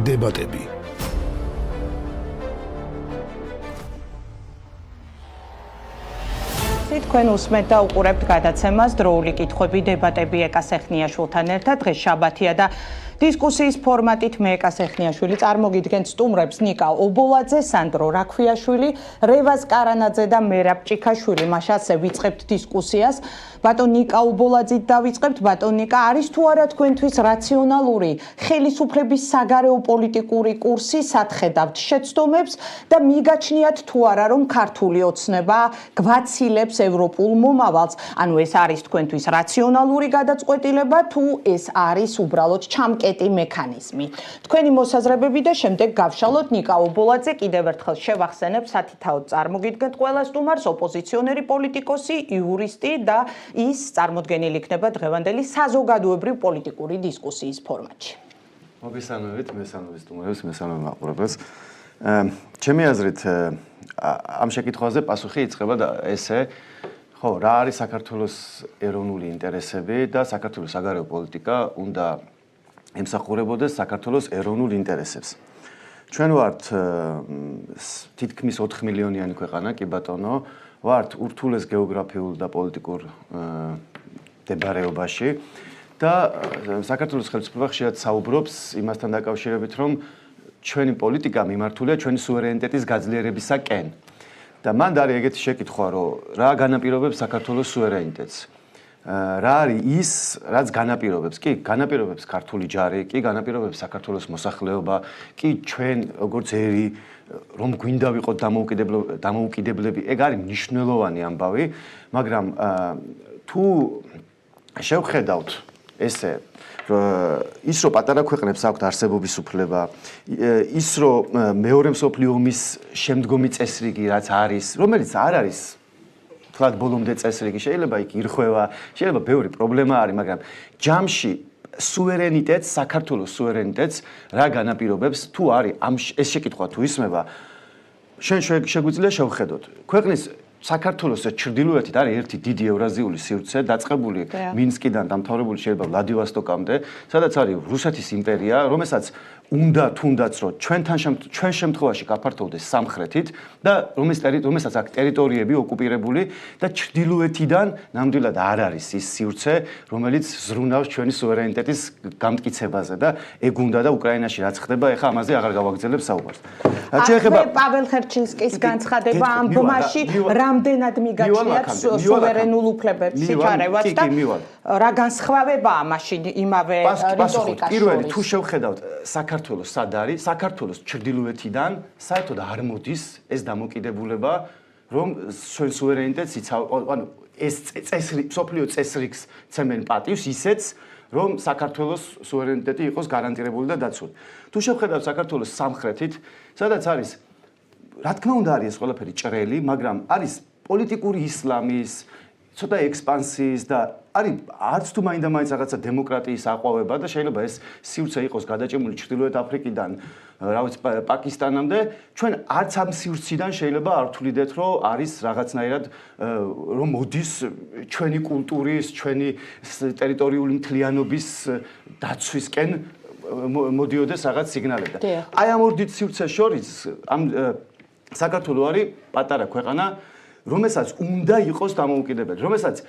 დებატები. თქვენ უსმენთ და უყურებთ გადაცემას დროული კითხვები დებატები ეკა სეხნიაშვილთან ერთად. დღეს შაბათია და დისკუსიის ფორმატით მე ეკა სეხნიაშვილი წარმოგიდგენთ სტუმრებს ნიკა ობოლაძე, სანდრო რაქვიაშვილი, რევაზ კარანაძე და მერაბ ჭიქაშვილი. მაშასე ვიწყებთ დისკუსიას. ბატონ ნიკა ობოლაძით დავიწყებთ. ბატონ ნიკა, არის თუ არა თქვენთვის რაციონალური ხელისუფლების საგარეო პოლიტიკური კურსი, სათხედავთ შეცდომებს და მიგაჩნიათ თუ არა რომ ქართული ოცნება გვაცილებს ევროპულ მომავალს. ანუ ეს არის თქვენთვის რაციონალური გადაწყვეტილება თუ ეს არის უბრალოდ ჩამკეტი მექანიზმი. თქვენი მოსაზრებები და შემდეგ გავშალოთ. ნიკა ობოლაძე, კიდევ ერთხელ შევახსენებ, სათითაოდ წარმოგიდგენთ ყველა სტუმარს, ოპოზიციონერი პოლიტიკოსი, იურისტი და ის წარმოდგენილი იქნება დღევანდელი საზოგადოებრივ პოლიტიკური დისკუსიის ფორმატში. მოგესალმებით, მესამე სტუმრებს, მესამე მაყურებელს. ჩემი აზრით ამ შეკითხვაზე პასუხი იწყება და ესე, ხო, რა არის საქართველოს ეროვნული ინტერესები და საქართველოს საგარეო პოლიტიკა უნდა ემსახურებოდეს საქართველოს ეროვნულ ინტერესებს. ჩვენ ვართ თითქმის 4 მილიონიანი ქვეყანა, კი ბატონო, ვართ ურთულეს გეოგრაფიულ და პოლიტიკურ მდებარეობაში და საქართველოს ხელისუფლება ხშირად საუბრობს იმასთან დაკავშირებით, რომ ჩვენი პოლიტიკა მიმართულია ჩვენი სუვერენიტეტის გაძლიერებისაკენ. და მან არის ეგეთი შეკითხვა, რომ რა განაპირობებს საქართველოს სუვერენიტეტს? რა არის ის, რაც განაპირობებს? კი, განაპირობებს ქართული ჯარი, კი განაპირობებს საქართველოს მოსახლეობა, კი ჩვენ როგორც ერი, რომ გვინდა ვიყოთ დამოუკიდებლები, ეგ არის მნიშვნელოვანი ამბავი, მაგრამ თუ შევხედავთ ესე ის რომ პატარა ქვეყნებს აქვთ არსებობის უფლება, ის რომ მეორე მსოფლიო ომის შემდგომი წესრიგი რაც არის, რომელიც არ არის თქვათ ბოლომდე წესრიგი, შეიძლება იქ ირხვევა, შეიძლება ბევრი პრობლემა არის, მაგრამ ჯამში სუვერენიტეტს, საქართველოს სუვერენიტეტს რა განაპირობებს, თუ არის ეს შეკითხვა თუ ისმება, შეგვიძლია შევხედოთ. ქვეყნის საქართველოს ჩრდილოეთით არის ერთი დიდი ევრაზიული სივრცე, დაწყებული მინსკიდან დამთავრებული შეიძლება ვლადივოსტოკამდე, სადაც არის რუსეთის იმპერია, რომელსაც უნდა თუნდაც რომ ჩვენ შემთხვევაში გაფართოვდეს სამხრეთით და რომელსაც აქ ტერიტორიები ოკუპირებული და ჩრდილოეთიდან ნამდვილად არ არის ის სივრცე, რომელიც ზრუნავს ჩვენი სუვერენიტეტის გამტკიცებაზე და ეგ უნდა და უკრაინაში რაც ხდება, ეხლა ამაზე აღარ გავაგრძელებ საუბარს. ახლა პაվել ხერჩინსკის განცხადება ამ ბმაში რამდენად მიგაჩნიათ სუვერენულ უფლებებს სიჩარევაც და რა განსხვავებაა მაშინ იმავე რიტორიკაში? პირველი თუ შევხედავთ საქართველოს სად არის, საქართველოს ჩრდილოეთიდან საერთოდ არ მოდის ეს დამოკიდებულება, რომ ჩვენ სუვერენიტეტს ანუ ეს მსოფლიო წესრიგს ცემენ პატივს ისეც, რომ საქართველოს სუვერენიტეტი იყოს გარანტირებული და დაცული. თუ შევხედავთ საქართველოს სამხრეთით, სადაც არის, რა თქმა უნდა არის ეს ყველაფერი ჭრელი, მაგრამ არის პოლიტიკური ისლამის, ცოტა ექსპანსიის და არის არც თუ მაინდა-მაინც რაღაცა დემოკრატიის აყვავება და შეიძლება ეს სივრცე იყოს გადაჭიმული ჩრდილოეთ აფრიკიდან, რა ვიცი, პაკისტანამდე, ჩვენ არც ამ სივრციდან შეიძლება არ ვთვლიდეთ, რომ არის რაღაცნაირად რომ მოდის ჩვენი კულტურის, ჩვენი ტერიტორიული მთლიანობის დაცვისკენ მოდიოდეს რაღაც სიგნალები. აი ამ ორ დიდ სივრცეს შორის ამ საქართველო არის პატარა ქვეყანა, რომელსაც უნდა იყოს დამოუკიდებელი, რომელსაც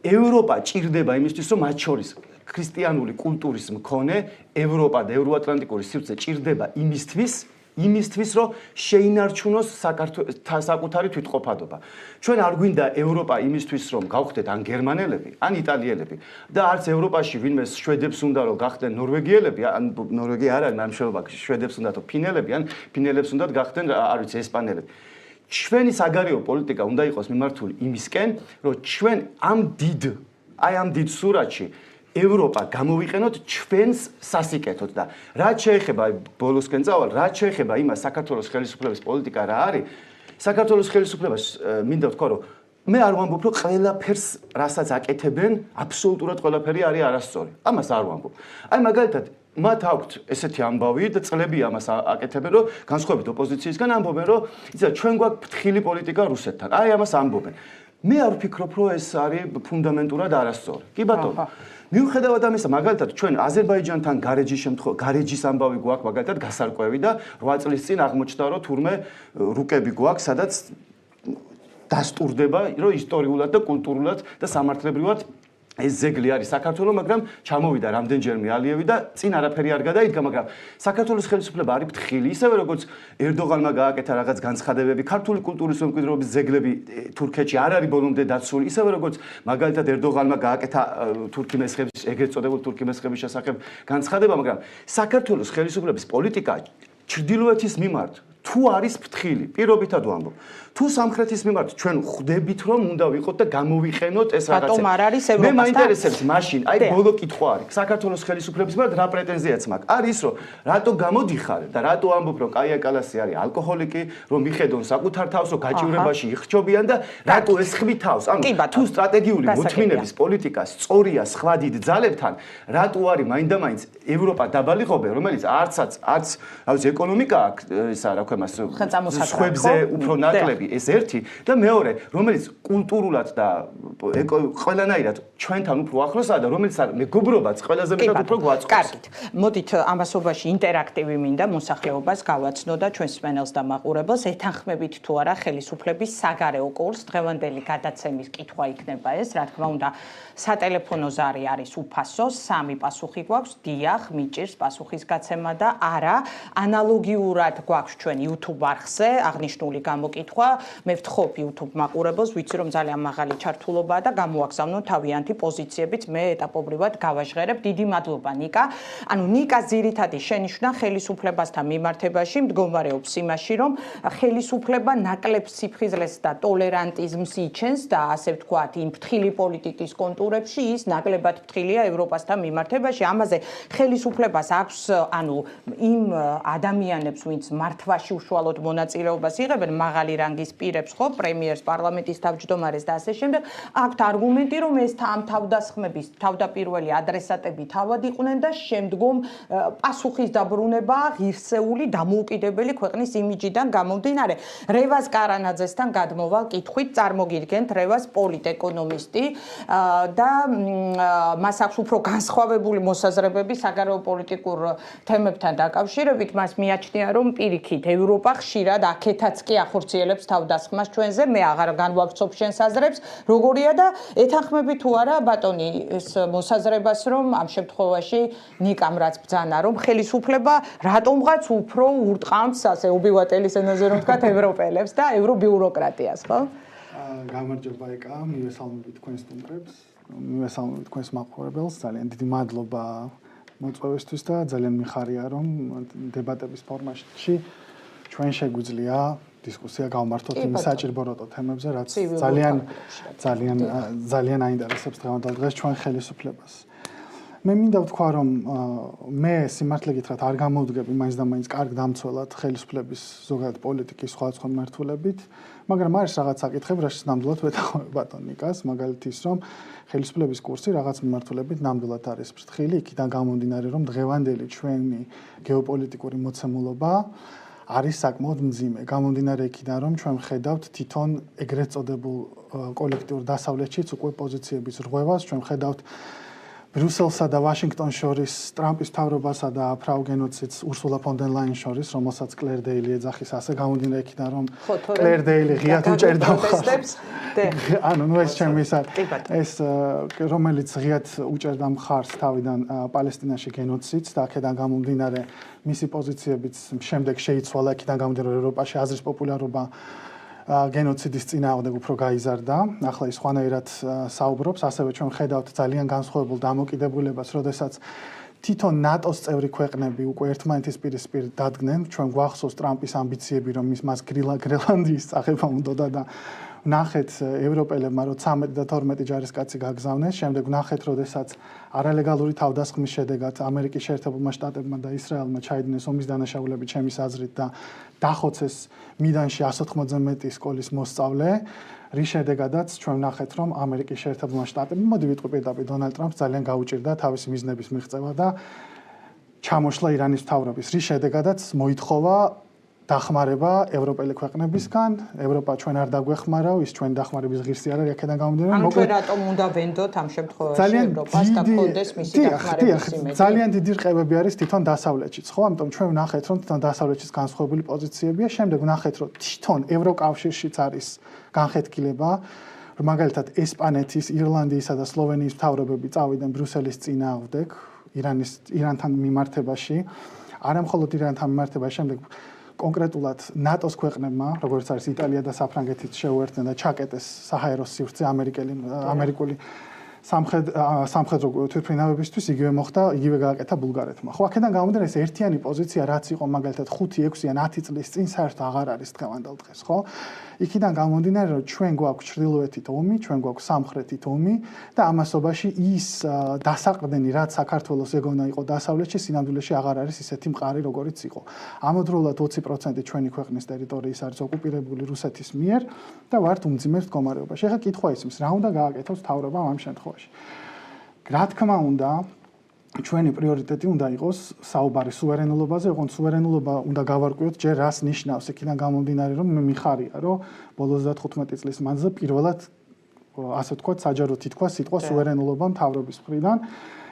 ევროპა ჭირდება იმისთვის, რომ მათ შორის ქრისტიანული კულტურის მქონე ევროპა და ევროატლანტიკური სივრცე ჭირდება იმისთვის, რომ შეინარჩუნოს საკუთარი თვითყოფადობა. ჩვენ არ გვინდა ევროპა იმისთვის, რომ გავხდეთ ან გერმანელები, ან იტალიელები და არც ევროპაში ვინმე შვედებს უნდა რომ გახდნენ ნორვეგიელები, ან ნორვეგია არ არის მამშრალობა, შვედებს უნდა თუ ფინელები, ან ფინელებს უნდა გახდნენ, არ ვიცი, ესპანელები. ჩვენი საგარეო პოლიტიკა უნდა იყოს მიმართული იმისკენ, რომ ჩვენ ამ დიდ სურათში ევროპა გამოვიყენოთ ჩვენს სასიკეთოდ და რაც შეეხება ბოლოსკენ წავალ, რაც შეეხება იმას საქართველოს ხელისუფლების პოლიტიკა რა არის, საქართველოს ხელისუფლებას მინდა ვთქვა, რომ მე არ ვამბობ, რომ ყველაფერს რასაც აკეთებენ, აბსოლუტურად ყველაფერი არის არასწორი. ამას არ ვამბობ. აი მაგალითად მათ აქვთ ესეთი ამბავი და წლები ამას აკეთებენ, რომ განსხვავებით ოპოზიციისგან ამბობენ, რომ იცით ჩვენ გვაქვს ფრთხილი პოლიტიკა რუსეთთან. აი ამას ამბობენ. მე არ ვფიქრობ, რომ ეს არის ფუნდამენტურად არასწორი. კი ბატონო. მიუხედავად ამისა, მაგალითად, ჩვენ აზერბაიჯანთან გარეჯის ამბავი გვაქვს, მაგალითად, გასარკვევი და 8 წლის წინ აღმოჩნდა, რომ თურმე რუკები გვაქვს, სადაც დასტურდება, რომ ისტორიულად და კულტურულად და სამართლებრივად ეს ზეგლი არის საქართველოს, მაგრამ ჩამოვიდა რამდენჯერმე ალიევი და წინ არაფერი არ გადაიდგა, მაგრამ საქართველოს ხელისუფლება არის ფრთხილი, ისევე როგორც ერდოღანმა გააკეთა რაღაც განცხადებები, ქართული კულტურის მემკვიდრეობის ზეგლები თურქეთში არ არის ბოლომდე დაცული, ისევე როგორც მაგალითად ერდოღანმა გააკეთა თურქი მესხების, ეგრეთ წოდებული თურქი მესხების შესახებ განცხადება, მაგრამ საქართველოს ხელისუფლების პოლიტიკა ჩრდილოეთის მიმართ თუ არის ფრთხილი, პირობითად ვამბობ. თუ სამხრეთის მიმართ ჩვენ ხვდებით რომ უნდა ვიყოთ და გამოვიყენოთ ეს რაღაცა. რატომ არ არის ევროპასთან? მე მაინტერესებს მაშინ, აი ბოლო კითხვა არის. საქართველოს ხელისუფლების მიმართ რა პრეტენზიაც მაქვს? არის რომ რატო გამოდიხარ და რატო ამბობ რომ კაია კალასი არის ალკოჰოლიკი, რომ მიხედონ საკუთარ თავს, რომ გაჭირვებაში იხჩობიან და რატო ესხმი თავს? ანუ თუ სტრატეგიული მოთმინების პოლიტიკა სწორია სხვა დიდ ძალებთან, რატო არის მაინდამაინც ევროპა დაბალიღობე, რომელიც არც ეკონომიკა აქვს, ისა რა ქვია მას სხვებზე უფრო ნაკლები ეს ერთი და მეორე, რომელიც კულტურულად და ყველანაირად ჩვენთან უფრო ახლოსაა და რომელიც მეგობრობაც ყველაზე მეტად უფრო გვაწყობს. კარგით. მოდით ამასობაში ინტერაქტივი მინდა მოსახლეობას გავაცნო და ჩვენს პანელს და მაყურებელს ეთანხმებით თუ არა ხელისუფლების საგარეო კურსს. დღევანდელი გადაცემის კითხვა იქნება ეს, რა თქმა უნდა, სატელეფონო ზარი არის უფასო, 3 პასუხი გვაქვს, დიახ, მიჭირს პასუხისგაცემა და არა, ანალოგიურად გვაქვს ჩვენ YouTube არხზე აღნიშნული გამოკითხვა. მე ვთხოვ YouTube მაყურებელს, ვიცი რომ ძალიან მაღალი ჩართულობაა და გამოაგზავნონ თავიანთი პოზიციებით, მე ეტაპობრივად გავაჟღერებ. დიდი მადლობა ნიკა. ანუ ნიკას ძირითადი შენიშვნა ხელისუფლებასთან მიმართებაში მდგომარეობს იმაში, რომ ხელისუფლება ნაკლებ სიფხიზლეს და ტოლერანტიზმს იჩენს და ასე ვთქვათ, იმ ფრთხილი პოლიტიკის კონტურებში ის ნაკლებად ფრთხილია ევროპასთან მიმართებაში. ამაზე ხელისუფლებას აქვს, ანუ იმ ადამიანებს, ვინც მართვაში უშუალოდ მონაწილეობას იღებენ, მაღალი რანგის პირებს, ხო, პრემიერს, პარლამენტის თავმჯდომარეს და ასე შემდეგ, აქვთ არგუმენტი, რომ ეს ამ თავდასხმების თავდაპირველი ადრესატები თავად იყვნენ და შემდგომ პასუხის დაბრუნება ღირსეული დამოუკიდებელი ქვეყნის იმიჯიდან გამომდინარე. რევაზ კარანაძესთან გადმოვალ კითხვით, წარმოგიდგენთ რევაზ პოლიტეკონომისტი და მას აქვს უფრო განსხვავებული მოსაზრებები საგარეო პოლიტიკურ თემებთან დაკავშირებით, მას მიაჩნია, რომ პირიქით ევროპა ხშირად აქეთაც კი ახორციელებს თავდასხმას ჩვენზე, მე აღარ განვავრცობ შენს აზრებს, როგორია და ეთანხმები თუ არა ბატონი ეს მოსაზრებას, რომ ამ შემთხვევაში ნიკამ რაც ბრძანა, რომ ხელისუფლება რატომღაც უფრო ურტყამს, ასე უბილატელის ენაზე რომ ვთქვათ, ევროპელებს და ევრობიუროკრატიას, ხო? გამარჯობა ეკა, მივესალმებით თქვენს სტუმრებს, მივესალმებით თქვენს მაყურებელს, ძალიან დიდი მადლობა მოწვევისთვის და ძალიან მიხარია, რომ დებატების ფორმატში ჩვენ შეგვიძლია დისკუსია გავმართოთ იმ საჭიროებო თემებზე, რაც ძალიან აინტერესებს დღევანდელ დღეს ჩვენ ხელისუფლებას. მე მინდა ვთქვა, რომ მე სიმართლე გითხრათ არ გამოვდგები მაინც და მაინც კარგ დამცველად ხელისუფლების ზოგადად პოლიტიკის სხვადასხვა მიმართულებით, მაგრამ არის რაღაც საკითხები, რასაც ნამდვილად ვეთანხმები ბატონ ნიკას, მაგალითად ის, რომ ხელისუფლების კურსი რაღაც მიმართულებით ნამდვილად არის ფრთხილი, იქიდან გამომდინარე, რომ დღევანდელი ჩვენი გეოპოლიტიკური მოცემულობა არის საკმაოდ მძიმე. გამომდინარე იქიდან, რომ ჩვენ ვხედავთ თვითონ ეგრეთ წოდებულ კოლექტიურ დასავლეთშიც უკვე პოზიციების რღვევას, ჩვენ ვხედავთ ბრიუსელსა და ვაშინგტონს შორის, ტრამპის მთავრობასა და ფრაუ გენოციდს ურსულა ფონ დერ ლაინის შორის, რომელსაც კლერ დეილი ეძახის, ასე გამომდინარე იქიდან, რომ კლერ დეილი ღიად უჭერდა მხარს. ანუ ეს ჩემი ეს რომელიც ღიად უჭერდა მხარს თავიდან პალესტინაში გენოციდს და აქედან გამომდინარე მისი პოზიციებიც შემდეგ შეიცვალა, იქიდან გამომდინარე ევროპაში აზრის პოპულარობა გენოციდის წინააღმდეგ უფრო გაიზარდა. ახლა ის სხვანაირად საუბრობს, ასევე ჩვენ ხედავთ ძალიან განსხვავებულ დამოკიდებულებას, როდესაც თვითონ ნატოს წევრი ქვეყნები უკვე ერთმანეთის პირისპირ დადგნენ. ჩვენ გვახსოვს ტრამპის ამბიციები, რომ მას გრენლანდიის წაღება უნდოდა და ვნახეთ ევროპელებმა, რომ 13 და 12 ჯარისკაცი გაგზავნეს. შემდეგ ვნახეთ, როდესაც არალეგალური თავდასხმის შედეგად ამერიკის შეერთებულმა შტატებმა და ისრაელმა ჩაიდინეს ომის დანაშაულები ჩემის აზრით და დახოცეს მიდანში 180-ზე მეტი სკოლის მოსწავლე. რის შედეგადაც ჩვენ ვნახეთ, რომ ამერიკის შეერთებულმა შტატებმა, მოდი ვიტყვი პირდაპირ, დონალდ ტრამპს ძალიან გაუჭირდა თავისი მიზნების მიღწევა და ჩამოშლა ირანის მთავრობის. რის შედეგადაც მოითხოვა დახმარება ევროპელი ქვეყნებისგან, ევროპა ჩვენ არ დაგვეხმარავ, ის ჩვენ დახმარების ღირსი არ არის, აქედან გამომდინარე, ანუ ჩვენ რატომ უნდა ვენდოთ ამ შემთხვევაში ევროპას და გქონდეს მისი დახმარების იმედი? ძალიან დიდი რყევები არის თვითონ დასავლეთშიც, ხო? ამიტომ ჩვენ ვნახეთ, რომ თვითონ დასავლეთშიც განსხვავებული პოზიციებია, შემდეგ ვნახეთ, რომ თვითონ ევროკავშირშიც არის განხეთქილება, რომ მაგალითად ესპანეთის, ირლანდიისა და სლოვენიის მთავრობები წავიდნენ ბრიუსელის წინააღმდეგ ირანთან მიმართებაში, არა მხოლოდ ირანთან მიმართებაში, შემდეგ კონკრეტულად ნატოს ქვეყნებმა, როგორც არის იტალია და საფრანგეთიც შეუერთდნენ და ჩაკეტეს საჰაერო სივრცე ამერიკული სამხედრო თვითმფრინავებისთვის, იგივე მოხდა, იგივე გააკეთა ბულგარეთმა. ხო, აქედან გამომდინარე ეს ერთიანი პოზიცია, რაც იყო მაგალითად 5, 6 ან 10 წლის წინ საერთოდ აღარ არის დღევანდელ დღეს, ხო? იქიდან გამომდინარე, რომ ჩვენ გვაქვს ჩრდილოეთით ომი, ჩვენ გვაქვს სამხრეთით ომი და ამასობაში ის დასაყრდენი, რაც საქართველოს ეგონა იყო დასავლეთში, სინამდვილეში აღარ არის ისეთი მყარი, როგორიც იყო. ამავდროულად 20% ჩვენი ქვეყნის ტერიტორიის არის ოკუპირებული რუსეთის მიერ და ვართ უმძიმეს მდგომარეობაში. ეხლა კითხვა ისმის, რა უნდა გააკეთოს მთავრობამ ამ შემთხვევაში? რა თქმა უნდა, ჩვენი პრიორიტეტი უნდა იყოს საუბარი სუვერენულობაზე, ოღონდ სუვერენულობა უნდა გავარკვიოთ ჯერ რას ნიშნავს, იქიდან გამომდინარე, რომ მე მიხარია, რომ ბოლო 35 წლის მანძილზე პირველად ასე ვთქვათ, საჯარო თითქოს სიტყვა სუვერენულობა მთავრობის მხრიდან.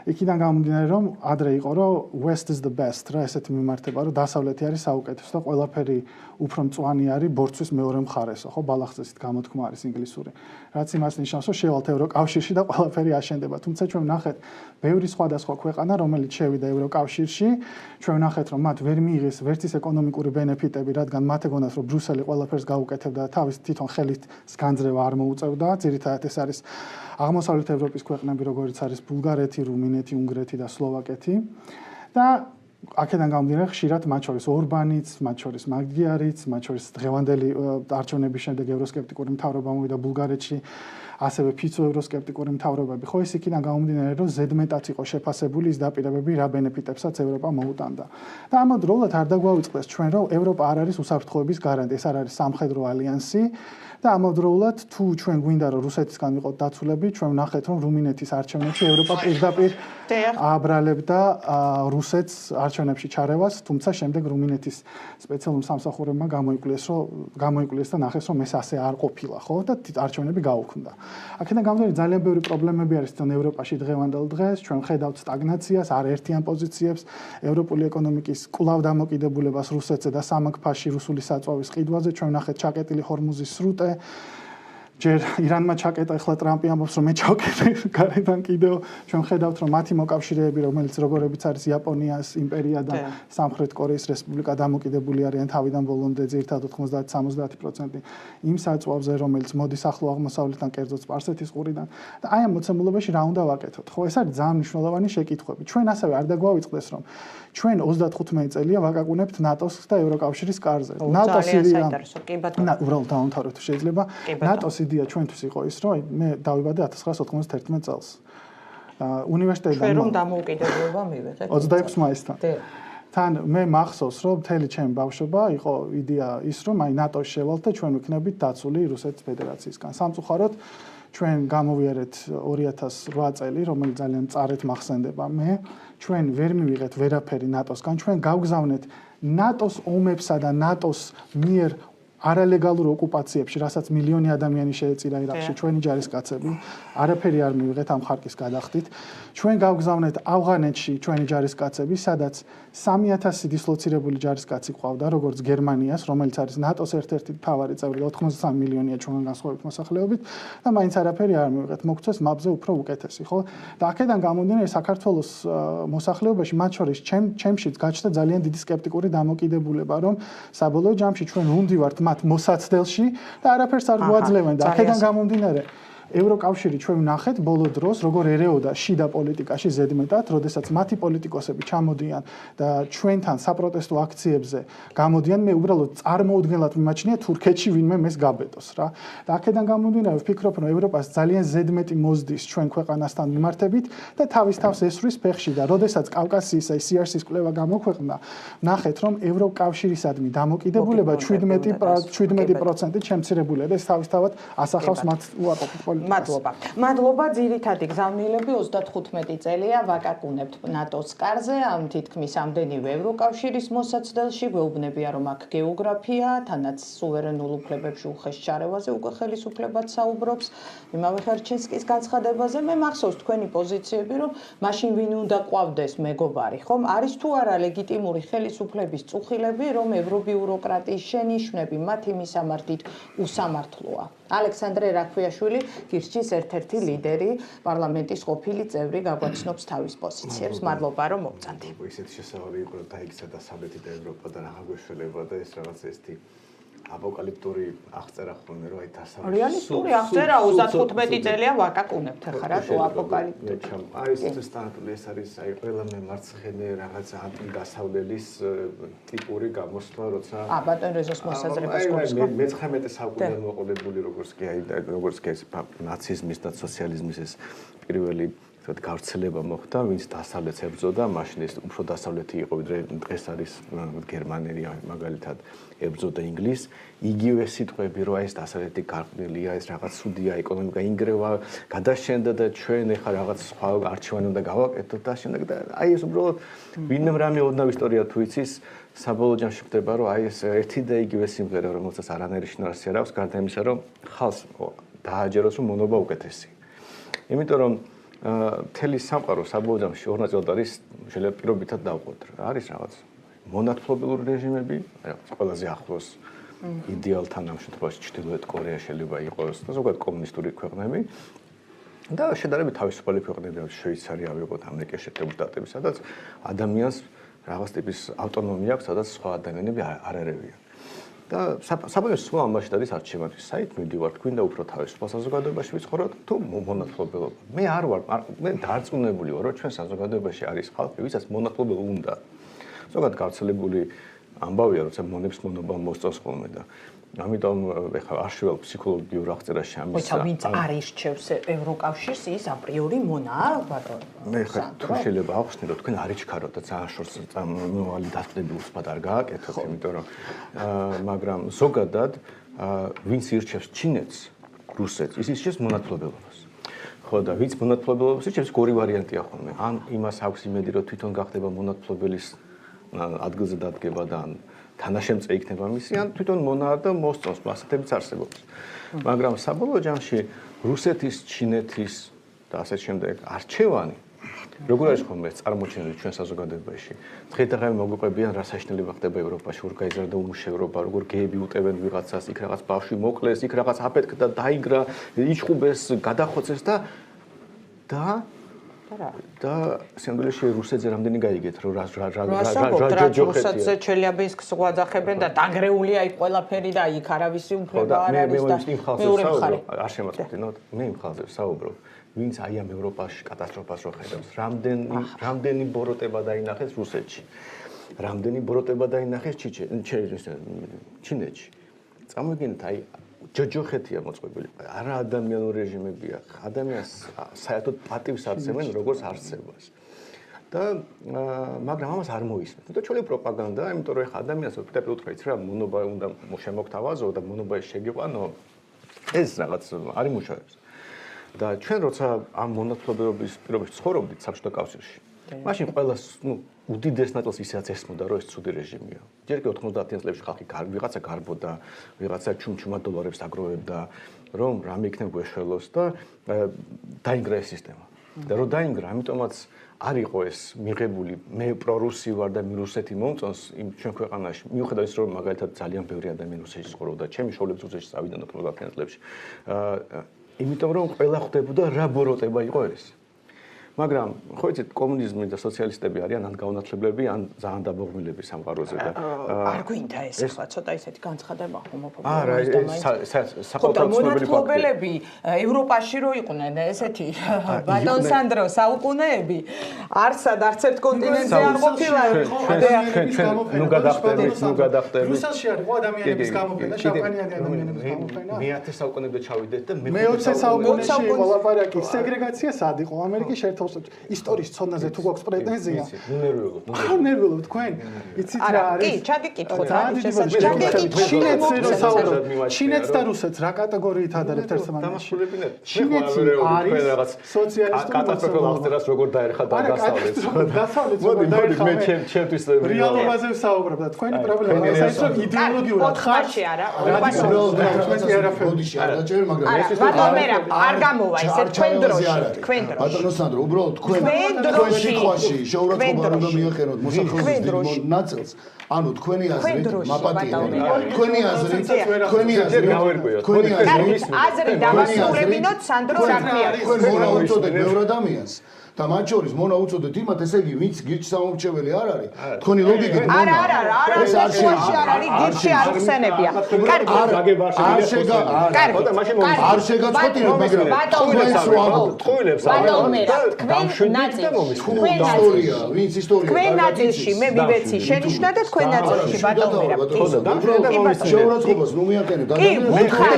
იქიდან გამომდინარე, რომ ადრე იყო, რომ West is the best, რა ესეთი მიმართება, რომ დასავლეთი არის საუკეთესო და ყველაფერი უფრო მწვანე არის ბორცვის მეორე მხარესო, ხო, ბალახზესით გამოთქმა არის ინგლისური. რაც იმას ნიშნავს, რომ შევალთ ევროკავშირში და ყველაფერი აშენდება. თუმცა ჩვენ ვნახეთ ბევრი სხვადასხვა ქვეყანა, რომელიც შევიდა ევროკავშირში, ჩვენ ვნახეთ, რომ მათ ვერ მიიღეს ვერც ის ეკონომიკური ბენეფიტები, რადგან მათ ეგონათ, რომ ბრიუსელი ყველაფერს გაუკეთებდა და თავის თვითონ ხელით განძრევა არ მოუწევდა. ძირითადად ეს არის აღმოსავლეთ ევროპის ქვეყნები, როგორც არის ბულგარეთი, რუმინეთი, უნგრეთი და სლოვაკეთი. და აქედან გამომდინარე, ხშირად მათ შორის ორბანიც, მათ შორის მაგდიარიც, მათ შორის დღევანდელი არჩევნების შემდეგ ევროსკეპტიკური მთავრობა მოვიდა ბულგარეთში, ასევე ფიცო ევროსკეპტიკური მთავრობები. ხო, ის იქიდან გამომდინარე, რომ ზედმეტად იყო შეფასებული ის დაპირებები, რა ბენეფიტებსაც ევროპა მოუტანდა. და ამავდროულად არ დაგვაუწყდეს ჩვენ, რომ ევროპა არ არის უსაფრთხოების გარანტი, ეს არ არის სამხედრო ალიანსი. და ამავდროულად თუ ჩვენ გვინდა რომ რუსეთისგან ვიყოთ დაცულები, ჩვენ ვნახეთ რომ რუმინეთის არჩევნებში ევროპა პირდაპირ აბრალებდა რუსეთს არჩევნებში ჩარევას, თუმცა შემდეგ რუმინეთის სპეციალურ სამსახურებმა გამოიკვლიეს და ნახეს რომ ეს ასე არ ყოფილა, ხო? და არჩევნები გაუქმდა. აქედან გამომდინარე ძალიან ბევრი პრობლემები არის თვითონ ევროპაში დღევანდელ დღეს, ჩვენ ხედავთ სტაგნაციას, არაერთიან პოზიციებს, ევროპული ეკონომიკის კვლავ დამოკიდებულებას რუსეთზე და სამაგფაში რუსული საწვავის ყიდვაზე, ჩვენ ვნახეთ ჩაკეტილი ჰორმუზის სრუტე ჯერ ირანმა ჩაკეტა, ახლა ტრამპი ამბობს რომ მე ჩავკეტე გარედან კიდევ ჩვენ ხედავთ რომ მათი მოკავშირეები რომელიც როგორებიც არის იაპონიას იმპერია და სამხრეთ კორეის რესპუბლიკა დამოკიდებული არიან თავიდან ბოლომდე ძირითადად 90-70% იმ საწვავზე რომელიც მოდის ახლო აღმოსავლეთიდან კერძოდ სპარსეთის ყურიდან და აი ამ მოცემულობაში რა უნდა ვაკეთოთ ხო ეს არის ძალიან მნიშვნელოვანი შეკითხვები ჩვენ ასევე არ დაგვავიწყდეს რომ ჩვენ 35 წელია ვაკაკუნებთ ნატოს და ევროკავშირის კარზე ნატოს იდეა უბრალოდ დაუნთავროთ შეიძლება ნატოს იდეა ჩვენთვის იყო ის რომ მე დავიბადე 1991 წელს უნივერსიტეტიდან ჩვენ რომ დამოუკიდებლობა მივიღეთ 26 მაისთან თან მე მახსოვს რომ მთელი ჩემი ბავშვობა იყო იდეა ის რომ აი ნატოს შევალთ და ჩვენ ვიქნებით დაცული რუსეთის ფედერაციისგან სამწუხაროდ ჩვენ გამოვიარეთ 2008 წელი რომელიც ძალიან მწარედ მახსენდება მე ჩვენ ვერ მივიღეთ ვერაფერი ნატოსგან ჩვენ გავგზავნეთ ნატოს ომებსა და ნატოს მიერ არალეგალურ ოკუპაციებში, რასაც მილიონი ადამიანი შეეწირა ირაკში, ჩვენი ჯარისკაცები, არაფერი არ მივიღეთ ამ ხარკის გადახდით. ჩვენ გავგზავნეთ ავღანეთში ჩვენი ჯარისკაცები, სადაც 3000 დისლოცირებული ჯარისკაცი ყავდა, როგორც გერმანიას, რომელიც არის ნატოს ერთ-ერთი მთავარი წევრი, 83 მილიონია ჩვენგან განსხვავებით მოსახლეობით და მაინც არაფერი არ მივიღეთ. მოგწეს მაბზე უფრო უკეთესი, ხო? და აქედან გამომდინარე საქართველოს მოსახლეობაში, მათ შორის ჩემშიც გაჩნდა ძალიან დიდი სკეპტიკური დამოკიდებულება, რომ საბოლოო ჯამში ჩვენ ვუნდივართ მოსაცდელში და არაფერს არ გვაძლევენ და აქედან გამომდინარე ევროკავშირი ჩვენ ვნახეთ ბოლო დროს როგორ ერეოდა შიდა პოლიტიკაში ზედმეტად, როდესაც მათი პოლიტიკოსები ჩამოდიან და ჩვენთან საპროტესტო აქციებზე გამოდიან, მე უბრალოდ წარმოუდგენლად მიმაჩნია თურქეთში ვინმე მეს გაბედოს რა. და აქედან გამომდინარე ვფიქრობ, რომ ევროპას ძალიან ზედმეტი მოზდის ჩვენ ქვეყანასთან მიმართებით და თავის თავს ესვრის ფეხში და როდესაც კავკასიის აი CRC-ის კვლევა გამოქვეყნდა, ნახეთ რომ ევროკავშირისადმი დამოკიდებულება 17%-ით შემცირებულია და ეს თავისთავად ასახავს მათ უარყოფით პოლიტიკას. მადლობა ძირითადი გზავნილები 35 წელია ვაკაკუნებთ ნატოს კარზე ამ თითქმის ამდენივე ევროკავშირის მოსაცდელში გვეუბნებია რომ აქ გეოგრაფია თანაც სუვერენულ უფლებებში უხეშ ჩარევაზე უკვე ხელისუფლებაც საუბრობს იმავე ხერჩენსკის განცხადებაზე მე მახსოვს თქვენი პოზიციები რომ მაშინ ვინ უნდა ყვავდეს მეგობარი ხომ არის თუ არა ლეგიტიმური ხელისუფლების წუხილები რომ ევრობიუროკრატიის შენიშვნები მათი მისამართით უსამართლოა ალექსანდრე რაქვიაშვილი გირჩის ერთ-ერთი ლიდერი პარლამენტის ყოფილი წევრი გაგვაცნობს თავის პოზიციებს მადლობა რომ მოგწანთ ისეთი შესაძლებელი იყო რომ დაიქცა დასავლეთი და ევროპა და რა გვეშველება და ეს რაღაც ესეთი აპოკალიფტური აღწერა ხოლმე რომ აი დასავლეთი რეალისტური აღწერა 35 წელია ვაკაკუნებთ ხა რატო აპოკალიფტური აი ეს სტანდარტული ეს არის აი ყველა მემარცხენე რაღაც ანტიდასავლელის ტიპური გამოსვლა როცა ბატონ რეზოს მოსაზრებას გვაქვს მე-19 საუკუნეში მოყოლებული როგორც კი აი როგორც კი ნაციზმის და სოციალიზმის ეს პირველი თქო გავრცელება მოხდა, ვინც დასავლეთს ებრძოდა, მაშინ ეს უფრო დასავლეთი იყო, ვიდრე დღეს არის გერმანელი, მაგალითად ებრძოდა ინგლისს. იგივე სიტყვები, რომ ეს დასავლეთი გარყვნილია, ეს რაღაც სუდია, ეკონომიკა ინგრევა, გადაშენდა და ჩვენ ეხა რაღაც სხვა არჩევანი უნდა გავაკეთოთ და შემდეგ და აი ეს უბრალოდ ვინმე რამე ოდნავ ისტორია თუ იცის, საბოლოო ჯამში ხდება, რომ აი ეს ერთი და იგივე სიმღერა, რომელსაც არანაირი შინაარსი არ აქვს, გარდა იმისა, რომ ხალხს დააჯეროს, რომ მონობა უკეთესი. იმიტომ რომ მთელი სამყარო საბოლოო ჯამში ორ ნაწილად არის შეიძლება პირობითად დავყოთ. არის რაღაც მონათმფლობელური რეჟიმები, რაღაც ყველაზე ახლოს იდეალთან ამ შემთხვევაში ჩრდილოეთ კორეა შეიძლება იყოს და ზოგადად კომუნისტური ქვეყნები და შედარებით თავისუფალი ქვეყნები, შვეიცარია ვიყოთ, ამერიკის შეერთებული შტატები, სადაც ადამიანს რაღაც ტიპის ავტონომია აქვს, სადაც სხვა ადამიანები არ ერევიან. და საბოლოო სულ ამაში არის არჩევანი. საით მივდივართ, გვინდა უფრო თავისუფალ საზოგადოებაში ვიცხოვროთ თუ მონათმფლობელობა. მე არ ვარ, მე დარწმუნებული ვარ, რომ ჩვენ საზოგადოებაში არის ხალხი, ვისაც მონათმფლობელი უნდა. ზოგადად გავრცელებული ამბავია, როცა მონებს მონობა მოსწონს ხოლმე და ამიტომ ეხლა არ შევალ ფსიქოლოგიურ აღწერაში ამის. მოიცა ვინც არ ირჩევს ევროკავშირს, ის აპრიორი მონაა, ბატონო. მე ხა თუ შეიძლება ახსნით, რომ თქვენ არ იჩქაროთ და ძალიან შორს მომავალი დასწრები უსწრაფად არ გააკეთოთ, იმიტომ რომ მაგრამ ზოგადად ვინც ირჩევს ჩინეთს, რუსეთს, ის ირჩევს მონათმფლობელობას. ხო და ვინც მონათმფლობელობას ირჩევს, ორი ვარიანტია ხოლმე. ან იმას აქვს იმედი, რომ თვითონ გახდება მონათმფლობელის ადგილზე დადგება და თანაშემწე იქნება მისი, ან თვითონ მონაა და მოსწონს, ასეთებიც არსებობს. მაგრამ საბოლოო ჯამში რუსეთის, ჩინეთის და ასე შემდეგ არჩევანი როგორ არის ხოლმე წარმოჩენილი ჩვენ საზოგადოებაში? დღე-დღე მოგვიყვებიან რა საშინელება ხდება ევროპაში, როგორ გაიზარდა უმუშევრობა, როგორ გეები uteben ვიღაცას, იქ რაღაც ბავშვი მოკლეს, იქ რაღაც აფეთქდა, დაიგრა, იჭხუბეს, გადახოცეს და სინამდვილეში რუსეთზე რამდენი გაიგეთ რომ რა რუსეთზე ჩელიაბინსკს გვაძახებენ და დაგრეულია იქ ყველაფერი და იქ არავისი უფლება არ არის და მეორე მხარე არ შემოწმდინოთ მე იმ ხალხზე ვსაუბრობ ვინც აი ამ ევროპაში კატასტროფას რო ხედავს რამდენი ბოროტება დაინახეს რუსეთში რამდენი ბოროტება დაინახეს ჩინეთში წამოგინეთ აი ჯოჯოხეთია მოწყობილი. არა ადამიანური რეჟიმებია. ადამიანს საერთოდ პატივს არცემენ როგორც არსებას. და მაგრამ ამას არ მოისმენთ. და ჩვენი პროპაგანდა, იმიტომ რომ ეხა ადამიანს ვფიქრობ უთხრით რა მონობა უნდა შემოგთავაზო და მონობა შეგიყვანო ეს რაღაც არ იმუშავებს. და ჩვენ როცა ამ მონათმფლობელობის პირობებში ცხოვრობდით საბჭოთა კავშირში მაშინ ყველას უდიდეს ნაწილს ისეაც ესმოდა რომ ეს ცუდი რეჟიმია. ჯერ კი 90-იან წლებში ხალხი ვიღაცა გარბოდა, ვიღაცა ჩუმჩუმა დოლარებს აგროვებდა, რომ რამე იქნება გვეშველოს და დაინგრა ეს სისტემა. და რომ დაინგრა, ამიტომაც არ იყო ეს მიღებული მე პრორუსი ვარ და რუსეთი მომწონს იმ ჩვენ ქვეყანაში. მიუხედავად ის რომ მაგალითად ძალიან ბევრი ადამიანი რუსეთში ცხოვრობდა, ჩემი შოულებს რუსეთში წავიდნენ 90-იან წლებში. იმიტომ რომ ყველა ხვდებოდა რა ბოროტება იყო ეს. მაგრამ ხო იცით კომუნიზმი და სოციალისტები არიან ან გაუნათლებლები ან ძალიან დაბოღმილები სამყაროზე და არ გვინდა ეს ახლა ცოტა ისეთი განცხადება ჰომოფობური არა საყოველთაო ცნობილი ფაქტები ევროპაში რო იყვნენ ესეთი ბატონ სანდრო საუკუნეები არსად არც ერთ კონტინენტზე არ ყოფილა ნუ გადახტები რუსეთში არის ხო ადამიანების გამოფენა შავკანიანი ადამიანების გამოფენა მე-10 საუკუნეებში ჩავიდეთ და მე-20 საუკუნეში იყო ლაპარაკი სეგრეგაცია სად იყო ამერიკის საქართველოს ისტორიის ცოდნაზე თუ გვაქვს პრეტენზია ნერვიულობ არ ნერვიულობ თქვენ იცით რა არის კი ჩაგიკითხოთ ჩინეთს და რუსეთს რა კატეგორიით ადარებთ ერთმანეთს ჩინეთი არის სოციალისტური კატასტროფულ აღწერას როგორ დაერხა და დასავლეთს მოდი მე ჩემთვის რეალობაზე ვსაუბრობ და თქვენი პრობლემა ის რომ იდეოლოგიურად ხარ ბოდიში არ დაჭერე მაგრამ არ გამოვა ესე თქვენ დროში ბატონო სანდრო უბრალოდ თქვენ სიტყვაში შეურაცხყოფა უნდა მიახეროთ მოსახლეობის ნაწილს ანუ თქვენი აზრით მაპატიებელია თქვენი აზრით აზრი დავასრულებინოთ სანდრო რა ქვია თქვენ მონაუწოდეთ ბევრ ადამიანს და მათ შორის მონაუწოდეთ იმათ ესე იგი ვინც გირჩ სამომრჩეველი არ არის თქვენი ლოგიკით არა არის გირჩი არ ხსენებია არ შეგაწყვეტინოთ მაგრამ თქვენს რო ამბობთ ისტორია ვინც ისტორია თქვენ ნაწილში მე მივეცი შენიშვნა და თქვენ ნაწილში ბატონო შეურაცხყოფას ნუ მიაყენეთ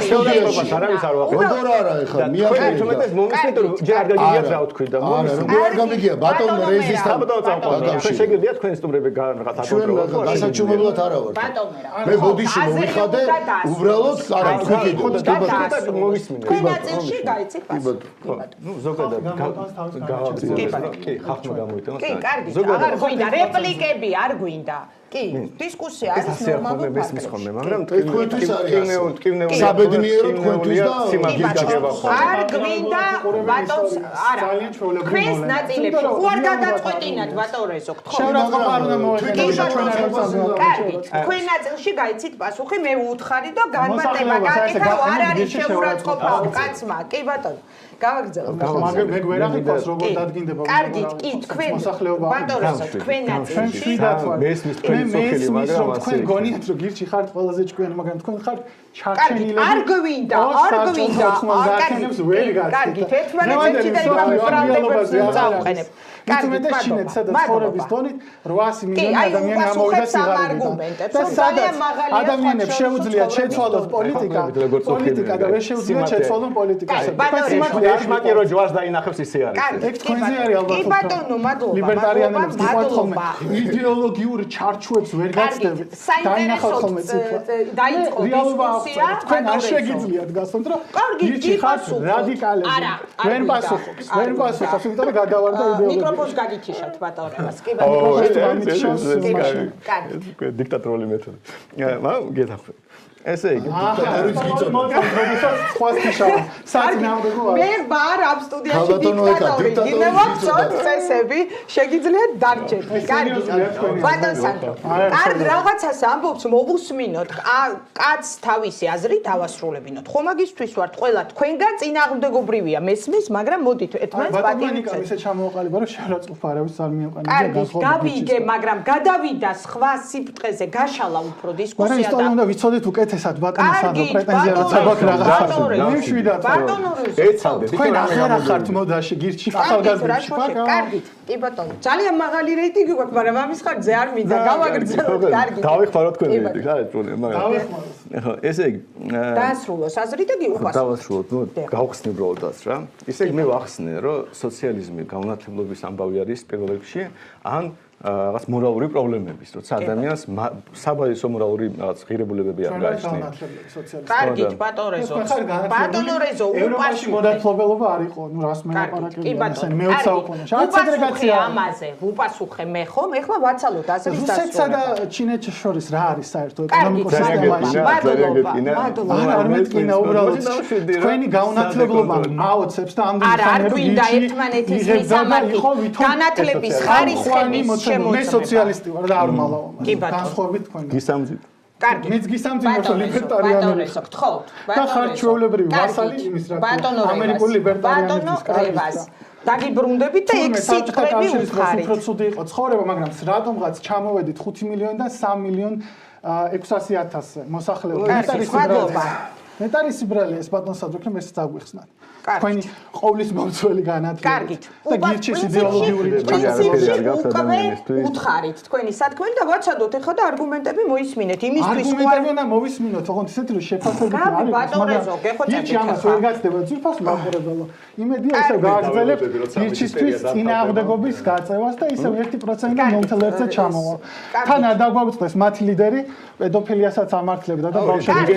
შეურაცხყოფას არავის არ ვახერხებ როგორ არა ეხლა მიაყენეთ მომისმენთ რომ ჯერ არ გაგიგიათ რა ვთქვი და არ გამიგია ბატონო რეზისტანტ ჩვენ შეგიძლია თქვენ სტუმრები რაღაცა ჩვენ გასაჩუმებლად არა ვარ მე ბოდიში მოვიხადე უბრალოდ არა თქვი მოვისმინე ნაწილში გაიცით ნუ ზოგადად კი ხახმა გამოიტანა კი კარგი აღარ გვინდა რეპლიკები არ გვინდა კი დისკუსია არის ნორმალური მესმის მაგრამ თქვენთვის არის საბედნიერო თქვენთვის და სიმაგის გაგება ხოლმე არ გვინდა ბატონს არა ქვენს ნაწილებში ხო არ გადაწყვეტინათ ბატონესო გთხოვ შეურაცხყოფა არ უნდა მოეხერხოთ ჩვენ არ ვსაუბრობთ კარგი თქვენ ნაწილში გაიცით პასუხი მე ვუთხარი და განმარტება გაკეთა არ არის შეურაცხყოფა კაცმა კი ბატონო გავაგრძელოთ მაგრამ მე გვერახიკავს როგორ დადგინდება კარგი კი თქვენ ბატონესო თქვენ ნაწილში მესმის თქვენი სოფელი მაგრამ თქვენ გონიათ რომ გირჩი ხართ ყველაზე ჭკვიანი მაგრამ თქვენ ხართ ჩარჩენილები არ გვინდა კარგი ერთმანეთში და იმავე ბრალდებებს წავყენებ კარგი ბატონო სადაც ცხოვრების დონით 800 მილიონი ადამიანი ამოვიდა სიგარეტიდან და სადაც ადამიანებს შეუძლიათ შეცვალოს პოლიტიკა და ვერ შეუძლიათ შეცვალონ პოლიტიკას ეშმაკი რო ჯვარს დაინახებს ისე არის ეგ თქვენზე არის ალბათ კი ბატონო მადლობა ლიბერტარიანებს გიყვართ ხოლმე იდეოლოგიურ ჩარჩოებს ვერ გაცდებით დაინახავთ ხოლმე ციფრა დაიწყო დისკუსია თქვენ არ შეგიძლიათ გასცოთ რომ გირჩი ხართ რადიკალები ვერ პასუხობს იმიტომ რომ გადავარდა იდეოლოგია მიკროფონს გაგიჩიშათ ბატონებას კი ბატონო დიქტატორული მეთოდი მაგრამ გეთახმები ესე იგი დიქტატორიც გიწოდეთ მე ვარ ამ სტუდიაში დიქტატორი გინევა წესები შეგიძლიათ დარჩეთ კარგი ბატონ სანდრო კარგ რაღაცას ამბობს მოვუსმინოთ კაც თავისი აზრი დავასრულებინოთ ხო მაგისთვის ვართ ყველა თქვენგან წინააღმდეგობრივია მესმის მაგრამ მოდით ერთმანეთს პატივით ისე ჩამოვყალიბა რომ შეურაცხყოფა არავის არ მიეყვანა კარგი გავიგე მაგრამ გადავიდა სხვა სიფრთხეზე გაშალა უფრო დისკუსია და ისტორია უნდა ვიცოდეთ უკეთესად ბატონო სანდრო პრეტენზია რაც აქვს რაღაცა მივშვიდათ ბატონო ეცადეთ თქვენ ახლა ხართ მოდაში გირჩი ახალგაზრდებში კარგი კი ბატონო ძალიან მაღალი რეიტინგი გვაქვს მაგრამ ამის ხარჯზე არ მინდა გავაგრძელოთ კარგი დავიხმარო თქვენ რეიტინგს არა პრობლემა მაგრამ ესე იგი დაასრულოს აზრი და გიუყვას დავასრულოთ ნუ გავხსნი უბრალოდაც რა ისე მე ვახსნე რომ სოციალიზმი გაუნათლებლობის ამბავი არის პირველ რიგში ან რაღაც მორალური პრობლემების, როცა ადამიანს საბაისო მორალური რაღაც ღირებულებები არ გააჩნია. კარგით, ბატონო რეზო, ევროპაში მოდათმობელობა არ იყო, ნუ რას მელაპარაკებია, ესე მე-20 საუკუნეში. არ სეგრეგაცია ამაზე, ვუპასუხე მე ხომ, ეხლა ვაცალოთ აზრის დასრულება. რუსეთსა და ჩინეთს შორის რა არის საერთო ეკონომიკურ სისტემაში? არ მეტკინა უბრალოდ თქვენი გაუნათლებლობა აოცებს და ამდენი არა, არ გვინდა ერთმანეთის მისამართი განათლების ხარისხების მე სოციალისტი ვარ და არ მალავ. განსხვავებით თქვენ. გისამძით. კარგი. მეც გისამძით რომ ლიბერტარიანები ხარ. გთხოვთ. და ხარ ჩვეულებრივი ვასალი იმის რა. ამერიკული ლიბერტარიანების კარგას. დაგიბრუნდებით და ეგ სიტყვები უხარით. უფრო ცუდი იყო ცხოვრება, მაგრამ რატომღაც ჩამოვედით 5 მილიონიდან 3 მილიონ 600,000 მოსახლეობა. მადლობა. ნეტარის ბრალი ეს ბატონ სადოქრე მეც დაგვიხსნათ. თქვენი ყოვლის მომცველი განათლება. კარგით. და გირჩის იდეოლოგიური პრინციპში უკვე უთხარით თქვენი სათქმელი და ვაცადოთ ახლა და არგუმენტები მოისმინეთ იმისთვის არგუმენტები უნდა მოვისმინოთ, ოღონდ ისეთი რომ შეფასებითი არ არის. ბატონეზო, გეხოცეთ გირჩი ამას ვერ გაცდება ძვირფას მაყურებელო. იმედია ისევ გააგრძელებ გირჩისთვის წინააღმდეგობის გაწევას და ისევ 1%-იან მომთელერზე ჩამოვა. თან არ დაგვაუწყდეს მათი ლიდერი პედოფილიასაც ამართლებდა და ბავშვები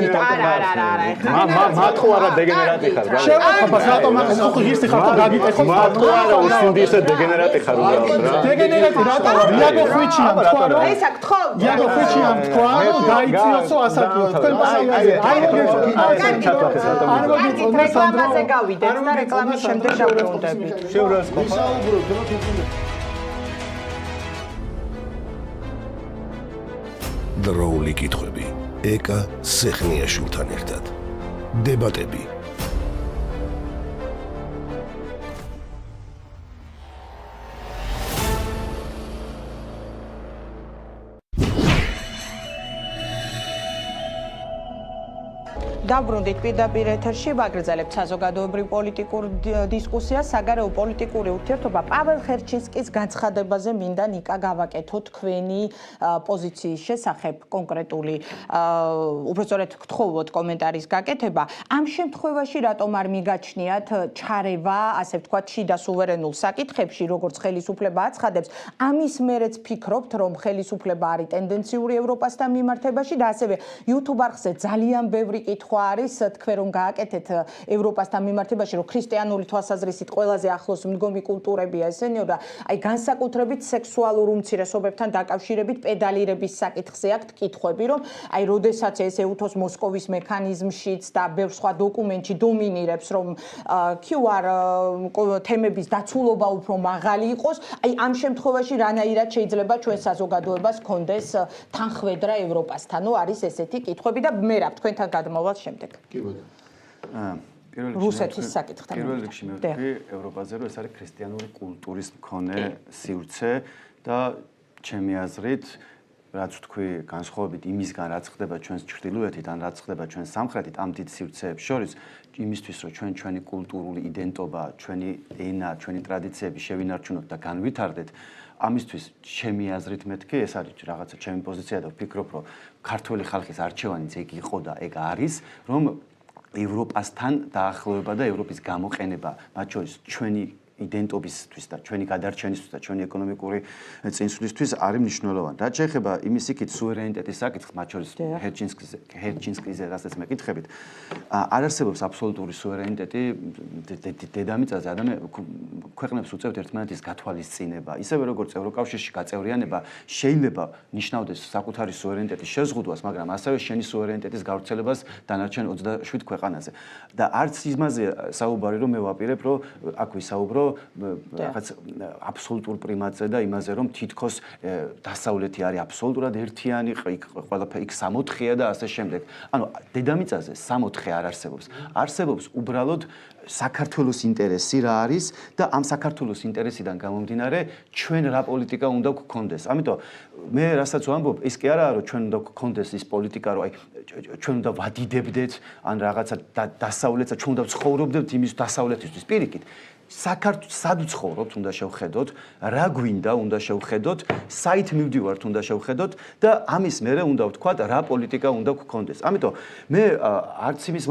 მათ ხო არა დეგენერატი ხარ რა. შევახაბას რატომ ახლა ხო ღირსი ხარ და გაგიტეხო მათ ხო არა უსინდი ისე დეგენერატი ხარ უბრალოდ რა. დეგენერატი რატომ? იაგო ხვიჩია თქვა რომ ესა გთხოვ. იაგო ხვიჩია თქვა რომ დაიციოსო ასაკიო. თქვენ პასაჟირი არ მოგიწონთ რეკლამაზე გავიდეთ და რეკლამის შემდეგ დავბრუნდები. შეურას ხო ვისაუბროთ დროთი დროული კითხვები ეკა სეხნიაშვილთან ერთად დებატები დავბრუნდით პირდაპირ ეთერში, ვაგრძელებთ საზოგადოებრივ პოლიტიკურ დისკუსიას, საგარეო პოლიტიკური ურთიერთობა. პაվել ხერჩინსკის განცხადებაზე მინდა ნიკა გავაკეთო თქვენი პოზიციის შესახებ კონკრეტული უბრალოდ გთხოვოთ კომენტარის გაკეთება. ამ შემთხვევაში რატომ არ მიგაჩნიათ ჩარევა, ასე ვთქვათ, შიდა სუვერენულ საკითხებში, როგორც ხელისუფლება აცხადებს, ამის მერეც ფიქრობთ, რომ ხელისუფლება არის ტენდენციური ევროპასთან მიმართებაში და ასევე YouTube არხზე ძალიან ბევრი კითხვა არის თქვენ რომ გააკეთეთ ევროპასთან მიმართებაში რომ ქრისტიანული თვალსაზრისით ყველაზე ახლოს მდგომი კულტურებია ესენიო და აი განსაკუთრებით სექსუალურ უმცირესობებთან დაკავშირებით პედალირების საკითხზე აქვთ კითხვები რომ აი როდესაც ეს ეუთოს მოსკოვის მექანიზმშიც და ბევრ სხვა დოკუმენტში დომინირებს რომ QR თემების დაცულობა უფრო მაღალი იყოს აი ამ შემთხვევაში რანაირად შეიძლება ჩვენ საზოგადოებას გქონდეს თანხwebdriver ევროპასთანო არის ესეთი კითხვები და მე რა თქვენთან გადმოვალ შემდეგ. კი ბატონო. რუსეთის საკითხთან. პირველ რიგში მე ვთქვი ევროპაზე რომ ეს არის ქრისტიანული კულტურის მქონე სივრცე და ჩემი აზრით რაც ვთქვი განსხვავებით იმისგან რაც ხდება ჩვენს ჩრდილოეთით ან რაც ხდება ჩვენს სამხრეთით ამ დიდ სივრცეებს შორის იმისთვის რომ ჩვენი კულტურული იდენტობა, ჩვენი ენა, ჩვენი ტრადიციები შევინარჩუნოთ და განვითარდეთ ამისთვის ჩემი აზრით მეთქი ეს არის რაღაცა ჩემი პოზიცია და ვფიქრობ რომ ქართველი ხალხის არჩევანიც ეგ იყო და ეგ არის რომ ევროპასთან დაახლოება და ევროპის გამოყენება მათ შორის ჩვენი იდენტობისთვის და ჩვენი გადარჩენისთვის და ჩვენი ეკონომიკური წინსვლისთვის არის მნიშვნელოვანი. რაც შეეხება იმის იქით სუვერენიტეტის საკითხს, მათ შორის ჰერჩინსკიზე, რასაც მეკითხებით, არ არსებობს აბსოლუტური სუვერენიტეტი დედამიწაზე, ქვეყნებს უწევთ ერთმანეთის გათვალისწინება. ისევე როგორც ევროკავშირში გაწევრიანება შეიძლება ნიშნავდეს საკუთარი სუვერენიტეტის შეზღუდვას, მაგრამ ასევე შენი სუვერენიტეტის გავრცელებას დანარჩენ 27 ქვეყანაზე. და არც იმაზე საუბარი რომ მე ვაპირებ, რომ აქ ვისაუბრო რაღაც აბსოლუტურ პრიმატზე და იმაზე რომ თითქოს დასავლეთი არის აბსოლუტურად ერთიანი, ყველაფერი იქ 64-ია და ასე შემდეგ. ანუ დედამიწაზე 64 არ არსებობს. არსებობს უბრალოდ საქართველოს ინტერესი რა არის და ამ საქართველოს ინტერესიდან გამომდინარე ჩვენ რა პოლიტიკა უნდა გქონდეს. ამიტომ მე რასაც ვამბობ, ეს კი არაა რომ ჩვენ უნდა გქონდეს ის პოლიტიკა რომ აი ჩვენ უნდა ვადიდებდეთ ან რაღაცა დასავლეთსა ჩვენ უნდა ვცხოვრობდეთ იმის დასავლეთისთვის პირიქით. სად ვცხოვრობთ, უნდა შევხედოთ, რა გვინდა, უნდა შევხედოთ, საით მივდივართ, უნდა შევხედოთ და ამის მერე უნდა ვთქვათ, რა პოლიტიკა უნდა გქონდეს. ამიტომ მე არც იმის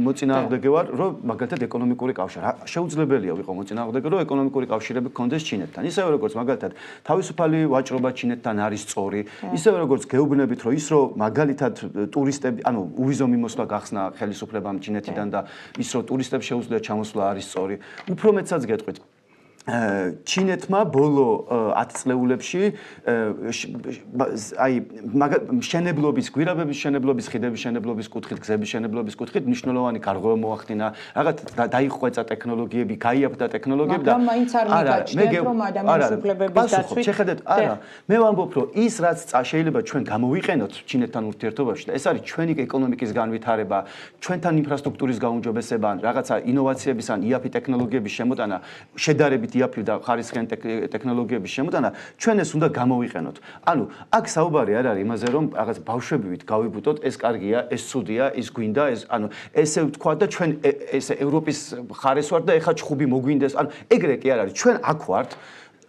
მოწინააღმდეგე ვარ, რომ მაგალითად ეკონომიკური კავშირი. შეუძლებელია ვიყო მოწინააღმდეგე, რომ ეკონომიკური კავშირები გქონდეს ჩინეთთან. ისევე როგორც მაგალითად თავისუფალი ვაჭრობა ჩინეთთან არის სწორი, ისევე როგორც გეუბნებით, რომ ის რომ მაგალითად ტურისტები, ანუ უვიზო მიმოსვლა გახსნა ხელისუფლებამ ჩინეთიდან და ის რომ ტურისტებს შეუძლიათ ჩამოსვლა არის სწორი. უფრო მეცაც გეტყვით ჩინეთმა ბოლო 10 წლეულებში აი მშენებლობის, გვირაბების მშენებლობის, ხიდების მშენებლობის კუთხით, გზების მშენებლობის კუთხით მნიშვნელოვანი გარღვევა მოახდინა. რაღაც დაიხვეწა ტექნოლოგიები, გაიაფთა ტექნოლოგიები და მაგრამ მაინც არ მიგაჩნიათ რომ ადამიანის უფლებების დაცვით. შეხედეთ, არა, მე ვამბობ რომ ის რაც შეიძლება ჩვენ გამოვიყენოთ ჩინეთთან ურთიერთობაში და ეს არის ჩვენი ეკონომიკის განვითარება, ჩვენთან ინფრასტრუქტურის გაუმჯობესება, რაღაცა ინოვაციების ან იაფი ტექნოლოგიების შემოტანა შედარებით დიაფილ და ხარისხიანი ტექნოლოგიების შემოტანა ჩვენ ეს უნდა გამოვიყენოთ. ანუ აქ საუბარი არ არის იმაზე რომ რაღაც ბავშვებივით გავიბუტოთ, ეს კარგია, ეს ცუდია, ის გვინდა, ეს ანუ ესე ვთქვა და ჩვენ ესე ევროპის ხარეს ვართ და ეხა ჩხუბი მოგვინდეს. ანუ ეგრე კი არ არის. ჩვენ აქ ვართ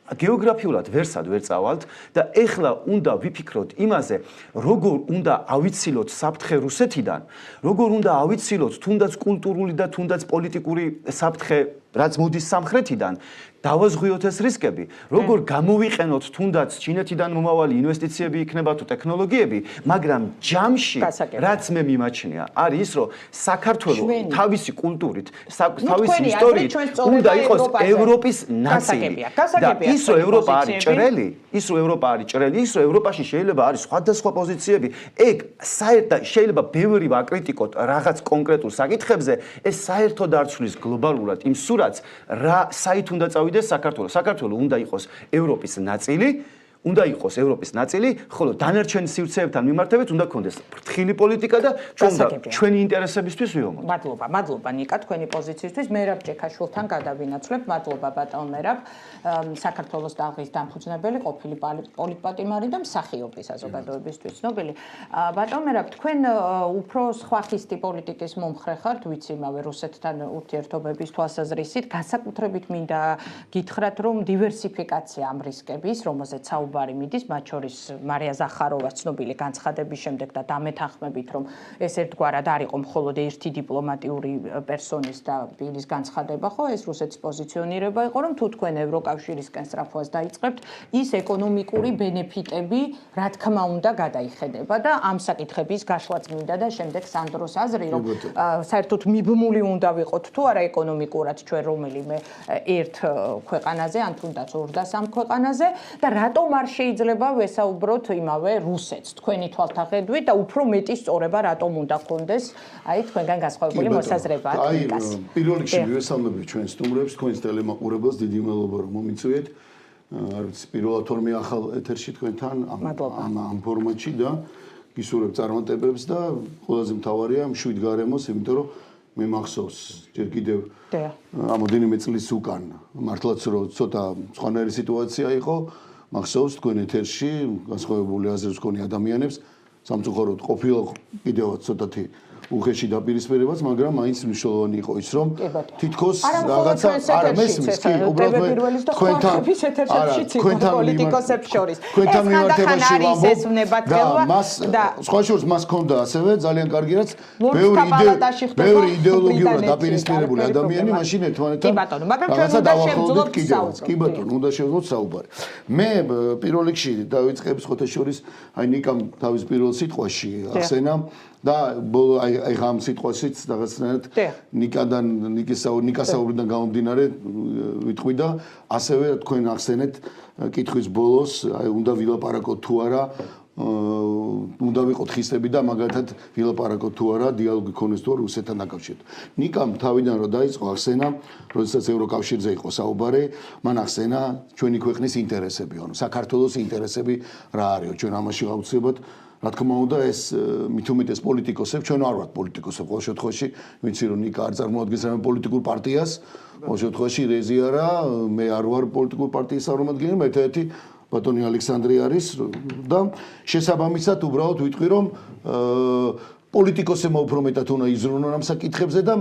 გეოგრაფიულად ვერსად ვერ წავალთ და ეხლა უნდა ვიფიქროთ იმაზე, როგორ უნდა ავიცილოთ საფრთხე რუსეთიდან, როგორ უნდა ავიცილოთ თუნდაც კულტურული და თუნდაც პოლიტიკური საფრთხე, რაც მოდის სამხრეთიდან, დავაზღვიოთ ეს რისკები, როგორ გამოვიყენოთ თუნდაც ჩინეთიდან მომავალი ინვესტიციები იქნება თუ ტექნოლოგიები, მაგრამ ჯამში, რაც მე მიმაჩნია, არის ის, რომ საქართველო თავისი კულტურით, თავისი ისტორიით უნდა იყოს ევროპის ნაწილი. და ის რომ ევროპა არის ჭრელი, ის რომ ევროპაში შეიძლება არის სხვადასხვა პოზიციები, ეგ საერთოდ შეიძლება ბევრი ვაკრიტიკოთ რაღაც კონკრეტულ საკითხებზე, ეს საერთოდ არ ცვლის გლობალურად იმ სურათს, რა საით უნდა წავიდეს საქართველო. საქართველო უნდა იყოს ევროპის ნაწილი, ხოლო დანარჩენ სივრცეებთან მიმართებით უნდა გქონდეს ფრთხილი პოლიტიკა და ჩვენი ინტერესებისთვის ვიღოთ. მადლობა ნიკა თქვენი პოზიციისთვის. მერაბ ჯექაშვილთან გადავინაცვლებ. მადლობა ბატონ მერაბ, საქართველოს დაღის დამფუძნებელი, ყოფილი პოლიტპატიმარი და მსახიობი საზოგადოებისთვის ცნობილი. ბატონ მერაბ, თქვენ უფრო სხვა ხისტი პოლიტიკის მომხრე ხართ, ვიცი იმავე რუსეთთან ურთიერთობების თვალსაზრისით, განსაკუთრებით მინდა გითხრათ, რომ დივერსიფიკაცია ამ რისკების, რომელზეც საუბარი მიდის, მათ შორის მარია ზახაროვას ცნობილი განცხადების შემდეგ და დამეთანხმებით, რომ ეს ერთგვარად არ იყო მხოლოდ ერთი დიპლომატიური პერსონის და პირის განცხადება, ხო, ეს რუსეთის პოზიციონირება იყო, რომ თუ თქვენ ევროკავშირისკენ სწრაფვას დაიწყებთ, ის ეკონომიკური ბენეფიტები, რა თქმა უნდა, გადაიხედება და ამ საკითხების გაშლაც მინდა და შემდეგ სანდროს აზრი, რომ საერთოდ მიბმული უნდა ვიყოთ თუ არა ეკონომიკურად ჩვენ რომელიმე ერთ ქვეყანაზე, ან თუნდაც 2 და 3 ქვეყანაზე და რატომ არ შეიძლება ვესაუბროთ იმავე რუსეთს თქვენი თვალთახედვით და უფრო მეტი სწორება რატომ უნდა გქონდეს აი თქვენგან განსხვავებული მოსაზრება აკრიტიკას. პირველ რიგში მივესალმები ჩვენ სტუმრებს, თქვენს ტელემაყურებელს, დიდი მადლობა რომ მომიწვიეთ. არ ვიცი, პირველად თორმე ახალ ეთერში თქვენთან ამ ფორმატში და გისურვებ წარმატებებს და ყველაზე მთავარია მშვიდ გარემოს, იმიტომ რომ მე მახსოვს ჯერ კიდევ ამოდენიმე წლის უკან მართლაც რომ ცოტა სხვანაირი სიტუაცია იყო, მახსოვს თქვენ ეთერში განსხვავებული აზრებს მქონე ადამიანებს სამწუხაროდ ყოფილა კიდევაც ცოტათი უხეში დაპირისპირებაც, მაგრამ მაინც მნიშვნელოვანი იყო ის, რომ თითქოს რაღაცა არა მესმის, კი, უბრალოდ თქვენთან პოლიტიკოსებს შორის. თქვენთან მიმართებაში ვამბობ და სხვა შორის მას ჰქონდა ასევე ძალიან კარგი რაც ბევრი იდეოლოგიურად დაპირისპირებული ადამიანი მაშინ ერთმანეთთან რაღაცა დავახლოვდით კიდევაც. კი ბატონო, უნდა შევძლოთ საუბარი. მე პირველ რიგში დავიწყებ ხოთეშორის აი ნიკამ თავის პირველ სიტყვაში ახსენა და აი ამ სიტყვაშიც რაღაცნაირად ნიკასაუბრიდან გამომდინარე ვიტყვი და ასევე თქვენ ახსენეთ კითხვის ბოლოს აი უნდა ვილაპარაკოთ თუ არა უნდა ვიყოთ ხისტები და მაგალითად ვილაპარაკოთ თუ არა დიალოგი ქონდეს თუ არა რუსეთთან დაკავშირებით. ნიკამ თავიდან რომ დაიწყო ახსენა, როდესაც ევროკავშირზე იყო საუბარი, მან ახსენა ჩვენი ქვეყნის ინტერესები, ანუ საქართველოს ინტერესები რა არისო, ჩვენ ამაში აუცილებლად რა თქმა უნდა ეს მithumites პოლიტიკოსები ჩვენ არ ვართ პოლიტიკოსები ყოველ შემთხვევაში ვიცი რომ ნიკა არ წარმოადგენს რამე პოლიტიკურ პარტიას ყოველ შემთხვევაში რეზი არა მე არ ვარ პოლიტიკურ პარტიის წარმომადგენელი მე ერთი ბატონი ალექსანდრე არის და შესაბამისად უბრალოდ ვიტყვი რომ პოლიტიკოსებმა უფრო მეტად უნდა იზრუნონ ამ საკითხებზე და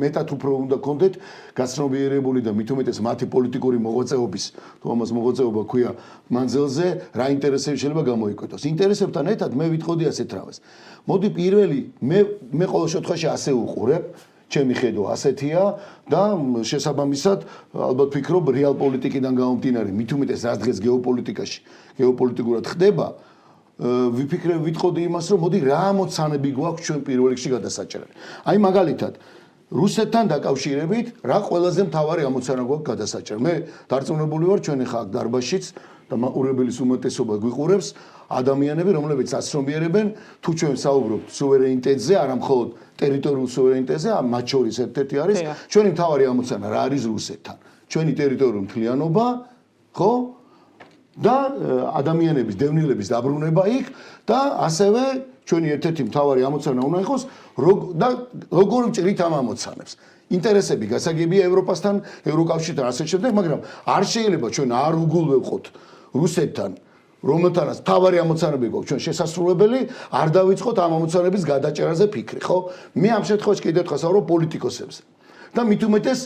მეტად უფრო უნდა გქონდეთ გაცნობიერებული და მithumites მათი პოლიტიკური მოღვაწეობის თუ ამას მოღვაწეობა ქვია მანძილზე რა ინტერესები შეიძლება გამოიკვეთოს. ინტერესებთან ერთად მე ვიტყოდი ასეთ რამეს. მოდი პირველი მე ყოველ შემთხვევაში ასე უყურებ ჩემი ხედვა ასეთია და შესაბამისად ალბათ ვფიქრობ რეალ პოლიტიკიდან გამომდინარე მithumites რაც დღეს გეოპოლიტიკაში გეოპოლიტიკურად ხდება ვიტყოდი იმას რომ მოდი რა მოცანები გვაქვს ჩვენ პირველ რიგში გადასაჭრელი. აი მაგალითად რუსეთთან დაკავშირებით რა ყველაზე მთავარი ამოცანა გვაქვს გადასაჭრელი. მე დარწმუნებული ვარ ჩვენ ახლა დარბაზშიც და მაყურებლის უმეტესობა გვიყურებს ადამიანები რომლებიც აცნობიერებენ თუ ჩვენ საუბრობთ სუვერენიტეტზე არა მხოლოდ ტერიტორიულ სუვერენიტეტზე მათ შორის ერთ-ერთი არის ჩვენი მთავარი ამოცანა რა არის რუსეთთან. ჩვენი ტერიტორიული მთლიანობა ხო და ადამიანების დევნილების დაბრუნება იქ და ასევე ჩვენი ერთ-ერთი მთავარი ამოცანა უნდა იყოს და როგორ ვჭრით ამ ამოცანებს. ინტერესები გასაგებია ევროპასთან, ევროკავშირთან, ასე შემდეგ, მაგრამ არ შეიძლება ჩვენ არ უგულვებყოთ რუსეთთან, რომელთანაც თავარი ამოცანები გვაქვს ჩვენ შესასრულებელი, არ დავიწყოთ ამ ამოცანების გადაჭერაზე ფიქრი, ხო? მე ამ შემთხვევაში კიდევ ერთხელ საუბრობ პოლიტიკოსებზე. და მით უმეტეს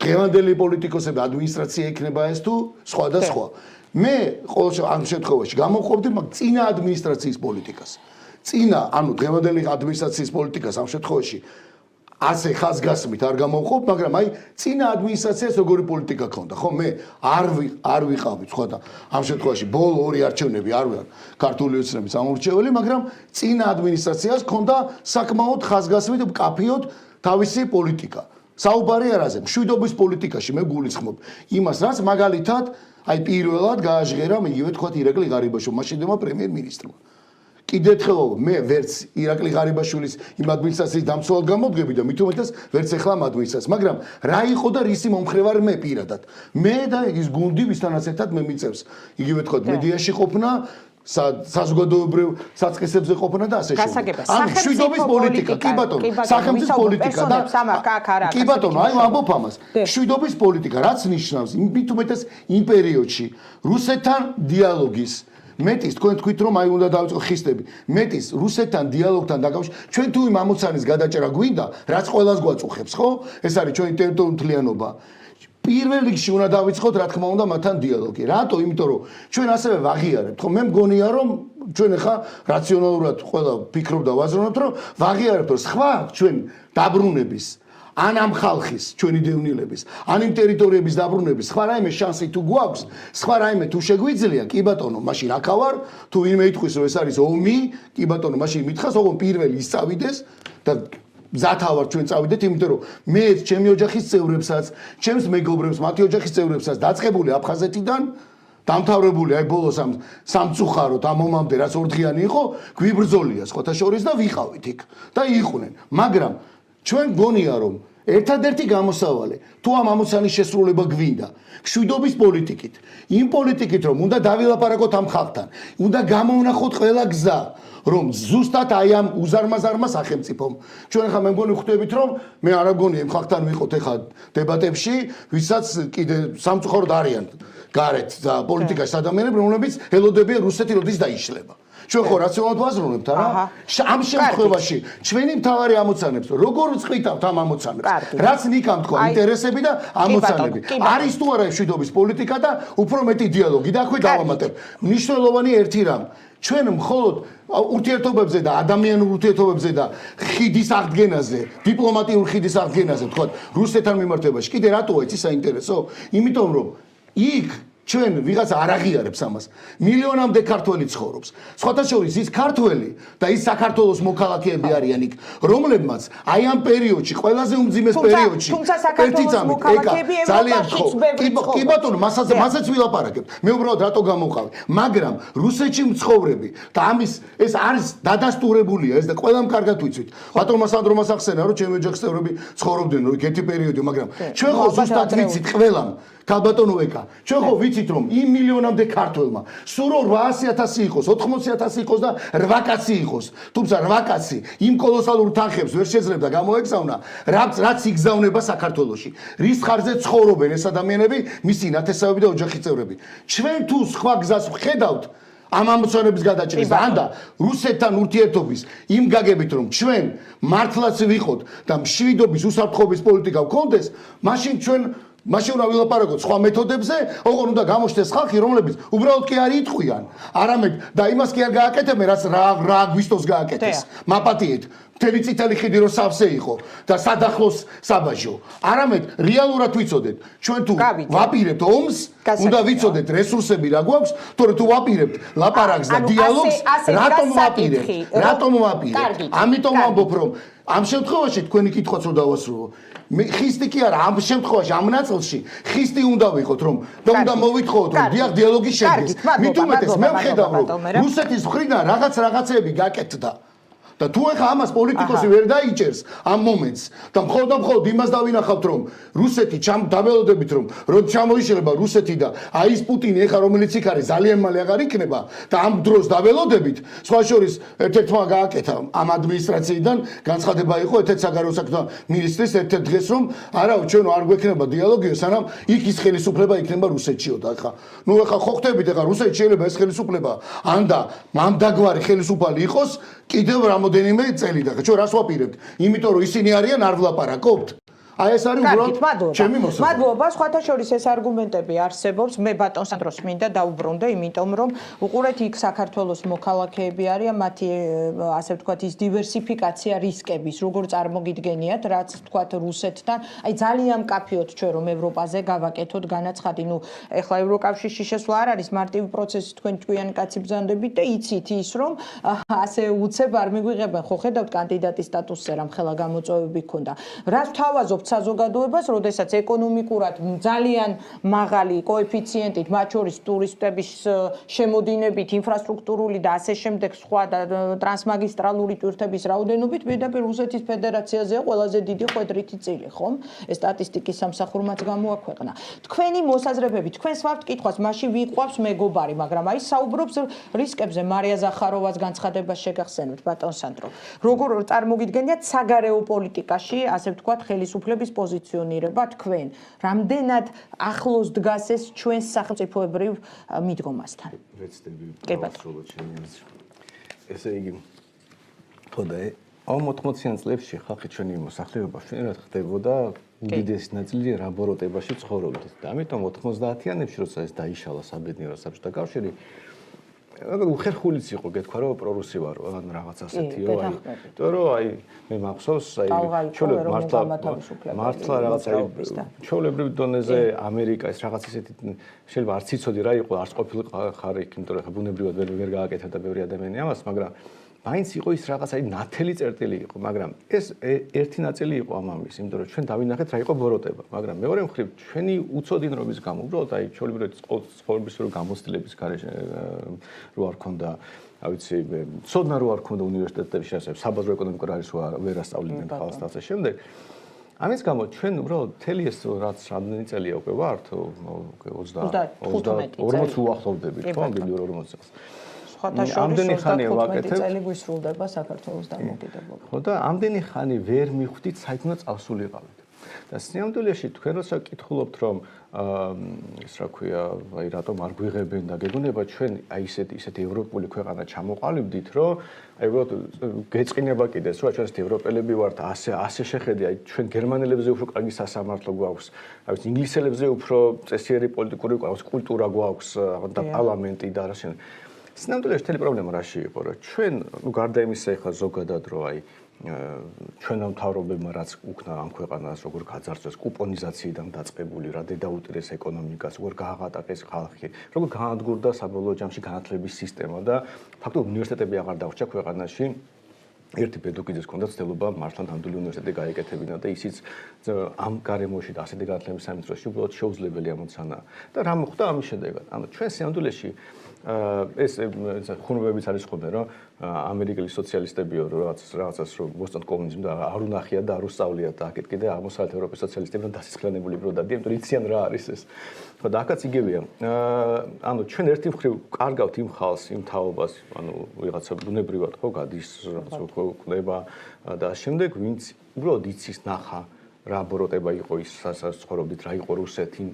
დღევანდელი პოლიტიკოსები, ადმინისტრაცია იქნება ეს თუ სხვა და სხვა. მე ყოველ ამ შემთხვევაში გამოვყოფდი მაგ წინა ადმინისტრაციის პოლიტიკას. წინა, ანუ დღევანდელი ადმინისტრაციის პოლიტიკას ამ შემთხვევაში ასე ხაზგასმით არ გამოვყოფ, მაგრამ აი წინა ადმინისტრაციას როგორი პოლიტიკა ქონდა, ხო? მე არ ვიყავი სხვა და ამ შემთხვევაში ბოლო ორი არჩევნები არ ვარ ქართული ოცნების ამორჩეველი, მაგრამ წინა ადმინისტრაციას ქონდა საკმაოდ ხაზგასმით მკაფიოდ თავისი პოლიტიკა. საუბარი არაზე, მშვიდობის პოლიტიკაში მე გულისხმობ იმას, რაც მაგალითად აი პირველად გააჟღერა იგივე თქვა ირაკლი ღარიბაშვილმა, მაშინდელმა პრემიერ-მინისტრმა. კიდევ ერთხელ მე ვერც ირაკლი ღარიბაშვილის იმ ადმინისტრაციის დამცველად გამოვდგები და მით უმეტეს ვერც ეხლა ამ ადმინისტრაციას, მაგრამ რა იყო და რისი მომხრევარ მე პირადად. მე და ის გუნდი ვისთანაც ერთად მე მიწევს იგივე თქვა მედიაში ყოფნა, საზოგადოებრივ საწყისებზე ყოფნა და ასე გასაგებია. ანუ მშვიდობის პოლიტიკა, კი ბატონო, სახელმწიფო პოლიტიკა და კი ბატონო, აი ვამბობ ამას. მშვიდობის პოლიტიკა რაც ნიშნავს მით უმეტეს იმ პერიოდში რუსეთთან დიალოგის მეტის თქვენ თქვით რომ აი უნდა დავიწყო ხისტები. მეტის რუსეთთან დიალოგთან დაკავშირებით ჩვენ თუ იმ ამოცანის გადაჭერა გვინდა, რაც ყველას გვაწუხებს, ხო? ეს არის ჩვენი ტერიტორიული მთლიანობა. პირველ რიგში უნდა დავიწყოთ რა თქმა უნდა მათთან დიალოგი. რატო? იმიტომ რომ ჩვენ ასევე ვაღიარებთ, ხო? მე მგონია რომ ჩვენ ახლა რაციონალურად ყველა ფიქრობ და ვაზრობთ რომ ვაღიარებთ რომ სხვა ჩვენ დაბრუნების ან ამ ხალხის ჩვენი დევნილების, ან იმ ტერიტორიების დაბრუნების სხვა რაიმე შანსი თუ გვაქვს, სხვა რაიმე თუ შეგვიძლია, კი ბატონო, მაშინ აქავარ, თუ ვინმე იტყვის რომ ეს არის ომი, კი ბატონო, მაშინ მითხას, ოღონდ პირველი ისწავიდეს და მზათავარ ჩვენ წავიდეთ, იმიტომ რომ მე ჩემი ოჯახის წევრებსაც, ჩემს მეგობრებს, მათი ოჯახის წევრებსაც დაწყებული აფხაზეთიდან დამთავრებული აი ბოლოს ამ სამწუხაროდ ამ მომამდე რაც ორდღიანი იყო, გვიბრძოლია სხვათა შორის და ვიყავით იქ და იყვნენ, მაგრამ ჩვენ გონია რომ ერთადერთი გამოსავალი თუ ამ ამოცანის შესრულება გვინდა მშვიდობის პოლიტიკით, იმ პოლიტიკით რომ უნდა დავილაპარაკოთ ამ ხალხთან, უნდა გამოვნახოთ ყველა გზა რომ ზუსტად აი ამ უზარმაზარმა სახელმწიფომ ჩვენ ახლა მე მგონი ხვდებით რომ მე არ მგონია იმ ხალხთან ვიყოთ ახლა დებატებში, ვისაც კიდე სამწუხაროდ არიან გარეთ და პოლიტიკაში ადამიანები, რომლებიც ელოდებიან რუსეთი როდის დაიშლება. ჩვენ ხო რაციონალურად ვაზრობთ რა? ამ შემთხვევაში ჩვენი მთავარი ამოცანებს როგორ წვითავთ ამ ამოცანებს? რაც ნიკამ თქვა ინტერესები და ამოცანები. არის თუ არა მშვიდობის პოლიტიკა და უფრო მეტი დიალოგი და აქვე დავამატებ. მნიშვნელოვანი ერთი რამ. ჩვენ მხოლოდ ურთიერთობებზე და ადამიანურ ურთიერთობებზე და ხიდის აღდგენაზე, დიპლომატიურ ხიდის აღდგენაზე თქვა რუსეთთან მიმართებაში. კიდე რატოა იცი საინტერესო? იმიტომ რომ იქ ჩვენ ვიღაც არ აღიარებს ამას. მილიონამდე ქართველი ცხოვრობს. სხვათა შორის ის ქართველი და ის საქართველოს მოქალაქეები არიან იქ, რომლებმაც აი ამ პერიოდში, ყველაზე უმძიმეს პერიოდში, თუმცა საქართველოს მოქალაქეები ევროპაშიც ბევრი ცხოვრობს. კი ბატონო, მასაც ვილაპარაკებ. მე უბრალოდ რატო გამოვყავი, მაგრამ რუსეთში მცხოვრები და ამის ეს არის დადასტურებულია ეს და ყველამ კარგად ვიცით. ბატონმა სანდრომას ახსენა რომ ჩემი ოჯახის წევრები ცხოვრობდნენ რომ ერთი პერიოდი, მაგრამ ჩვენ ხო ზუსტად ვიცით ყველამ ქალბატონო ეკა, ჩვენ ხო ვიცით რომ იმ მილიონამდე ქართველმა სულ 800,000 იყოს, 80,000 იყოს და 8 კაცი იყოს. თუმცა 8 კაცი იმ კოლოსალურ თანხებს ვერ შეძლებდა გამოეგზავნა, რაც იგზავნება საქართველოში. რის ხარჯზე ცხოვრობენ ეს ადამიანები, მისი ნათესავები და ოჯახის წევრები. ჩვენ თუ სხვა გზას ვხედავთ ამ ამოცანების გადაჭრის და რუსეთთან ურთიერთობის იმ გაგებით რომ ჩვენ მართლაც ვიყოთ და მშვიდობის უსაფრთხოების პოლიტიკა ვქონდეს, მაშინ ჩვენ მაშინ უნდა ვილაპარაკოთ სხვა მეთოდებზე, ოღონდ უნდა გამოჩნდეს ხალხი, რომლებიც უბრალოდ კი არ იტყვიან, არამედ და იმას კი არ გააკეთებენ, რაც რა გვისტოს გააკეთეს. მაპატიეთ, მთელი წითელი ხიდი რო სავსე იყო და სადახლოს საბაჟო. არამედ რეალურად ვიცოდეთ, ჩვენ თუ ვაპირებთ ომს, უნდა ვიცოდეთ რესურსები რა გვაქვს, თორე თუ ვაპირებთ ლაპარაკს და დიალოგს, რატომ ვაპირებთ? რატომ ვაპირებთ? ამიტომ ვამბობ, რომ ამ შემთხვევაში თქვენი კითხვაც რო დავასრულო. ხისტი კი არა, ამ შემთხვევაში ამ ნაწილში ხისტი უნდა ვიყოთ რომ და უნდა მოვითხოვოთ რომ დიახ დიალოგი შედგეს. მით უმეტეს მე ვხედავ რომ რუსეთის მხრიდან რაღაცეები გაკეთდა. და თუ ეხა ამას პოლიტიკოსი ვერ დაიჭერს ამ მომენტს და მხოლოდ იმას დავინახავთ რომ რუსეთი დაველოდებით რომ ჩამოიშლება რუსეთი და აი ეს პუტინი ეხა რომელიც იქ არის ძალიან მალე აღარ იქნება და ამ დროს დაველოდებით სხვა შორის ერთ-ერთმა გააკეთა ამ ადმინისტრაციიდან განცხადება იყო ერთ-ერთ საგარეო საქმეთა მინისტრის ერთ-ერთ დღეს რომ არა ჩვენ არ გვექნება დიალოგიო სანამ იქ ის ხელისუფლება იქნება რუსეთშიო და ეხა ხო ხტებით ეხა რუსეთში შეიძლება ეს ხელისუფლება ანდა მამდაგვარი ხელისუფალი იყოს კიდევ რამოდენიმე წელი და ჩვენ რას ვაპირებთ იმიტომ რომ ისინი არიან არ ვლაპარაკობთ აი ეს არის უბრალოდ ჩემი მოსაზრება. მადლობა, სხვათა შორის ეს არგუმენტები არსებობს. მე ბატონ სანდროს მინდა დაუბრუნდე, იმიტომ რომ უყურეთ იქ საქართველოს მოქალაქეები არიან, მათი ასე ვთქვათ ის დივერსიფიკაცია რისკების, როგორ წარმოგიდგენიათ, რაც ვთქვათ რუსეთთან. აი ძალიან მკაფიოდ ჩვენ რომ ევროპაზე გავაკეთოთ განაცხადი, ნუ ეხლა ევროკავშირში შესვლა არ არის მარტივი პროცესი, თქვენ ჭკვიანი კაცი ბრძანდებით და იცით ის რომ ასე უცებ არ მიგვიღებენ, ხო ხედავთ კანდიდატის სტატუსზე რამ ხელა გამოწვევები ქონდა. რას ვთავაზობ საზოგადოებას, როდესაც ეკონომიკურად ძალიან მაღალი კოეფიციენტით, მათ შორის ტურისტების შემოდინებით, ინფრასტრუქტურული და ასე შემდეგ სხვა და ტრანსმაგისტრალური ტვირთების რაოდენობით პირდაპირ რუსეთის ფედერაციაზეა ყველაზე დიდი ხვედრითი წილი, ხომ? ეს სტატისტიკის სამსახურმაც გამოაქვეყნა. თქვენი მოსაზრებები, თქვენს ვართ კითხვას, მაშინ ვიყვავს მეგობარი, მაგრამ აი საუბრობს რისკებზე მარია ზახაროვას განცხადებას შეგახსენებთ, ბატონ სანდრო. როგორ წარმოგიდგენიათ საგარეო პოლიტიკაში, ასე ვთქვათ, ხელისუფლების პოზიციონირება თქვენ რამდენად ახლოს დგას ეს ჩვენს სახელმწიფოებრივ მიდგომასთან? ვეცდები დავასრულოთ ჩემი აზრი. ესე იგი თოდა 80-იან წლებში ხალხი ჩვენი მოსახლეობა შეიძლება ხდებოდა უდიდესი ნაწილი რაბოროტებაში ცხოვრობდით და ამიტომ 90-იანებში როცა ეს დაიშალა საბედნიერო საბჭოთა კავშირი უხერხულიც იყო გეთქვა რომ პრორუსი ვარ ან რაღაც ასეთიო აი იმიტომ რომ აი მე მახსოვს აი მართლა რაღაც აი ჩვეულებრივ დონეზე ამერიკა ეს რაღაც ისეთი შეიძლება არც იცოდი რა იყო არც ყოფილიყარ იქ იმიტომ რომ ბუნებრივად ვერ გააკეთა ბევრი ადამიანი ამას მაგრამ მაინც იყო ის რაღაც აი ნათელი წერტილი იყო მაგრამ ეს ერთი ნაწილი იყო ამის იმიტომ რომ ჩვენ დავინახეთ რა იყო ბოროტება მაგრამ მეორე მხრივ ჩვენი უცოდინრობის გამო უბრალოდ აი ჩვეულებრივ ცხოვრების რო გამოცდილების გარეშე რო არ ქონდა აი ვიცი ცოდნა რო არ ქონდა უნივერსიტეტებში ასე საბაზრო ეკონომიკურ არის ვერ ასწავლიდნენ ხალხს და ასე შემდეგ ამის გამო ჩვენ უბრალოდ მთელი ეს რაც რამდენი წელია უკვე ვართ 40 უახლოვდებით ხო მილიონი 40 წელს ამდენი ხანი ვაკეთებ წელი გვისრულდება საქართველოს დამოუკიდებლობა. ხო და ამდენი ხანი ვერ მიხვდით საით უნდა წავსულიყავით. და სიამდვილეში თქვენ როცა კითხულობთ რომ ის რა ქვია, აი რატომ არ გვიღებენ და გეგონება ჩვენ აი ისეთი ევროპული ქვეყანა ჩამოყალიბდით, რომ აი უბრალოდ გეწყინება კიდეს, რომ ჩვენ ევროპელები ვართ, ასე შეხედი, აი ჩვენ გერმანელებზე უფრო კარგი სასამართლო გვაქვს, აი ვიცი ინგლისელებზე უფრო წესიერი პოლიტიკური გვაქვს, კულტურა გვაქვს და პარლამენტი და რა შენ სინამდვილეში მთელი პრობლემა რაში იყო რომ ჩვენ გარდა იმისა ეხლა ზოგადად რომ აი ჩვენო მთავრობებმა რაც უკნა ამ ქვეყანას როგორ გაძარცვეს კუპონიზაციიდან დაწყებული რა დედაუტირეს ეკონომიკას როგორ გააღატაკეს ხალხი როგორ გაანადგურდა საბოლოო ჯამში განათლების სისტემა და ფაქტობრივად უნივერსიტეტები აღარ დავრჩა ქვეყანაში ერთი პედაგოგის ჰქონდა ცდილობა მართლა ნამდვილი უნივერსიტეტი გაეკეთებინა და ისიც ამ გარემოში და ასეთი განათლების სამინისტროში უბრალოდ შეუძლებელი ამოცანა და რა მოხდა ამის შედეგად ანუ ჩვენ სიამდვილეში ეს ხუნებებიც არის ხოლმე რომ ამერიკელი სოციალისტებიო რაღაცას რომ მოსწონთ კომუნიზმი და არ უნახია და არ უსწავლია და აქეთ კიდე აღმოსავლეთ ევროპის სოციალისტებთან დასისხლიანებული ბროდადია იმიტომ რომ იციან რა არის ეს ხო და აქაც იგივეა ანუ ჩვენ ერთი მხრივ კარგავთ იმ ხალხს იმ თაობას ანუ ვიღაცა ბუნებრივად ხო გადის რაღაც ყდება და შემდეგ ვინც უბრალოდ იცის ნახა რა ბოროტება იყო ის საცხოვრებლად რა იყო რუსეთი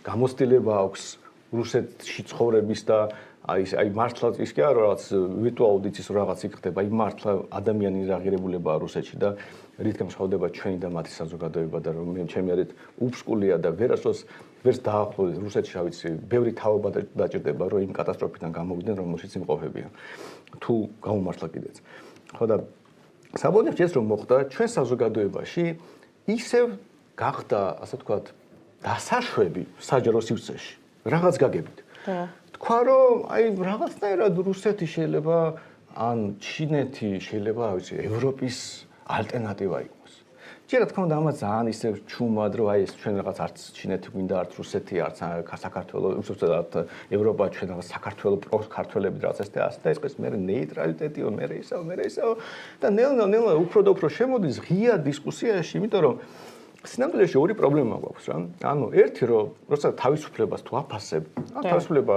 გამოცდილება აქვს რუსეთში ცხოვრების და აი მართლა ის კი არა რაღაც ვირტუალურად იცის რაღაც იქ ხდება აი მართლა ადამიანის აღირებულებაა რუსეთში და რითქმა შეხვდება ჩვენი და მათი საზოგადოება და რომ მე ჩემი არით უფსკულია და ვერასდროს ვერც დაახლოებით რუსეთში რა ვიცი ბევრი თაობა დაჭირდება რომ იმ კატასტროფიდან გამოვიდნენ რომელშიც იმყოფებიან თუ გამომართლა კიდეც ხო და საბოლოოდ ეს რომ მოხდა ჩვენ საზოგადოებაში ისევ გახდა ასე ვთქვათ დასაშვები საჯარო სივრცეში რაღაც გაგებით თქვა რომ აი რაღაცნაირად რუსეთი შეიძლება ან ჩინეთი შეიძლება რა ვიცი ევროპის ალტერნატივა იყოს რა თქმა უნდა ამას ძალიან ისე ჩუმად რომ აი ეს ჩვენ რაღაც არც ჩინეთი გვინდა არც რუსეთი არც საქართველოს უბრალოდ ევროპა ჩვენ რაღაც საქართველოს პროქართველები რაღაც ეს და ეს ყის მე ნეიტრალიტეტიო მე ისაო და ნელ-ნელა უფრო და უფრო შემოდის ღია დისკუსიაში, იმიტომ რომ სინამდვილეში ორი პრობლემა გვაქვს რა. ანუ ერთი რომ როცა თავისუფლებას თუ აფასებ, თავისუფლება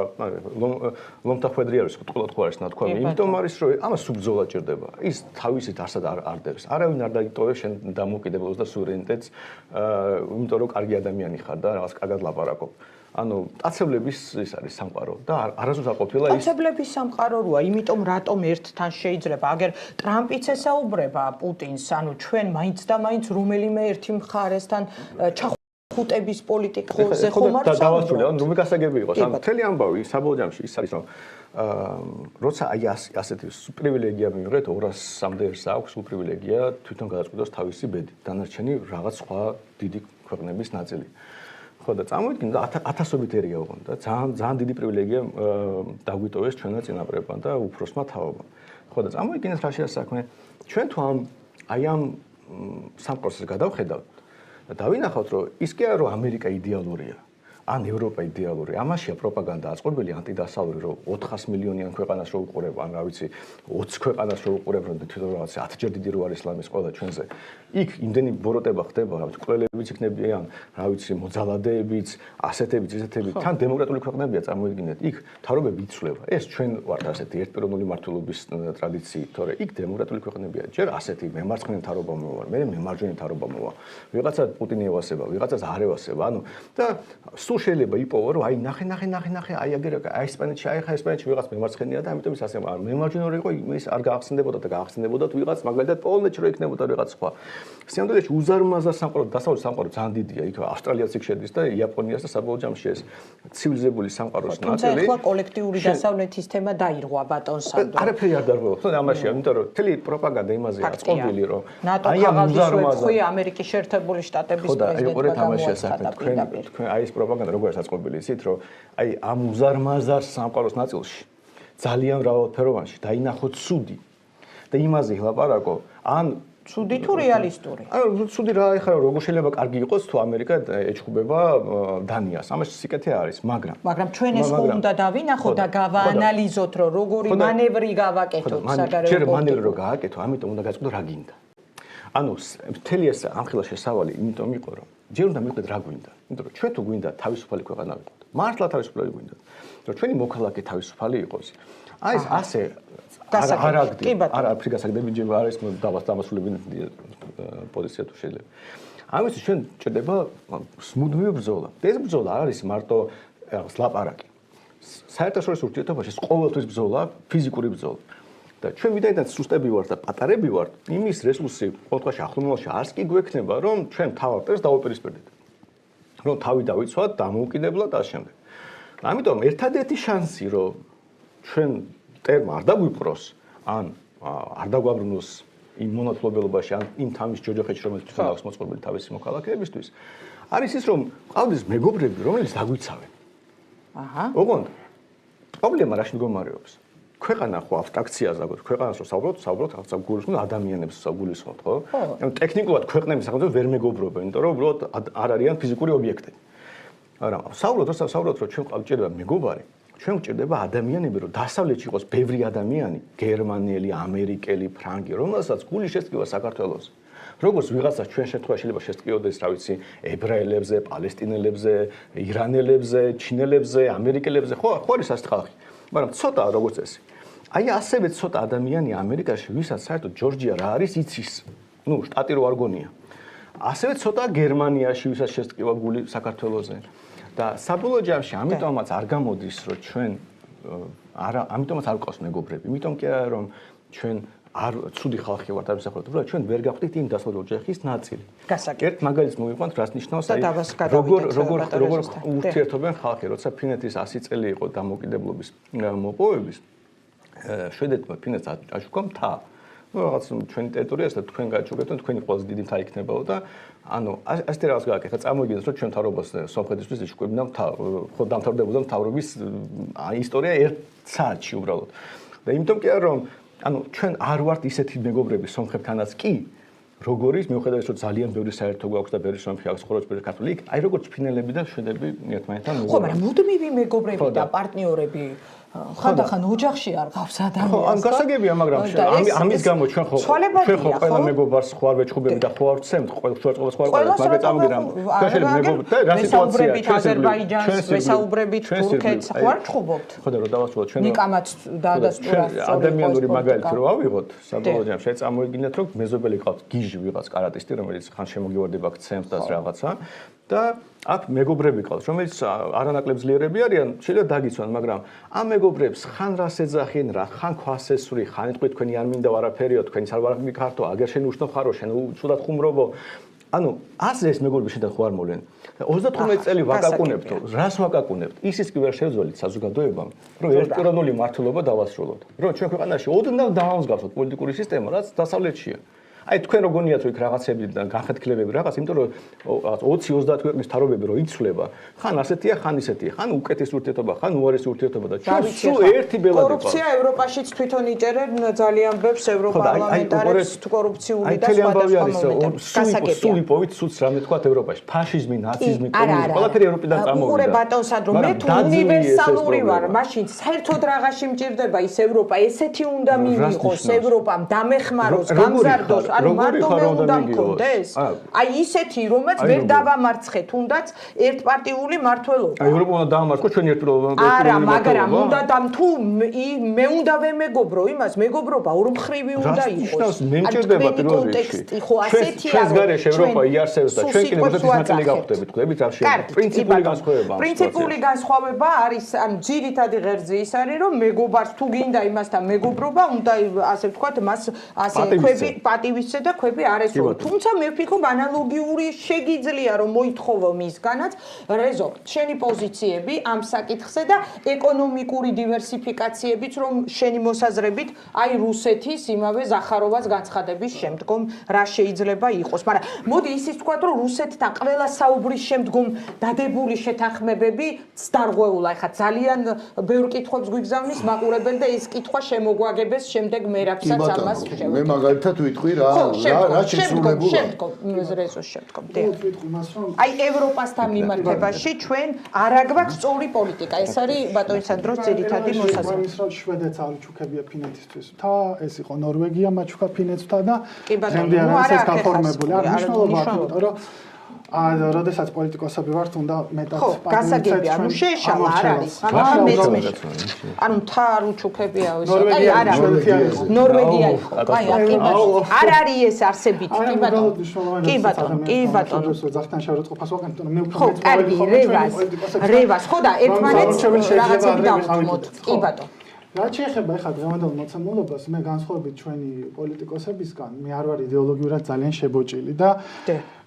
ლომთახვედრი არის, ყოლად ხო არის ნათქვამი, იმიტომ არის რომ ამას სუბძოლა ჭირდება. ის თავისით არსად არ დევს. არავინ არ დაიტოვებს შენ დამოუკიდებლობას და სუვერენიტეტს, იმიტომ რომ კარგი ადამიანი ხარ და რაღაც კარგად ლაპარაკობ. ანუ აცებლების ის არის სამყარო და არასდროს არ ყოფილა ის აცებლების სამყარო როა, იმიტომ რატომ ერთთან შეიძლება, აგერ ტრამპიც ესაუბრება პუტინს, ანუ ჩვენ მაინც და მაინც რომელიმე ერთი მხარესთან ჩახუტების პოლიტიკაზე ხომ არ დავასრულე, ანუ რომ გასაგები იყოს, ანუ მთელი ამბავი საბოლოო ჯამში ის არის, რომ როცა აი ასეთი პრივილეგია მიიღეთ 200-მდე ერთს აქვს უპრივილეგია თვითონ გადაწყვიტოს თავისი ბედი, დანარჩენი რაღაც სხვა დიდი ქვეყნების ნაწილი. ხო და წამოვიდგინე 1000-ობით ერია ოღონდ და ძალიან დიდი პრივილეგია დაგვიტოვეს ჩვენმა წინაპრებმა და უფროსმა თავებმა. ხო და წამოვიდგინეთ რა შეიძლება საქმე. ჩვენ თუ ამ სამყაროს გადავხედავთ და დავინახავთ რომ ის კი არა რომ ამერიკა იდეალურია. ან ევროპა იდეალური. ამაშია პროპაგანდა აწყობილი ანტიდასავლური რომ 400 მილიონიან ქვეყანას რო უყურებ, ან რა ვიცი 20 ქვეყანას რო უყურებ, რომ თვითონ რაღაც 10-ჯერ დიდი რო არის ისლამის ყველა ჩვენზე. იქ იმდენი ბოროტება ხდება, რა ვიცი, კვლელებიც იქნებიან, რა ვიცი, მოძალადეებიც, ასეთებიც, ისეთებიც. თან დემოკრატიული ქვეყნებია წარმოიდგინეთ. იქ თავრობები იცვლება. ეს ჩვენ ვართ ასეთი ერთპიროვნული მართლობის ტრადიციით, თორე იქ დემოკრატიული ქვეყნებია. ჯერ ასეთი მემარცხენე თავრობა მოვა, მე მემარჯვენე თავრობა მოვა. ვიღაცა პუტინი ევასება, ვიღაცას არ ევასება. ანუ და შეიძლება იპოვო რომ აი ნახე აი აი ესპანეთში აი ხა ესპანეთში ვიღაც მემარცხენეა და ამიტომ ის ასე მემარჯვენე იყო ის არ გაახსენდებოდა და გაახსენდებოდა თუ ვიღაც მაგალითად პოლონეთში რო იქნებოდა ვიღაც სხვა სიამდვილეში უზარმაზარ სამყარო დასავლეთ სამყარო ძალიან დიდია იქ ავსტრალიაც იქ შედის და იაპონიას და საბოლოო ჯამში ეს ცივილიზებული სამყაროს ნაწილი თუმცა ახლა კოლექტიური დასავლეთის თემა დაირღვა ბატონ სანდრო არაფერი არ დაირღვა ხო ამაშია იმიტომ რომ თელი პროპაგანდა იმაზეა აწყობილი რომ აი ამ უზარმაზარ ამერიკის შეერთებული შტატების პრეზიდენტმა თქვენ აი ეს პროპაგანდა როგორ საწყობილი ისით რომ აი ამ უზარმაზარ სამყაროს ნაწილში ძალიან მრავალფეროვანში დაინახო ცუდი და იმაზე ილაპარაკო ან ცუდი თუ რეალისტური ანუ ცუდი რა ეხლა როგორ შეიძლება კარგი იყოს თუ ამერიკა ეჩხუბება დანიას ამაში სიკეთე არის მაგრამ ჩვენ ეს ხომ უნდა დავინახოთ და გავაანალიზოთ რომ როგორი მანევრი გავაკეთოთ საგარეო ჯერ მანევრი რო გააკეთო ამიტომ უნდა გაწყდო რა გინდა ანუ მთელი ეს ამხილა შესავალი იმიტომ იყო რომ ჯერ უნდა მიყვეთ რა გვინდა. იმიტომ რომ ჩვენ თუ გვინდა თავისუფალი ქვეყანა ვიყოთ. მართლა თავისუფალი გვინდა. რომ ჩვენი მოქალაქე თავისუფალი იყოს. აი ეს ასე არ აგდები. არა ფრიგასაგდები ჯერ არის დამასრულებელი პოზიცია თუ შეიძლება. ამისთვის ჩვენ ჭირდება მუდმივი ბრძოლა. ეს ბრძოლა არის მარტო ლაპარაკი. საერთაშორისო ურთიერთობაში ყოველთვის ბრძოლა, ფიზიკური ბრძოლა. და ჩვენ ვიდაიდან სუსტები ვართ და პატარები ვართ, იმის რესურსი ყოველთვის ახლომლაში არც კი გვექნება, რომ ჩვენ თავად წერს დავუპირისპირდეთ. რომ თავი დავიცვათ, დამოუკიდებლად და ამ შემდეგ. ამიტომ ერთადერთი შანსი, რომ ჩვენ ტერმა არ დაგვიპყროს, ან არ დაგვაბრუნოს იმ მონათლობელობაში, ან იმ თავის ჯოჯოხეთში, რომელიც თვითონ აქვს მოწყობილი თავისი მოქალაქეებისთვის, არის ის, რომ ყავდეს მეგობრები, რომელიც დაგვიცავენ. აჰა. ოღონდ პრობლემა რაში მდგომარეობს? ქვეყანა ხო აბსტრაქციას აქვს ქვეყანას რო საუბრობთ რაღაცა გულისხმობ ადამიანებს გულისხმობთ ხო ანუ ტექნიკურად ქვეყნების სახელმწიფო ვერ მეგობრობენ იმიტომ რომ უბრალოდ არ არიან ფიზიკური ობიექტები მაგრამ საუბრობთ რომ ჩვენ გვჭირდება მეგობარი ჩვენ გვჭირდება ადამიანები რომ დასავლეთში იყოს ბევრი ადამიანი გერმანელი ამერიკელი ფრანგი რომელსაც გული შესტკივა საქართველოს როგორც ვიღაცას ჩვენ შემთხვევაში შეიძლება შესტკიოდეს რა ვიცი ებრაელებზე პალესტინელებზე ირანელებზე ჩინელებზე ამერიკელებზე ხო არის ასეთი ხალხი მაგრამ ცოტა როგორც ეს აი ასევე ცოტა ადამიანი ამერიკაში ვისაც საერთოდ ჯორჯია რა არის იცის ნუ შტატი რო არ გონია ასევე ცოტა გერმანიაში ვისაც შესტკივა გული საქართველოზე და საბოლოო ჯამში ამიტომაც არ გამოდის რომ ჩვენ ამიტომაც არ ყავს მეგობრები იმიტომ კი არა რომ ჩვენ არ ცუდი ხალხი ვართ ამ სახელმწიფო უბრალოდ ჩვენ ვერ გავხდით იმ დასავლეთ ოჯახის ნაწილი ერთ მაგალითს მოვიყვანთ რას ნიშნავს აი როგორ ურთიერთობენ ხალხი როცა ფინეთის 100 წელი იყო დამოუკიდებლობის მოპოვების შვედეთმა ფინეთს აშუქა მთა ну რაღაც ჩვენი ტერიტორიას და თქვენ გაჩუქებთ თქვენი ყველაზე დიდი მთა იქნებაო და ანუ ასეთი რაღაც გააკეთა წარმოიდგინეთ რომ ჩვენ თავრობას სომხეთისთვის იშუქებდა მთა ხო დამთავრდებოდა მთავრობის ისტორია ერთ საათში უბრალოდ და იმიტომ კი არა რომ ანუ ჩვენ არ ვართ ისეთი მეგობრები სომხებთანაც კი როგორი მიუხედავად რომ ძალიან ბევრი საერთო გვაქვს და ბევრი სამფი აქვს ხოლმე ბევრი ქართული იქ აი როგორც ფინელები და შვედები ერთმანეთთან ხო, მაგრამ მუდმივი მეგობრები და პარტნიორები ხანდახან ოჯახში არ გავს ადამიანს. ხო, ან გასაგებია, მაგრამ ამის გამო ჩვენ ხო ყველა მეგობარს ხო არ ვეჩხუბები და ხო არ ვცემთ, ყველა შუაწყვეტს ხო არ ვყავთ, მაგრამ წამოგირამ. შეიძლება მეგობრებთ და რა სიტუაციაა? აზერბაიჯანს, ვესაუბრებით თურქეთს, ხო არ ჩხუბობთ? ხო და რა დავასრულოთ ჩვენ. ნიკამაც დაადასტურა ადამიანური მაგალითი რო ავიღოთ, საბოლოო ჯამში წამოიგინეთ რომ მეზობელი ყავთ გიჟი ვიღაც კარატისტი, რომელიც ხან შემოგივარდება ქცემს და რაღაცა და აქ მეგობრები ყავს, რომელიც არანაკლებ ძლიერები არიან, შეიძლება დაგიცვან, მაგრამ ამ მეგობრებს ხან რას ეძახიან, რა ხან ქვას ესვრი, ხან იტყვი თქვენი არ მინდა არაფერიო, თქვენიც არ ვარ მიქართო, აგერ შენ უშნო ხარო, შენ უცუდად ხუმრობო. ანუ ასე ეს მეგობრები შედან ხო არ მოვლენ. 35 წელი ვაკაკუნებთო, რას ვაკაკუნებთ? ისიც კი ვერ შევძველით საზოგადოებამ, რომ ერთპიროვნული მართლობა დავასრულოთ. რომ ჩვენ ქვეყანაში ოდნავ დავამსგავსოთ პოლიტიკური სისტემა, რაც დასავლეთშია. აი თქვენ რო გონიათ რომ იქ რაღაცები და განხეთქილებები რაღაც, იმიტომ რომ 20-30 ქვეყნის თავრობები რო იცვლება, ხან ასეთია, ხან ისეთია, ხან უკეთეს ურთიერთობა, ხან უარესი ურთიერთობა და ჩვენ სულ ერთი ბელადი ყავს. კორუფცია ევროპაშიც თვითონ იჭერენ ძალიან ბევრს ევროპარლამენტარებს კორუფციული და სხვადასხვა მომენტებში. სულ იპოვით სულს რამე თქვა ევროპაში. ფაშიზმი, ნაციზმი, კომუნიზმი, ყველაფერი ევროპიდან წამოვიდა. უყურე ბატონ სანდრო, მე თუ უნივერსალური ვარ, მაშინ საერთოდ რაღაცი მჭირდება ის ევროპა, ესეთი უნდა მიიღოს ევროპამ, დამეხმაროს, გამზარდოს. ანუ მარტო მე უნდა მქონდეს? აი ისეთი, რომელიც ვერ დავამარცხე თუნდაც ერთპარტიული მმართველობა. აი ევროპა უნდა დაამარცხოს ჩვენი ერთპიროვნული მმართველობა. არა, მაგრამ უნდა თუ მე უნდა ვემეგობრო იმას, მეგობრობა ორმხრივი უნდა იყოს. მე მჭირდება პირველ რიგში. ხო ასეთია. ჩვენს გარეშე ევროპა იარსებს და ჩვენ კიდევ ერთ ნაწილი გავხდებით, ხვდებით რა შეიძლება. პრინციპული განსხვავება. პრინციპული განსხვავება არის, ანუ ძირითადი ღერძი ის არის, რომ მეგობარს თუ გინდა იმასთან მეგობრობა, უნდა ასე ვთქვათ, მას ასე ქვები პატივისცე და ქვები არ ესწრო. თუმცა მე ვფიქრობ ანალოგიური შეგიძლია რომ მოითხოვო მისგანაც რეზო, შენი პოზიციები ამ საკითხზე და ეკონომიკური დივერსიფიკაციებიც რომ შენი მოსაზრებით აი რუსეთის იმავე ზახაროვას განცხადების შემდგომ რა შეიძლება იყოს. მაგრამ მოდი ისიც ვთქვათ რომ რუსეთთან ყველა საუბრის შემდგომ დადებული შეთანხმებები დარღვეულა. ეხლა ძალიან ბევრ კითხვებს გვიგზავნის მაყურებელი და ეს კითხვა შემოგვაგებეს შემდეგ მე რასაც ამას შევეცდები. მე მაგალითად ვიტყვი რა შესრულებულა. შემდგომ რეზოს შემდგომ. აი ევროპასთან მიმართებაში ჩვენ არა გვაქვს სწორი პოლიტიკა. ეს არის ბატონი სანდროს ძირითადი მოსაზრება. ის რომ შვედეთს არ უჩუქებია ფინეთისთვის. თა ეს იყო ნორვეგია მაჩუქა ფინეთსთან და დღემდე არ არის ეს გაფორმებული. არ მნიშვნელობა აქვს, იმიტომ რომ როდესაც პოლიტიკოსები ვართ, უნდა მეტად გასაგებია, ანუ შეეშალა არ არის. ანუ თა არ უჩუქებია ეს. აი არა. ნორვეგია იყო. აი არ არის ეს არსებით. კი ბატონო. კი ბატონო. კი ბატონო. ზახთან შევროწყობას ვაკეთებ, მაგრამ მე ხო, კარგი, რევას. ხო და ერთმანეთს რაღაცები დავხმოთ. კი ბატონო. რაც შეეხება ახლა დღევანდელ მოცემულობას, მე განსხვავებით ჩვენი პოლიტიკოსებისგან, მე არ ვარ იდეოლოგიურად ძალიან შებოჭილი და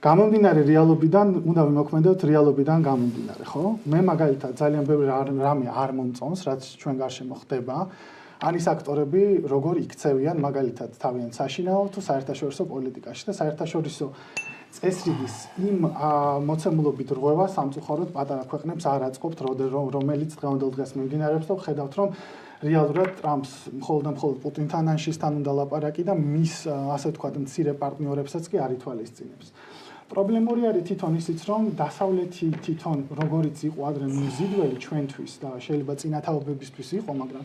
გამომდინარე რეალობიდან, უნდა ვიმოქმედოთ რეალობიდან გამომდინარე, ხო? მე მაგალითად ძალიან ბევრი რამე არ მომწონს, რაც ჩვენ გარშემო ხდება. არის აქტორები, როგორ იქცევიან მაგალითად თავიანთ საშინაო თუ საერთაშორისო პოლიტიკაში და საერთაშორისო წესრიგის იმ მოცემულობით რღვევა სამწუხაროდ პატარა ქვეყნებს არ აწყობთ, რომელიც დღევანდელ დღეს მიმდინარეობს და ხედავთ, რომ რეალურად ტრამპს მხოლოდ პუტინთან ან შისთან უნდა ლაპარაკი და მის ასე ვთქვათ მცირე პარტნიორებსაც კი არ ითვალისწინებს. პრობლემური არის თვითონ ისიც, რომ დასავლეთი თვითონ როგორიც იყო ადრე მიზიდველი ჩვენთვის და შეიძლება წინათაობებისთვის იყო, მაგრამ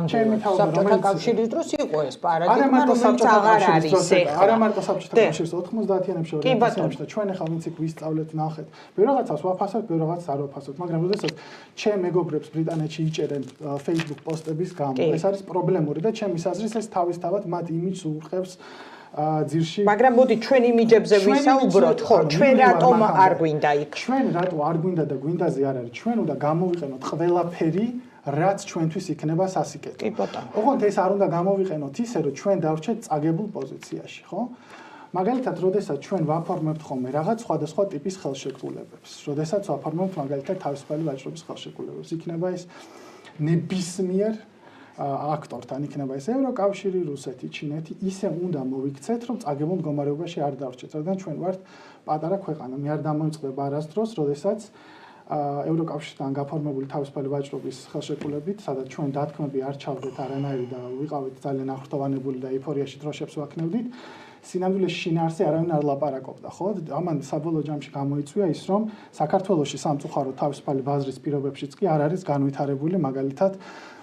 ჩემი თაობა კავშირის დროს იყო ეს პარადიგმა, რომელიც აღარ არის ეხლა. არა მარტო საბჭოთა კავშირის 90-იანებში, 90-იანებში და ჩვენ ახლა ვინც იქ ვისწავლეთ, ნახეთ. ბევრ რაღაცას ვაფასებთ, ბევრ რაღაცას არ ვაფასებთ, მაგრამ როდესაც ჩემ მეგობრებს ბრიტანეთში იჭერენ Facebook პოსტების გამო, ეს არის პრობლემური და ჩემის აზრით ეს თავისთავად მათ იმიჯს უღწევს ძირში. მაგრამ მოდი ჩვენ იმიჯებზე ვისაუბროთ, ხო, ჩვენ რატომ არ გვინდა იქ? ჩვენ რატო არ გვინდა და გვინდაზე არ არის? ჩვენ უნდა გამოვიყენოთ ყველაფერი, რაც ჩვენთვის იქნება სასიკეთო. კი ბატონო. ოღონდ ეს არ უნდა გამოვიყენოთ ისე, რომ ჩვენ დავრჩეთ წაგებულ პოზიციაში, ხო? მაგალითად, როდესაც ჩვენ ვაფორმებთ ხოლმე რაღაც სხვადასხვა ტიპის ხელშეკრულებებს, როდესაც ვაფორმებთ მაგალითად თავისუფალი ვაჭრობის ხელშეკრულებებს, იქნება ეს ნებისმიერ აქტორთან იქნება ეს ევროკავშირი, რუსეთი, ჩინეთი, ისე უნდა მოვიქცეთ, რომ წაგებულ მდგომარეობაში არ დავრჩეთ, რადგან ჩვენ ვართ პატარა ქვეყანა. მე არ დამოიწყდება არასდროს, როდესაც ევროკავშირთან გაფორმებული თავისუფალი ვაჭრობის ხელშეკრულებით, სადაც ჩვენ დათქმები არ ჩავდეთ არანაირი და ვიყავით ძალიან ახრთოვანებული და ეიფორიაში დროშებს ვაქნევდით. სინამდვილეში შინაარსზე არავინ არ ლაპარაკობდა, ხო? ამან საბოლოო ჯამში გამოიწვია ის, რომ საქართველოში სამწუხაროდ თავისუფალი ბაზრის პირობებშიც კი არ არის განვითარებული მაგალითად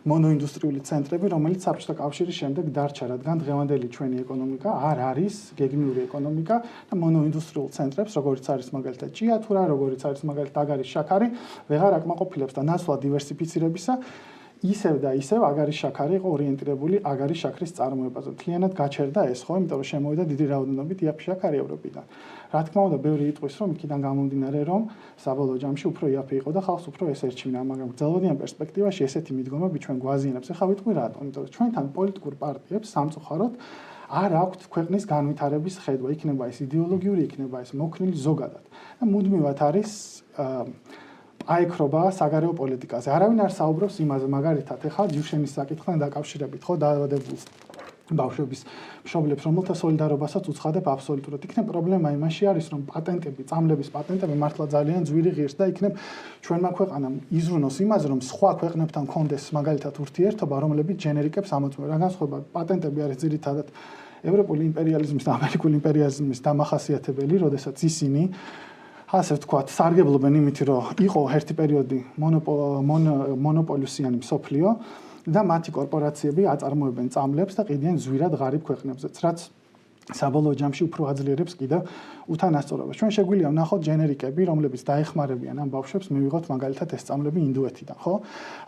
მონოინდუსტრიული ცენტრები, რომელიც საბჭოთა კავშირის შემდეგ დარჩა, რადგან დღევანდელი ჩვენი ეკონომიკა არ არის გეგმიური ეკონომიკა და მონოინდუსტრიულ ცენტრებს, როგორიც არის მაგალითად ჭიათურა, როგორიც არის მაგალითად აგარის შაქარი, ვეღარ აკმაყოფილებს და ნაცვლად დივერსიფიცირებისა ისევ და ისევ აგარის შაქარი იყო ორიენტირებული აგარის შაქრის წარმოებაზე. მთლიანად გაჩერდა ეს, ხო, იმიტომ რომ შემოვიდა დიდი რაოდენობით იაფი შაქარი ევროპიდან. რა თქმა უნდა, ბევრი იტყვის, რომ იქიდან გამომდინარე, რომ საბოლოო ჯამში უფრო იაფი იყო და ხალხს უფრო ეს ერჩივნა, მაგრამ გრძელვადიან პერსპექტივაში ესეთი მიდგომები ჩვენ გვაზიანებს. ეხლა ვიტყვი რატომ? იმიტომ რომ ჩვენთან პოლიტიკურ პარტიებს სამწუხაროდ არ აქვთ ქვეყნის განვითარების ხედვა, იქნება ეს იდეოლოგიური, იქნება ეს მოქნილი ზოგადად. და მუდმივად არის აიქრობა საგარეო პოლიტიკაზე. არავინ არ საუბრობს იმაზე, მაგალითად, ეხლა ჯიშენის საკითხთან დაკავშირებით, ხო, დაავადებულ ბავშვების მშობლებს, რომელთა სოლიდარობასაც უცხადებ აბსოლუტურად. იქნებ პრობლემა იმაში არის, რომ პატენტები, წამლების პატენტები მართლა ძალიან ძვირი ღირს და იქნებ ჩვენმა ქვეყანამ იზრუნოს იმაზე, რომ სხვა ქვეყნებთან კონდეს მაგალითად ურთიერთობა, რომლებიც ჯენერიკებს ამოწმებს. რა განსხვავება, პატენტები არის ძირითადად ევროპული იმპერიალიზმის და ამერიკული იმპერიალიზმის დამახასიათებელი, როდესაც ისინი ასე ვთქვათ, სარგებლობენ იმით, რომ იყო ერთი პერიოდი მონოპოლისიანი მსოფლიო და მათი კორპორაციები აწარმოებენ წამლებს და ყიდიან ზვირად ღარიბ ქვეყნებზეც, რაც საბოლოო ჯამში უფრო აძლიერებს კიდევ უთანასწორობას. ჩვენ შეგვიძლია ვნახოთ ჯენერიკები, რომლებიც დაეხმარებიან ამ ბავშვებს, მივიღოთ მაგალითად ეს წამლები ინდოეთიდან, ხო?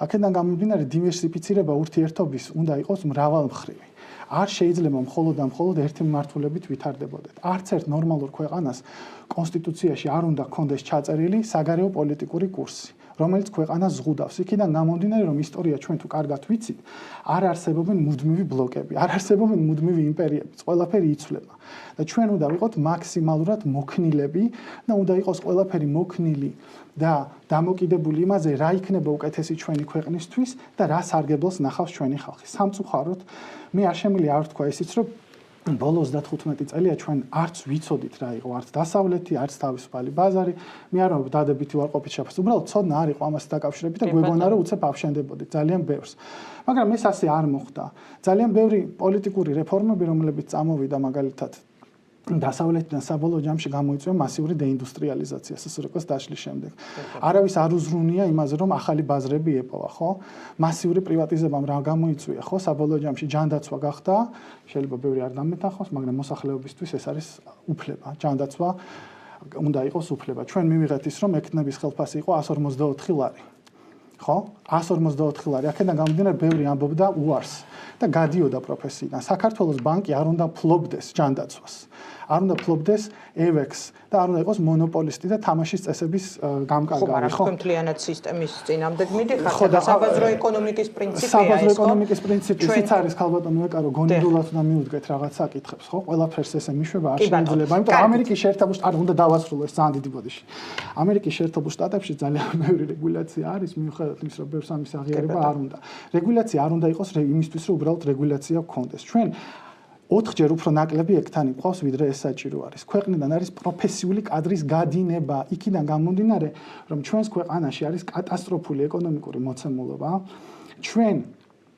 აქედან გამომდინარე დივერსიფიცირება ურთიერთობის უნდა იყოს მრავალმხრივი. არ შეიძლება მხოლოდ და მხოლოდ ერთი მიმართულებით ვითარდებოდეთ. არც ერთ ნორმალურ ქვეყანას კონსტიტუციაში არ უნდა ჰქონდეს ჩაწერილი საგარეო პოლიტიკური კურსი, რომელიც ქვეყანას ზღუდავს. იქიდან გამომდინარე, რომ ისტორია ჩვენ თუ კარგად ვიცით, არ არსებობენ მუდმივი ბლოკები, არ არსებობენ მუდმივი იმპერიები, ყველაფერი იცვლება. და ჩვენ უნდა ვიყოთ მაქსიმალურად მოქნილები და უნდა იყოს ყველაფერი მოქნილი და დამოკიდებული იმაზე, რა იქნება უკეთესი ჩვენი ქვეყნისთვის და რა სარგებლოს ნახავს ჩვენი ხალხი. სამწუხაროდ, მე არ შემიძლია არ ვთქვა ისიც, რომ ბოლოს 15 წელია ჩვენ არც ვიცოდით რა იყო არც დასავლეთი, არც თავისუფალი ბაზარი. მე არ ვარ დადებითი ვარყოფით შეფასება. უბრალოდ ცოდნა არ იყო ამასთან დაკავშირებით და გვეგონა რომ უცებ აფშენდებოდით ძალიან ბევრს. მაგრამ ეს ასე არ მოხდა. ძალიან ბევრი პოლიტიკური რეფორმები, რომლებიც წამოვიდა მაგალითად დასავლეთიდან საბოლოო ჯამში გამოიწვია მასიური დეინდუსტრიალიზაცია SSRI-ს დაშლის შემდეგ. არავის არ უზრუნია იმაზე, რომ ახალი ბაზრები ეპოვა, ხო? მასიური პრივატიზებამ რა გამოიწვია, ხო? საბოლოო ჯამში ჯანდაცვა გახდა, შეიძლება ბევრი არ დამეთანხმოს, მაგრამ მოსახლეობისთვის ეს არის უფლება. ჯანდაცვა უნდა იყოს უფლება. ჩვენ მივიღეთ ის, რომ ექნების ხელფასი იყო 154 ლარი. ხო? 154 ლარი. აქედან გამომდინარე, ბევრი ამბობდა უარს და გადიოდა პროფესიიდან. საქართველოს ბანკი არ უნდა ფლობდეს ჯანდაცვას. არ უნდა ფლობდეს EVEX და არ უნდა იყოს მონოპოლისტი და თამაშის წესების გამკარგავი, ხო? მთლიანად სისტემის წინამდე მიდიხარ, საბაზრო ეკონომიკის პრინციპია ეს, ხო? საბაზრო ეკონომიკის პრინციპი ის არის, ხალბატონო ეკარო, გონიდულად უნდა მიუდგეთ რაღაც საკითხებს, ხო? ყველაფერს ესე მიშვება არ შეიძლება, იმიტომ რომ ამერიკის შეერთებულ შტატებში უნდა დავასრულო ეს ძალიან დიდი ბოდიში. ამერიკის შეერთებულ შტატებში ძალიან ბევრი რეგულაცია არის, მიუხედავად იმისა, რომ ბევრს ამის აღიარება არ უნდა. რეგულაცია არ უნდა იყოს იმისთვის, რომ უბრალოდ რეგულაცია გქონდეს. ჩვენ 4-ჯერ უფრო ნაკლები ექთანი ყავს, ვიდრე ეს საჭირო არის. ქვეყნიდან არის პროფესიული კადრის გადინება. იქიდან გამომდინარე, რომ ჩვენს ქვეყანაში არის კატასტროფული ეკონომიკური მოცემულობა. ჩვენ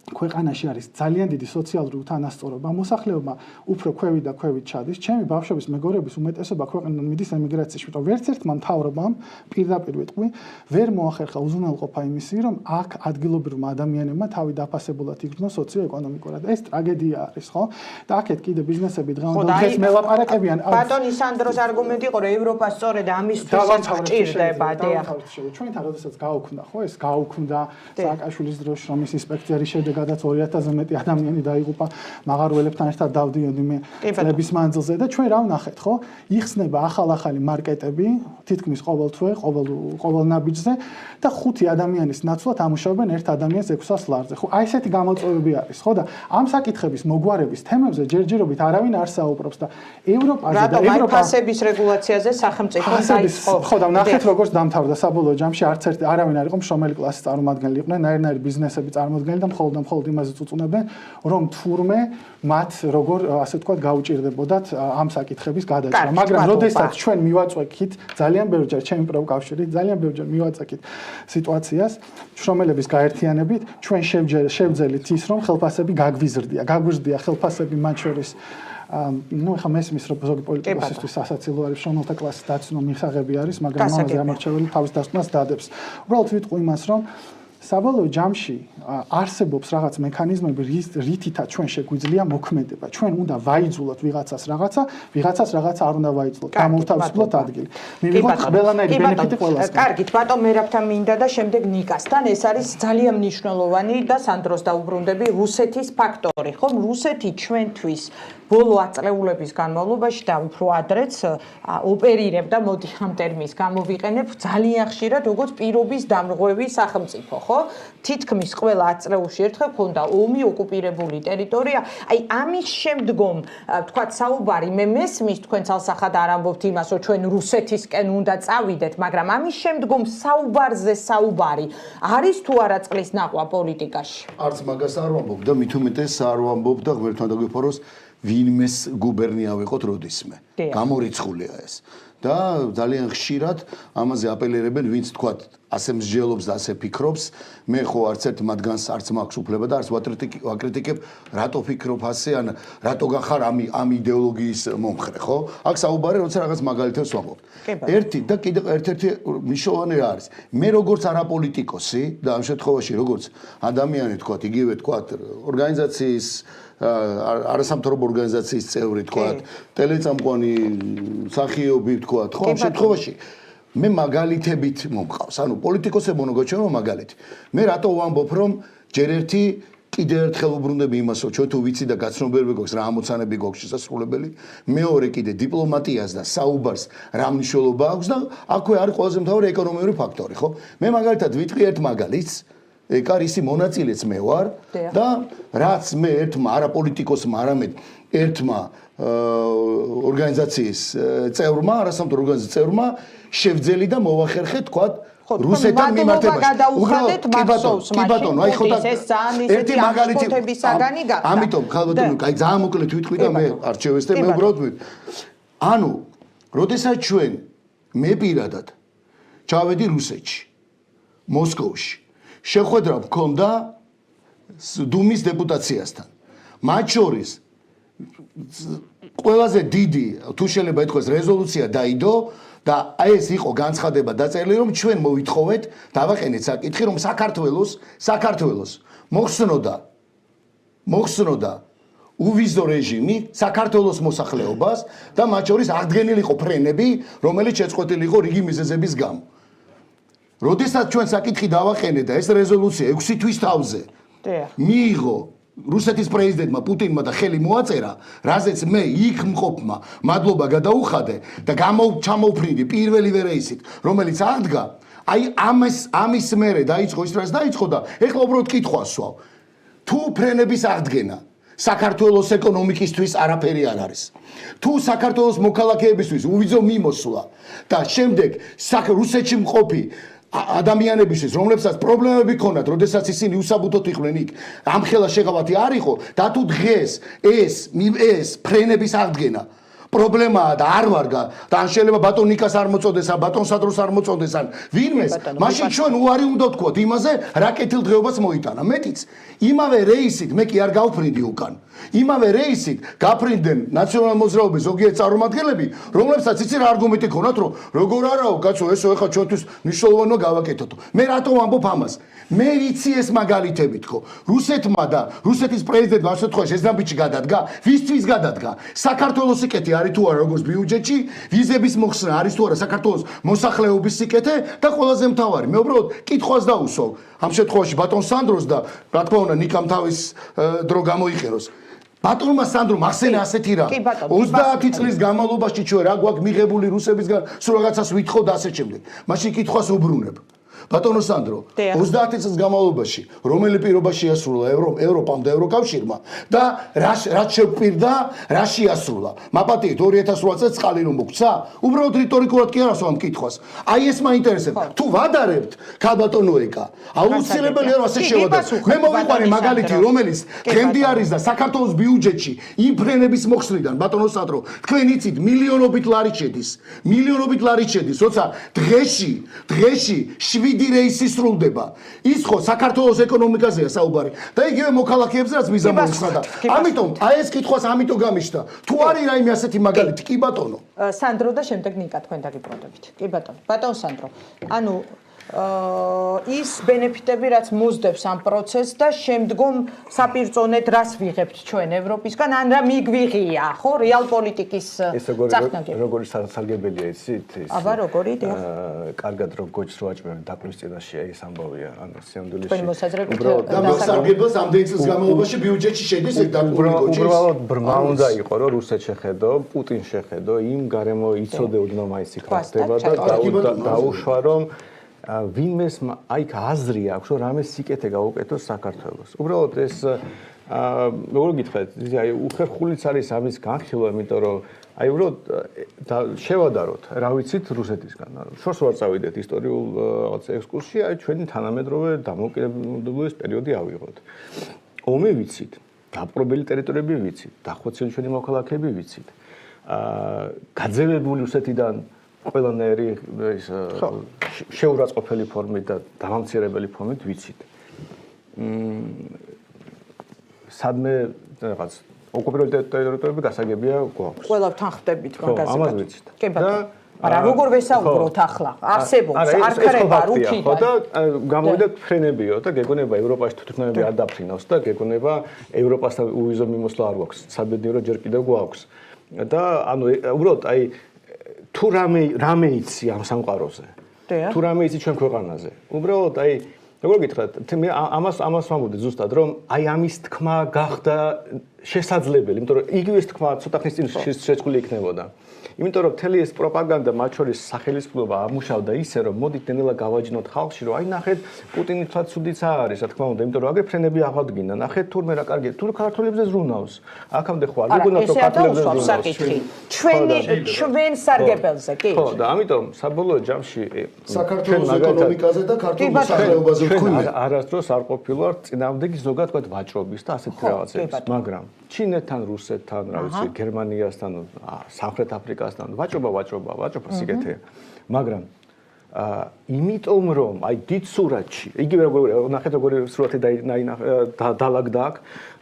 ქვეყანაში არის ძალიან დიდი სოციალური უთანასწორობა. მოსახლეობა უფრო ქვევით და ქვევით ჩადის. ჩემი ბავშვების მეგობრების უმეტესობა ქვეყნიდან მიდის ემიგრაციაში, იმიტომ ვერც ერთმა მთავრობამ პირდაპირ ვიტყვი, ვერ მოახერხა უზრუნველყოფა იმისი, რომ აქ ადგილობრივმა ადამიანებმა თავი დაფასებულად იგრძნოს სოციო-ეკონომიკურად. ეს ტრაგედია არის, ხო? და აქეთ კიდე ბიზნესები დღეს მელაპარაკებიან. ბატონი სანდროს არგუმენტი იყო, რომ ევროპა სწორედ ამისთვისაც გჭირდება, დიახ. ჩვენთან როდესაც გაუქმდა, ხო, ეს გაუქმდა სააკაშვილის დროს შრომის ინსპექციის შედეგად გადაც 2000-ზე მეტი ადამიანი დაიღუპა, მაღარუელებთან ერთად დავდიოდი მე წლების მანძილზე და ჩვენ რა ვნახეთ, ხო? იხსნება ახალ-ახალი მარკეტები, თითქმის ყოველთვე, ყოველ ნაბიჯზე და 5 ადამიანის ნაცვლად ამუშავებენ ერთ ადამიანს 600 ლარზე. ხო, აი ესეთი გამოწვევები არის, ხო და ამ საკითხების მოგვარების თემებზე ჯერჯერობით არავინ არ საუბრობს და ევროპაზე და ფასების რეგულაციაზე სახელმწიფო დაიწყო. ხო და ვნახეთ როგორც დამთავრდა საბოლოო ჯამში არც ერთი არავინ არ იყო მშრომელი კლასის წარმომადგენელი, იყვნენ ნაირ-ნაირი ბიზნესები წარმოადგენელი და მხოლოდ მხოლოდ იმაზე წუწუნებენ, რომ თურმე მათ როგორ ასე ვთქვათ გაუჭირდებოდათ ამ საკითხების გადაჭრა. მაგრამ როდესაც ჩვენ მივაწვექით ძალიან ბევრჯერ ჩემი პროფკავშირით, ძალიან ბევრჯერ მივაწვექით სიტუაციას, შრომელების გაერთიანებით, ჩვენ შევძელით ის, რომ ხელფასები გაგვიზრდია ხელფასები მათ შორის ეხლა მესმის რომ ზოგი პოლიტიკოსისთვის სასაცილო არის შრომელთა კლასის დაცნო მიხაღები არის, მაგრამ ამაზე ამორჩეველი თავის დასკვნას დადებს. უბრალოდ ვიტყვი იმას, რომ საბოლოო ჯამში არსებობს რაღაც მექანიზმები, რითითაც ჩვენ შეგვიძლია მოქმედება. ჩვენ უნდა ვაიძულოთ ვიღაცას რაღაცა არ უნდა ვაიძულოთ. გამოვთავისუფლოთ ადგილი. მივიღოთ ყველანაირი ბენეფიტი ყველასგან. კარგით, ბატონ მერაბთან მინდა და შემდეგ ნიკასთან. ეს არის ძალიან მნიშვნელოვანი და სანდროს დაუბრუნდები რუსეთის ფაქტორი. ხომ რუსეთი ჩვენთვის ბოლო ათწლეულების განმავლობაში და უფრო ადრეც ოპერირებდა, მოდი ამ ტერმინს გამოვიყენებ, ძალიან ხშირად როგორც პირობის დამრღვევი სახელმწიფო, ხო? თითქმის ყველა ათწლეულში ერთხელ ქონდა ომი, ოკუპირებული ტერიტორია. აი ამის შემდგომ, თქვათ, საუბარი მე მესმის თქვენ ცალსახად არ ამბობთ იმას, რომ ჩვენ რუსეთისკენ უნდა წავიდეთ, მაგრამ ამის შემდგომ საუბარზე საუბარი არის თუ არა წყლის ნახვა პოლიტიკაში? არც მაგას არ ვამბობ და მით უმეტეს არ ვამბობ და ღმერთმა დაგვიფაროს ვინმეს გუბერნია ვიყოთ როდისმე. გამორიცხულია ეს. და ძალიან ხშირად ამაზე აპელირებენ, ვინც თქვათ, ასე მსჯელობს და ასე ფიქრობს, მე ხო არც ერთ მათგანს არც მაქვს უფლება და არც ვაკრიტიკებ, რატო ფიქრობ ასე, ან რატო გახარ ამ იდეოლოგიის მომხრე, ხო? აქ საუბარი როცა რაღაც მაგალითებს ვამბობთ. ერთი და კიდევ ერთ-ერთი მნიშვნელოვანი რა არის. მე როგორც არაპოლიტიკოსი და ამ შემთხვევაში როგორც ადამიანი თქვათ, იგივე თქვათ, ორგანიზაციის არასამთავრობო ორგანიზაციის წევრი თქვათ, ტელეწამყვანი მსახიობი თქვათ, ხო, ამ შემთხვევაში მე მაგალითებით მომყავს. ანუ პოლიტიკოსებო მოგაჩვენო მაგალითი. მე რატო ვამბობ, რომ ჯერ ერთი კიდევ ერთხელ უბრუნდები იმას, რომ ჩვენ თუ ვიცი და გაცნობიერება გვაქვს რა ამოცანები გვაქვს შესაძლებელი, მეორე კიდე დიპლომატიას და საუბარს რა მნიშვნელობა აქვს და აქვე არის ყველაზე მთავარი ეკონომიური ფაქტორი, ხო? მე მაგალითად ვიტყვი ერთ მაგალითს ეკარისი მონაწილეც მე ვარ და რაც მე ერთმა არაპოლიტიკოსმა, არამედ ერთმა ორგანიზაციის წევრმა, არასამთავრობო ორგანიზაციის წევრმა შევძელი და მოვახერხე თქვათ რუსეთთან მიმართებაში. გადაუხადეთ მახსოვს კი ბატონო, აი ხო და ერთი მაგალითი ამიტომ ხალბატონო, აი ძალიან მოკლედ ვიტყვი და მე არჩევეს და მე უბრალოდ ანუ, როდესაც ჩვენ მე პირადად ჩავედი რუსეთში, მოსკოვში შეხვედრა მქონდა დუმის დეპუტაციასთან. მათ შორის ყველაზე დიდი თუ შეიძლება ითქვას რეზოლუცია დაიდო და ეს იყო განცხადება დაწერილი, რომ ჩვენ მოვითხოვეთ, დავაყენეთ საკითხი, რომ საქართველოს მოხსნოდა უვიზო რეჟიმი საქართველოს მოსახლეობას და მათ შორის აღდგენილიყო ფრენები, რომელიც შეწყვეტილი იყო რიგი მიზეზების გამო. როდესაც ჩვენ საკითხი დავაყენეთ და ეს რეზოლუცია 6 თვის თავზე მიიღო რუსეთის პრეზიდენტმა პუტინმა და ხელი მოაწერა, რაზეც მე იქ მყოფმა მადლობა გადაუხადე და ჩამოვფრინდი პირველივე რეისით, რომელიც აღდგა, აი ამის მერე დაიწყო ის რაც დაიწყო და ეხლა უბრალოდ კითხვა სვავ. თუ ფრენების აღდგენა საქართველოს ეკონომიკისთვის არაფერი არ არის. თუ საქართველოს მოქალაქეებისთვის უვიზო მიმოსვლა და შემდეგ რუსეთში მყოფი ადამიანებისთვის, რომლებსაც პრობლემები ქონდათ, როდესაც ისინი უსაბუთოდ იყვნენ იქ, ამხელა შეღავათი არ იყო და თუ დღეს ეს ფრენების აღდგენა პრობლემაა და არ ვარგა და ან შეიძლება ბატონ ნიკას არ მოწოდეს, ან ბატონ სადროს არ მოწოდეს, ან ვინმეს, მაშინ ჩვენ უარი უნდა ვთქვათ იმაზე, რა კეთილდღეობას მოიტანა. მეტიც, იმავე რეისით მე კი არ გავფრინდი უკან. იმავე რეისით გაფრინდნენ ნაციონალ მოძრაობის ზოგიერთ წარმომადგენლები, რომლებსაც იცი რა არგუმენტი ქონათ, რომ როგორ არაო, კაცო, ესო ეხლა ჩვენთვის მნიშვნელოვანია გავაკეთოთ. მე რატო ვამბობ ამას? მე ვიცი ეს მაგალითები თქო. რუსეთმა და რუსეთის პრეზიდენტმა ამ შემთხვევაში ეს ნაბიჯი გადადგა, ვისთვის გადადგა? საქართველოს სიკეთე არის თუ არა როგორც ბიუჯეტში, ვიზების მოხსნა არის თუ არა საქართველოს მოსახლეობის სიკეთე და ყველაზე მთავარი, მე უბრალოდ კითხვას დავუსვავ. ამ შემთხვევაში ბატონ სანდროს და რა თქმა უნდა ნიკამ თავის დრო გამოიყენოს. ბატონმა სანდრომ ახსენა ასეთი რა. 30 წლის განმავლობაში ჩვენ რა გვაქვს მიღებული რუსებისგან, სულ რაღაცას ვითხოვ და ასე შემდეგ. მაშინ კითხვას უბრუნებ. ბატონო სანდრო, 30 წლის განმავლობაში რომელი პირობა შეასრულა ევროპამ და ევროკავშირმა და რაც შეგვპირდა, რა შეასრულა. მაპატიეთ 2008 წელს წყალი რომ მოგცა? უბრალოდ რიტორიკულად კი არასო ამ კითხვას. აი ეს მაინტერესებდა. თუ ვადარებთ ქალბატონო ეკა, აუცილებელი არ ასე შევადარებთ. მე მოვიყვანე მაგალითი, რომელიც დღემდე არის და საქართველოს ბიუჯეტში იმფრენების მოხსნიდან, ბატონო სანდრო, თქვენ იცით მილიონობით ლარი შედის, როცა დღეში 7 რეისი სრულდება. ის ხო საქართველოს ეკონომიკაზეა საუბარი და იგივე მოქალაქეებზე რაც მიზა მოიხსნა. ამიტომ აი ეს კითხვას ამიტომ გამიშთა. თუ არის რაიმე ასეთი მაგალითი, კი ბატონო. სანდრო და შემდეგ ნიკა თქვენ დაგიბრუნდებით. კი ბატონო. ბატონო სანდრო. ანუ ის ბენეფიტები რაც მოძდებს ამ პროცესს და შემდგომ საპირწონედ რას ვიღებთ ჩვენ ევროპისგან ან რა მიგვიღია ხო რეალ პოლიტიკის წახნაგი როგორი სასარგებელია იცით ის აბა როგორი დიახ კარგად რომ გოჩს რო აჭმევენ დაკვის წინაშე ეს ამბავია ანუ სიამდვილეში თქვენ მოსაზრებით და მოსარგებელს ამდენი წლის განმავლობაში ბიუჯეტში შედის ეს დაკვრული გოჩი უბრალოდ ბრმა უნდა იყო რომ რუსეთ შეხედო პუტინ შეხედო იმ გარემო იცოდეოდნო მაინც იქ ხდება და დაუშვა რომ ვინმეს აიქ აზრი აქვს რომ რამე სიკეთე გაუკეთოს საქართველოს. უბრალოდ ეს როგორ გითხრათ, აი უხერხულიც არის ამის განხილვა, იმიტომ რომ აი უბრალოდ შევადაროთ, რა ვიცით რუსეთისგან. შორს ვარ წავიდეთ ისტორიულ რაღაც ექსკურსში, აი ჩვენი თანამედროვე დამოუკიდებლობის პერიოდი ავიღოთ. ომი ვიცით, დაპყრობილი ტერიტორიები ვიცით, დახვეწილი ჩვენი მოქალაქეები ვიცით. გაძევებული რუსეთიდან ყველანაირი ეს შეურაცხყოფელი ფორმით და დამამცირებელი ფორმით ვიცით. სადმე რაღაც ოკუპირებული ტერიტორიები გასაგებია გვაქვს. ყველაფერთან ხდებით მაგაზე. ამას ვიცით. კი ბატონო. არა, როგორ ვესაუბროთ ახლა? არსებობს, არ ქრება რუქიდან. ხო და გამოვიდა ფრენებიო და გეგონება ევროპაში თვითმფრინავები არ დაფრინავს და გეგონება ევროპასთან უვიზო მიმოსვლა არ გვაქვს. საბედნიერო ჯერ კიდევ გვაქვს. და ანუ უბრალოდ აი თუ რამე იცი ამ სამყაროზე. თუ რამე იცი ჩვენ ქვეყანაზე. უბრალოდ აი როგორ გითხრათ, მე ამას ვამბობდი ზუსტად, რომ აი ამის თქმა გახდა შესაძლებელი, იმიტომ რომ იგივე თქმა ცოტა ხნის წინ შეწყული იქნებოდა. იმიტომ რომ მთელი ეს პროპაგანდა მათ შორის სახელმწიფოება ამუშავდა ისე რომ მოდით ნელა გავაჯინოთ ხალხში რომ აი ნახეთ პუტინი თქვა ცუდიც არის რა თქმა უნდა იმიტომ რომ აგერ ფრენები აღადგინა ნახეთ თურმე რა კარგია თუ ქართველებზე ზრუნავს აქამდე ხო არ გიგონათ რომ ქართველებზე ზრუნავს ჩვენ სარგებელზე კი ხო და ამიტომ საბოლოო ჯამში საქართველოს ეკონომიკაზე და ქართულ მოსახლეობაზე ვქონია არასდროს არ ყოფილა წინააღმდეგი ზოგადად თქვა ვაჭრობის და ასეთი რაღაცების მაგრამ ჩინეთთან რუსეთთან რა ვიცი გერმანიასთან სამხრეთ აფრიკასთან ვაჭრობა სიკეთეა მაგრამ იმიტომ რომ აი დიდ სურათში იგივე როგორ ნახეთ როგორი სურათი დაალაგდა აქ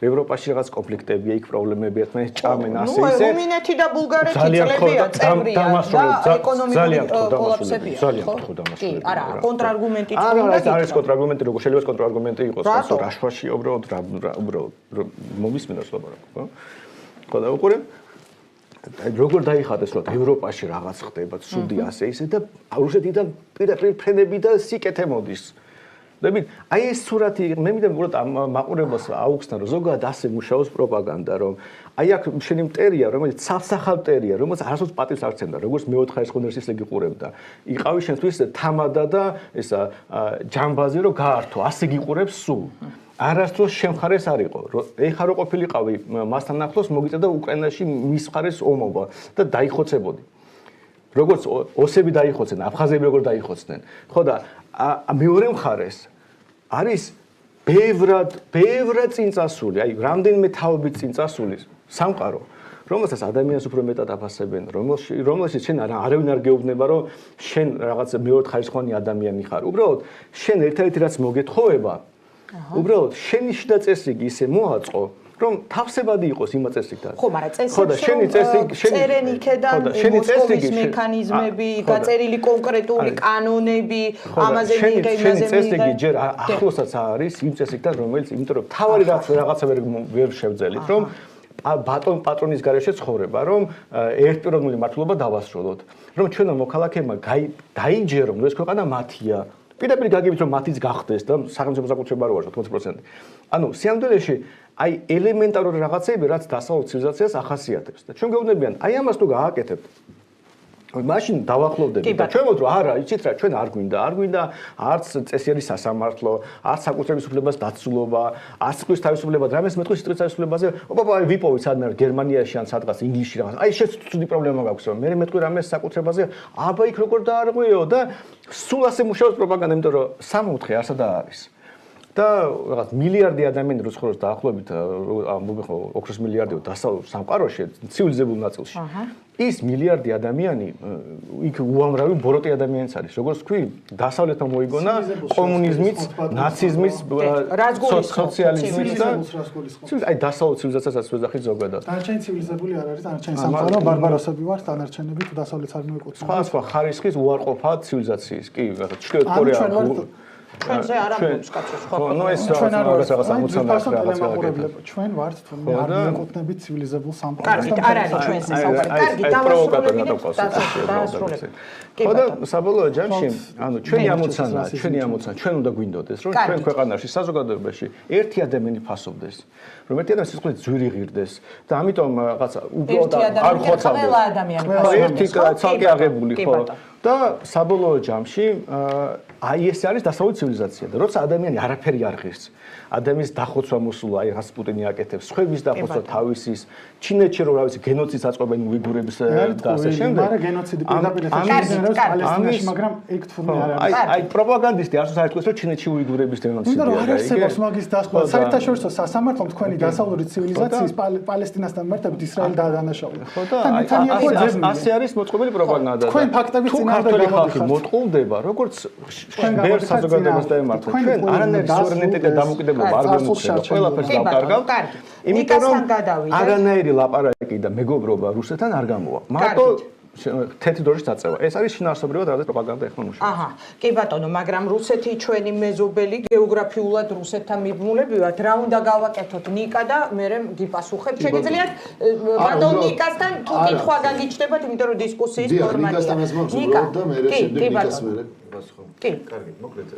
ევროპაში რაღაც კონფლიქტებია იქ პრობლემები ერთმანეთს ჭამენ ასე ისე ნუ რუმინეთი და ბულგარეთი წლებია წევრია და ეკონომიკური კოლაფსებია ძალიან ხო დამასრულებელი კი არა კონტრარგუმენტი არა არის კონტრარგუმენტი როგორ შეიძლება კონტრარგუმენტი იყოს რა შვაში უბრალოდ მომისმინოს ლაპარაკობ ხო და უყურე როგორ დაიხატეს რომ ევროპაში რაღაც ხდება ცუდი ასე ისე და რუსეთიდან პირდაპირ ფრენები და სიკეთე მოდის. დები აი ეს სურათი მე მინდა უბრალოდ მაყურებელს აუხსნა რომ ზოგადად ასე მუშაობს პროპაგანდა რომ აი აქ შენი მტერია რომელიც ცალსახალ მტერია რომელიც არასდროს პატივს არ ცემდა როგორც მეოთხე ხონერს ისე გიყურებდა. იყავი შენთვის თამადა და ესა ჯამბაზი რომ გაართო ასე გიყურებს სულ. არასდროს შემხარეს არ იყო. ეხა რო ყოფილიყავი მასთან ახლოს მოგიწევდა უკრაინაში მის მხარეს ომობა და დაიხოცებოდი. როგორც ოსები დაიხოცენ, აფხაზები როგორ დაიხოცნენ. ხო და მეორე მხარეს არის ბევრად წინწასული, აი რამდენიმე თაობით წინწასული სამყარო, რომელსაც ადამიანს უფრო მეტად აფასებენ, რომელშიც შენ არავინ არ გეუბნება, რომ შენ რაღაც მეოთხეარისხოვანი ადამიანი ხარ. უბრალოდ შენ ერთ-ერთი რაც მოგეთხოვება უბრალოდ შენი შიდა წესრიგი ისე მოაწყო რომ თავსებადი იყოს იმ წესრიგთან. ხო, მაგრამ წესრიგი წერენ იქედან მოსკოვის მექანიზმები, გაწერილი კონკრეტული კანონები, ამაზე მიიღე იმაზე მიიღე. წესრიგი ჯერ ახლოსაც არის იმ წესრიგთან, რომელიც იმიტომ რომ თავარი რაღაცა ვერ შევძელით, რომ ბატონ პატრონის გარეშე ცხოვრება, რომ ერთპიროვნული მართლობა დავასრულოთ, რომ ჩვენო მოქალაქეებმა დაინჯერონ, რომ ეს ქვეყანა მათია. პირდაპირ გაგებით რომ მათიც გახდეს და სახელმწიფო საკუთრება არ ვარჯოთ 80%. ანუ სიამდვილეში აი ელემენტარული რაღაცები რაც დასავლურ ცივილიზაციას ახასიათებს და ჩვენ გეუბნებიან აი ამას თუ გააკეთებთ მაშინ დავახლოვდები და ჩვენ ვთქვით, არა, იცით რა, ჩვენ არ გვინდა არც წესიერი სასამართლო, არც საკუთრების უფლებას დაცულობა, არც თქვის თავისუფლება, რამეს მეტყვის სიტყვის თავისუფლებაზე, ვიპოვეთ სადმე გერმანიაში ან სადღაც ინგლისში რაღაც. აი შეც ცუდი პრობლემა გაქვს, რომ მე მეტყვი რამეს საკუთრებაზე, აბა იქ როგორ დაარღვიო და სულ ასე მუშაობს პროპაგანდა, იმიტომ რომ 64 არსადა არის. და რაღაც მილიარდი ადამიანი რო ცხოვრობს დაახლოებით ოქროს მილიარდიო დასავლურ სამყაროში ცივილიზებულ ნაწილში. ის მილიარდი ადამიანი იქ უამრავი ბოროტი ადამიანიც არის. როგორც თქვი, დასავლეთმა მოიგონა კომუნიზმიც, ნაციზმის, სოციალიზმიც და აი დასავლეთ ცივილიზაციასაც ვეძახით ზოგადად. დანარჩენი ცივილიზებული არ არის, დანარჩენი სამყარო ბარბაროსები ვართ, დანარჩენები თუ დასავლეთს არ მოეკუთვნიან. სხვა ხარისხის უარყოფა ცივილიზაციის, კი, რაღაც ჩრდილოეთ კორეა ჩვენზე არ ამბობს კაცო სხვა ხო, ნუ ეს რაღაც ჩვენ ვართ თუნდაც არ მეკუთვნებით ცივილიზებულ სამყაროს. კარგი, არ არის ჩვენზე საუბარი. კარგი, დავასრულებ. ხო და საბოლოო ჯამში, ანუ ჩვენი ამოცანა, ჩვენ უნდა გვინდოდეს, რომ ჩვენ ქვეყანაში საზოგადოებაში ერთი ადამიანი ფასობდეს, რომ ერთი ადამიანი სიცხლით ძვირი ღირდეს და ამიტომ რაღაცა უბრალოდ არ ხოცავდეს. ყველა ადამიანი ერთი ცალკე აღებული ხო და საბოლოო ჯამში აი ეს არის დასავლური ცივილიზაცია და როცა ადამიანი არაფერი არ ღირს, ადამიანის დახოცვა მოსულა, აი რასპუტინი აკეთებს, ხვების დახოცვა თავისის, ჩინეთში რო რა ვიცი, გენოციდს აწყობენ უიგურების და ასე შემდეგ. მაგრამ გენოციდი პირდაპირ ეხება პალესტინაში, მაგრამ ეგ თურმე არ არის. აი პროპაგანდისტი არც საერთოდ რომ ჩინეთში უიგურების გენოციდი არა. არ არსებობს მაგის დასკვნა. საერთაშორისო სასამართლომ თქვენი დასავლური ცივილიზაციის პალესტინასთან მართებით ისრაელი დაადანაშაულა. ხო და ასე არის მოწყობილი პროპაგანდა. თქვენ ფაქტების წინააღმდეგ გამოდიხართ. მოტყულდება, როგორც ბევრ საზოგადოებას დაემართება. ჩვენ არანაირი სუვერენიტეტი და დამოუკიდებლობა არ გვემუქრება. ყველაფერს დავკარგავთ. იმიტომ რომ არანაირი ლაპარაკი და მეგობრობა რუსეთთან არ გამოვა. მარტო თეთრი დროშის დაწევა. ეს არის შინაარსობრივად რაღაც პროპაგანდა ეხლა მუშაობს. აჰა, კი ბატონო, მაგრამ რუსეთი ჩვენი მეზობელი გეოგრაფიულად რუსეთთან მიბმულებივად, რა უნდა გავაკეთოთ ნიკა და მე გიპასუხებ. შეგიძლიათ ბატონ ნიკასთან თუ კითხვა გაგიჩნდებათ, იმიტომ რომ დისკუსიის ფორმატია. ნიკა და მე შემდეგ ნიკას მე კი, კარგი, მოკლედ,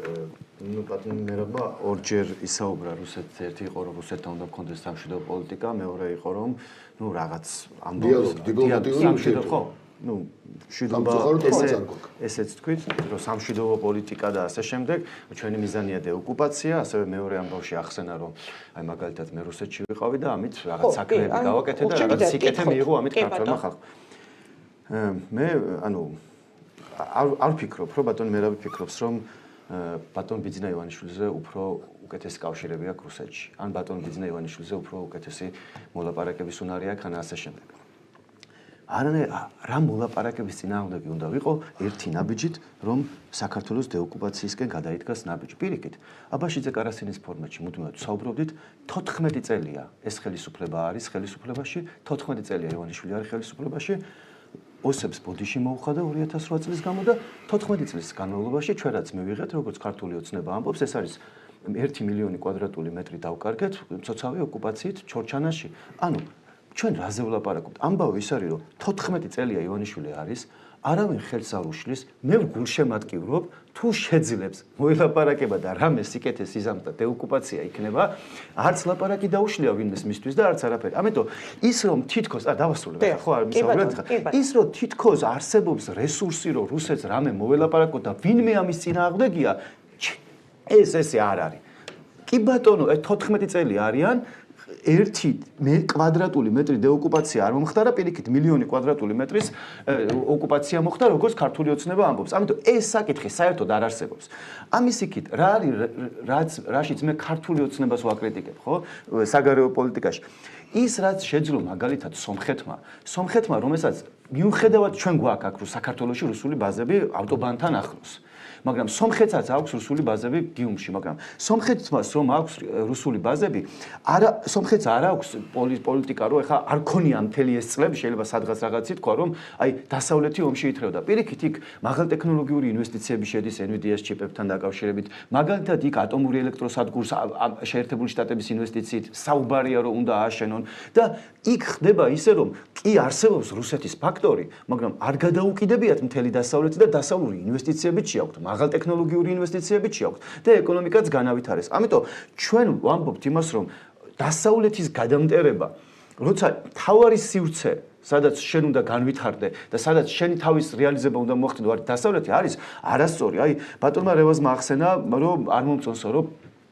ნუ ბატონ მერაბა ორჯერ ისაუბრა რუსეთს, ერთი იყო რომ რუსეთთან უნდა გქონდეს სამშვიდობო პოლიტიკა, მეორე იყო რომ ნუ რაღაც ამბობს დიპლომატიური ხო? ნუ მშვიდობა ესეც თქვით, რომ სამშვიდობო პოლიტიკა და ასე შემდეგ, ჩვენი მიზანია დეოკუპაცია, ასევე მეორე ამბავში ახსენა რომ აი მაგალითად მე რუსეთში ვიყავი და ამით რაღაც საქმეები გავაკეთე და რაღაც სიკეთე მიიღო ამით ქართველმა ხალხმა. მე ანუ არ ვფიქრობ, რომ ბატონ მერაბი ფიქრობს, რომ ბატონ ბიძინა ივანიშვილზე უფრო უკეთესი კავშირები აქვს რუსეთში. ან ბატონ ბიძინა ივანიშვილზე უფრო უკეთესი მოლაპარაკების უნარი აქვს, ან ასე შემდეგ. რა მოლაპარაკების წინააღმდეგი უნდა ვიყო ერთი ნაბიჯით, რომ საქართველოს დეოკუპაციისკენ გადაიდგას ნაბიჯი. პირიქით, აბაშიძე კარასინის ფორმატში მუდმივად საუბრობდით, 14 წელია ეს ხელისუფლება არის ხელისუფლებაში, 14 წელია ივანიშვილი არის ხელისუფლებაში. ოსებს ბოდიში მოუხადა 2008 წლის გამო და 14 წლის განმავლობაში ჩვენ რაც მივიღეთ, როგორც ქართული ოცნება ამბობს, ეს არის 1 მილიონი კვადრატული მეტრი დავკარგეთ მცოცავი ოკუპაციით ჩორჩანაში. ანუ ჩვენ რაზე ვლაპარაკობთ? ამბავი ის არის, რომ 14 წელია ივანიშვილი არის, არავინ ხელს არ უშლის, მე გულშემატკივრობ, თუ შეძლებს მოელაპარაკება და რამე სიკეთე სიზამს და დეოკუპაცია იქნება, არც ლაპარაკი დაუშლია ვინმეს მისთვის და არც არაფერი. ამიტომ ის რომ თითქოს, დავასრულებ ხო არ მისაუბრეთ ხა. ის რომ თითქოს არსებობს რესურსი, რომ რუსეთს რამე მოელაპარაკოთ და ვინმე ამის წინააღმდეგია, ესე არ არის. კი ბატონო, 14 წელი არიან 1 კვადრატული მეტრი დეოკუპაცია არ მომხდარა, პირიქით მილიონი კვადრატული მეტრის ოკუპაცია მოხდა, როგორც ქართული ოცნება ამბობს. ამიტომ ეს საკითხი საერთოდ არ არსებობს. ამის იქით რა არის, რაშიც მე ქართული ოცნებას ვაკრიტიკებ, ხო? საგარეო პოლიტიკაში. ის რაც შეძლო მაგალითად სომხეთმა, რომელსაც მიუხედავად ჩვენ გვაქვს აქ საქართველოში რუსული ბაზები ავტობანთან ახლოს. მაგრამ სომხეთსაც აქვს რუსული ბაზები გიუმში, მაგრამ სომხეთს რომ აქვს რუსული ბაზები, სომხეთს არ აქვს პოლიტიკა, რომ ეხა არ ქონია მთელი ეს წლები, შეიძლება სადღაც რაღაცი თქვა, რომ აი დასავლეთი ომში ითრევდა. პირიქით იქ მაღალტექნოლოგიური ინვესტიციები შედის NVIDIA-ს ჩიპებთან დაკავშირებით. მაგალითად იქ ატომური ელექტროსადგურს შეერთებული შტატების ინვესტიციით საუბარია, რომ უნდა ააშენონ და იქ ხდება ისე, რომ კი არსებობს რუსეთის ფაქტორი, მაგრამ არ გადაუკიდებიათ მთელი დასავლეთი და დასავლური ინვესტიციები შეაქვთ. მაღალტექნოლოგიური ინვესტიციები შეაქვთ და ეკონომიკაც განავითარეს. ამიტომ ჩვენ ვამბობთ იმას, რომ დასავლეთის გადამტერება, როცა თავარი სივრცე სადაც შენ უნდა განვითარდე და სადაც შენი თავის რეალიზება უნდა მოხდნო არის დასავლეთი არის არასწორი. აი ბატონმა რევაზმა ახსენა რომ არ მომწონსო რომ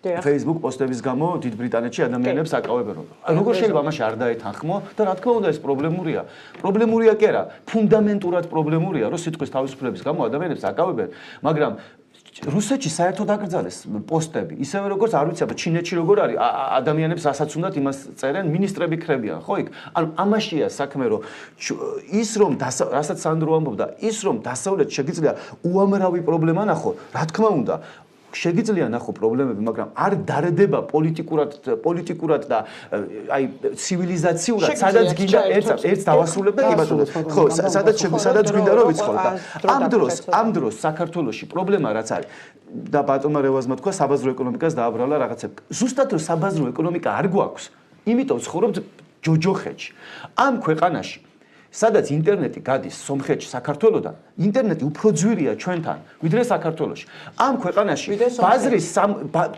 Facebook პოსტების გამო დიდ ბრიტანეთში ადამიანებს აკავებენ. როგორ შეიძლება ამაში არ დაეთანხმო და რა თქმა უნდა ეს პრობლემურია. პრობლემურია კი არა, ფუნდამენტურად პრობლემურია, რომ სიტყვის თავისუფლების გამო ადამიანებს აკავებენ, მაგრამ რუსეთში საერთოდ აკრძალეს პოსტები, ისევე როგორც არ ვიცი, აბა ჩინეთში როგორ არის ადამიანებს რასაც უნდათ იმას წერენ, მინისტრები ხრებიან, ხო იქ? ანუ ამაშია საქმე, რომ ის რომ რასაც სანდრო ამბობდა, ის რომ დასავლეთ შეგიძლია უამრავი პრობლემა ნახო, რა თქმა უნდა შეგიძლია ნახო პრობლემები, მაგრამ არ დარდება პოლიტიკურად და აი ცივილიზაციურად, სადაც გინდა ერთს დავასრულებ და კი ბატონო. ხო, სადაც გვინდა რომ ვიცხოვოთ და ამ დროს საქართველოში პრობლემა რაც არის და ბატონმა რევაზმა თქვა საბაზრო ეკონომიკას დააბრალა რაღაცები. ზუსტად რომ საბაზრო ეკონომიკა არ გვაქვს, იმიტომ ცხოვრობთ ჯოჯოხეთში. ამ ქვეყანაში სადაც ინტერნეტი გადის სომხეთში, საქართველოსთან, ინტერნეტი უფრო ძვირია ჩვენთან, ვიდრე საქართველოში. ამ ქვეყანაში ბაზრის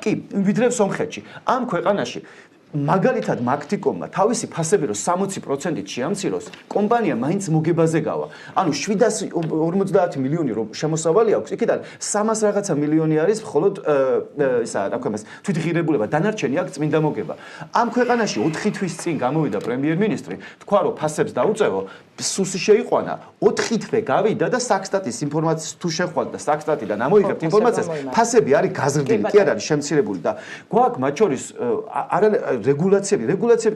კი, ვიდრე სომხეთში. ამ ქვეყანაში მაგალითად მაგთიკომმა თავისი ფასები რო 60%-ით შეამციროს, კომპანია მაინც მოგებაზე გავა. ანუ 750 მილიონი რომ შემოსავალი აქვს, იქიდან 300 რაღაცა მილიონი არის მხოლოდ ისა რა ქვია მას თვითღირებულება, დანარჩენი აქვს წმინდა მოგება. ამ ქვეყანაში 4 თვის წინ გამოვიდა პრემიერ-მინისტრი, თქვა რომ ფასებს დაუწევო, სუსი შეიყვანა, 4 თვე გავიდა და საქსტატის ინფორმაციას თუ შეხვალთ და საქსტატიდან ამოიღებთ ინფორმაციას, ფასები არის გაზრდილი, კი არ არის შემცირებული და გვაქვს მათ შორის რეგულაციები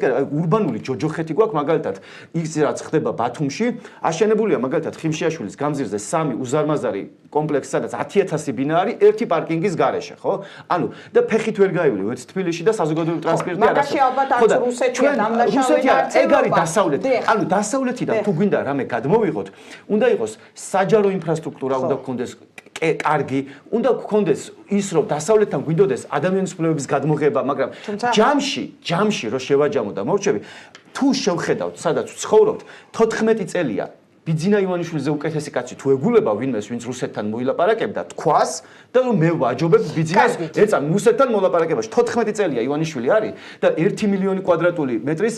კი არა, ურბანული ჯოჯოხეთი გვაქვს მაგალითად, ის რაც ხდება ბათუმში, აშენებულია მაგალითად ხიმშიაშვილის გამზირზე 3 უზარმაზარი კომპლექსი, სადაც 10000 ბინა არის ერთი პარკინგის გარეშე, ხო? ანუ და ფეხით ვერ გაივლი ვერც თბილისში და საზოგადოებრივი ტრანსპორტი არ არის. მაგაში ალბათ არც რუსეთია დამნაშავე ეგ არის დასავლეთი. ანუ დასავლეთიდან თუ გვინდა რამე გადმოვიღოთ, უნდა იყოს საჯარო ინფრასტრუქტურა, უნდა გქონდეს კარგი, უნდა გქონდეს ის რომ დასავლეთთან გვინდოდეს ადამიანის უფლებების გადმოღება, მაგრამ ჯამში რომ შევაჯამო და მოვჩები, თუ შევხედავთ, სადაც ვცხოვრობთ, 14 წელია ბიძინა ივანიშვილიზე უკეთესი კაცი თუ ეგულება ვინმეს, ვინც რუსეთთან მოილაპარაკებდა, თქვას და რომ მე ვაჯობებ ბიძინას ეწამ რუსეთთან მოლაპარაკებაში. 14 წელია ივანიშვილი არის და 1 მილიონი კვადრატული მეტრის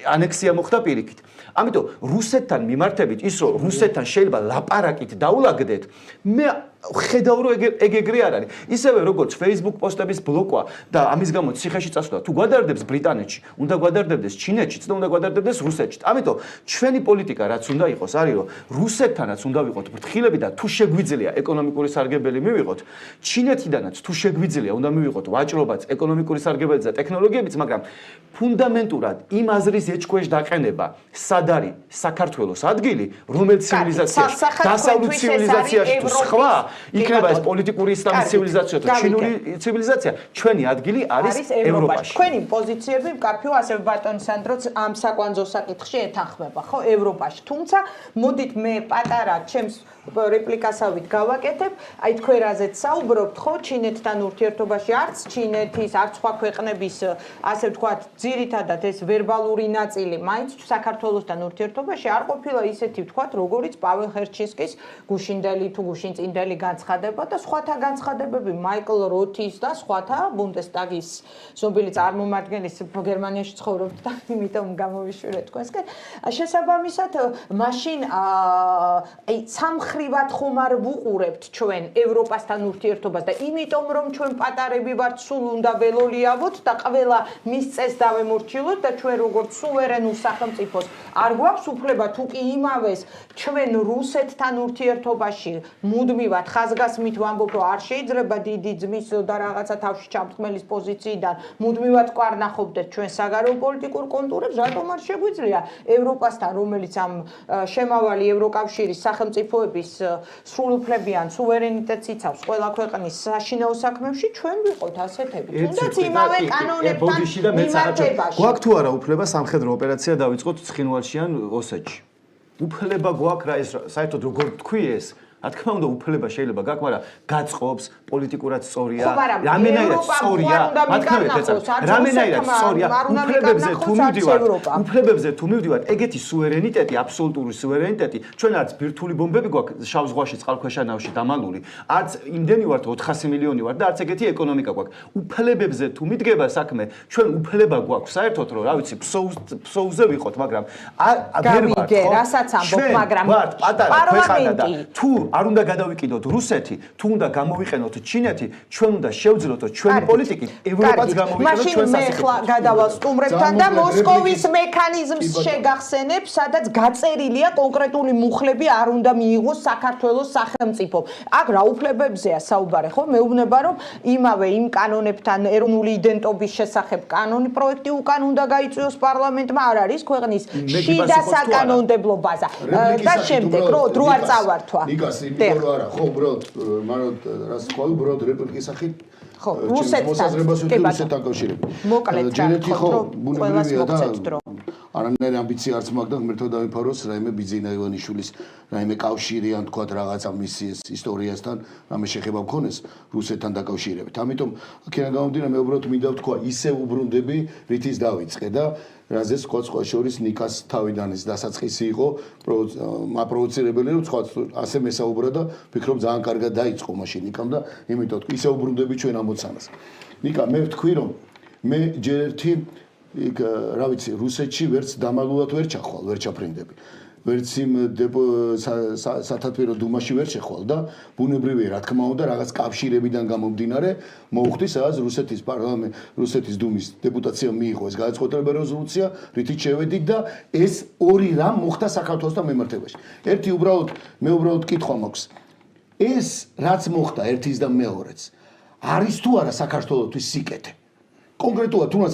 ანექსია მოხდა პირიქით. ამიტომ რუსეთთან მიმართებით ის რომ რუსეთთან შეიძლება ლაპარაკით დაულაგდეთ, მე ხედავ რომ ეგ არ არის. ისევე როგორც Facebook პოსტების ბლოკვა და ამის გამო ციხეში წასვლა თუ გვადარდებს ბრიტანეთში, უნდა გვადარდებდეს ჩინეთშიც და უნდა გვადარდებდეს რუსეთშიც. ამიტომ ჩვენი პოლიტიკა რაც უნდა იყოს, არის რომ რუსეთთანაც უნდა ვიყოთ ფრთხილები და თუ შეგვიძლია ეკონომიკური სარგებელი მივიღოთ, ჩინეთიდანაც თუ შეგვიძლია უნდა მივიღოთ ვაჭრობაც, ეკონომიკური სარგებელიც და ტექნოლოგიებიც, მაგრამ ფუნდამენტურად იმ აზრის ეჭქვეშ დაყენება, სად არის საქართველოს ადგილი, რომელ ცივილიზაციაში, დასავლურ ცივილიზაციაში თუ სხვა იქნება ეს პოლიტიკური ისლამის ცივილიზაცია თუ ჩინური ცივილიზაცია, ჩვენი ადგილი არის ევროპაში. თქვენი პოზიციები მკაფიო ასევე ბატონ სანდროც ამ საკვანძო საკითხში ეთანხმება, ხო, ევროპაში. თუმცა მოდით მე პატარა ჩემს რეპლიკასავით გავაკეთებ, აი თქვენ რაზეც საუბრობთ, ხო, ჩინეთთან ურთიერთობაში არც ჩინეთის, არც სხვა ქვეყნების, ასე ვთქვათ, ძირითადად ეს ვერბალური ნაწილი, მაინც საქართველოსთან ურთიერთობაში არ ყოფილა ისეთი ვთქვათ, როგორიც პაველ ხერჩისკის გუშინდელი თუ გუშინწინდელი განცხადება და სხვათა განცხადებები, მაიკლ როთის და სხვათა ბუნდესტაგის ზომბილი წარმომადგენლის გერმანიაში ცხოვრობთ და იმიტომ გამოვიშვირეთ თქვენსკენ. შესაბამისად, მაშინ აი სამხრივად ხომ არ ვუყურებთ ჩვენ ევროპასთან ურთიერთობას და იმიტომ რომ ჩვენ პატარები ვართ, სულ უნდა ველოლიავოთ და ყველა მის წეს დავემორჩილოთ და ჩვენ როგორც სუვერენულ სახელმწიფოს არ გვაქვს უფლება თუ კი იმავეს ჩვენ რუსეთთან ურთიერთობაში მუდმივად ხაზგასმით ვამბობ რომ არ შეიძლება დიდი ძმის და რაღაცა თავში ჩამწკმელის პოზიციიდან მუდმივად კვარნახობდეთ ჩვენ საგარეო პოლიტიკურ კონტურებს, რატომ არ შეგვიძლია ევროპასთან, რომელიც ამ შემავალი ევროკავშირის სახელმწიფოების სრულუფლებიან სუვერენიტეტს იცავს ყველა ქვეყნის საშინაო საქმეებში, ჩვენ ვიყოთ ასეთები. თუნდაც იმავე კანონებთან მიმართებაში. გვაქვს თუ არა უფლება სამხედრო ოპერაცია დავიწყოთ ცხინვალში ან ოსეთში? უფლება გვაქვს რა ეს საერთოდ როგორ თქვი ეს? რა თქმა უნდა უფლება შეიძლება გაქვს, მაგრამ გაწყობს, პოლიტიკურად სწორია, ხო, მაგრამ რამენაირად ევროპა სწორია, არ უნდა მართლაც რამენაირად სწორია, უფლებებზე თუ მივდივართ, ეგეთი სუვერენიტეტი, აბსოლუტური სუვერენიტეტი, ჩვენ არც ბირთვული ბომბები გვაქვს შავ ზღვაში, წყალქვეშა ნავში დამალული, არც იმდენი ვართ 400 მილიონი ვართ და არც ეგეთი ეკონომიკა გვაქვს. უფლებებზე თუ მიდგება საქმე, ჩვენ უფლება გვაქვს საერთოდ რომ, რა ვიცი, ფსოუზე ვიყოთ, მაგრამ ვერ ვართ, გავიგე, რასაც ამბობ, მაგრამ პარლამენტი თუ არ უნდა გადავიკიდოთ რუსეთი, თუ უნდა გამოვიყენოთ ჩინეთი, ჩვენ უნდა შევძლოთ ჩვენი პოლიტიკით ევროპაც გამოვიყენოთ ჩვენ მაშინ მე ხლა გადავალ სტუმრებთან და მოსკოვის მექანიზმს შეგახსენებ, სადაც გაწერილია კონკრეტული მუხლები არ უნდა მიიღოს საქართველოს სახელმწიფომ. აქ რა უფლებებზეა საუბარი, ხო? მეუბნება რომ იმავე იმ კანონებთან ეროვნული იდენტობის შესახებ კანონი პროექტი უკან უნდა გაიწვიოს პარლამენტმა, არ არის ქვეყნის შიდა საკანონმდებლო ბაზა. და შემდეგ რო არ წავართვა. ნიკას იმიტომ რომ არა, ხო, უბრალოდ, მაგრამ რას თქვა, უბრალოდ რეპლიკის სახით ხო, რუსეთთან კავშირები. მოკლედ ჯერეთი ხო, ყველას ბუნებრივია და მოგცეთ დრო. არანაირი ამბიცია არც მაქვს და ღმერთო დავიფაროს რაიმე ბიძინა ივანიშვილის რაიმე კავშირი ან თქვა რაღაცა მის ისტორიასთან რამე შეხება მქონეს რუსეთთან დაკავშირებით. ამიტომ აქედან გამომდინარე მე უბრალოდ მინდა ვთქვა ისე უბრუნდები რითიც დავიწყე და რაზეც სხვა შორის ნიკას თავიდან ის დასაწყისი იყო მაპროვოცირებელი რომ სხვა ასე მესაუბრა და ვფიქრობ ძალიან კარგად დაიწყო მაშინ ნიკამ და იმიტომ ისე უბრუნდები ჩვენ ამოცანას. ნიკა მე ვთქვი რომ მე ჯერ ერთი იქ რა ვიცი რუსეთში ვერც დამალულად ვერ ჩახვალ, ვერ ჩაფრინდები. ვერც იმ სათათბირო დუმაში ვერ შეხვალ და ბუნებრივია რა თქმა უნდა რაღაც კავშირებიდან გამომდინარე მოუხდი სადაც რუსეთის პარლამენტ რუსეთის დუმის დეპუტაციამ მიიღო ეს გადაწყვეტილება რეზოლუცია რითიც შევედით და ეს ორი რამ მოხდა საქართველოსთან მიმართებაში. ერთი მე უბრალოდ კითხვა მაქვს ეს რაც მოხდა ერთის და მეორეც არის თუ არა საქართველოსთვის სიკეთე კონკრეტულად თუნდაც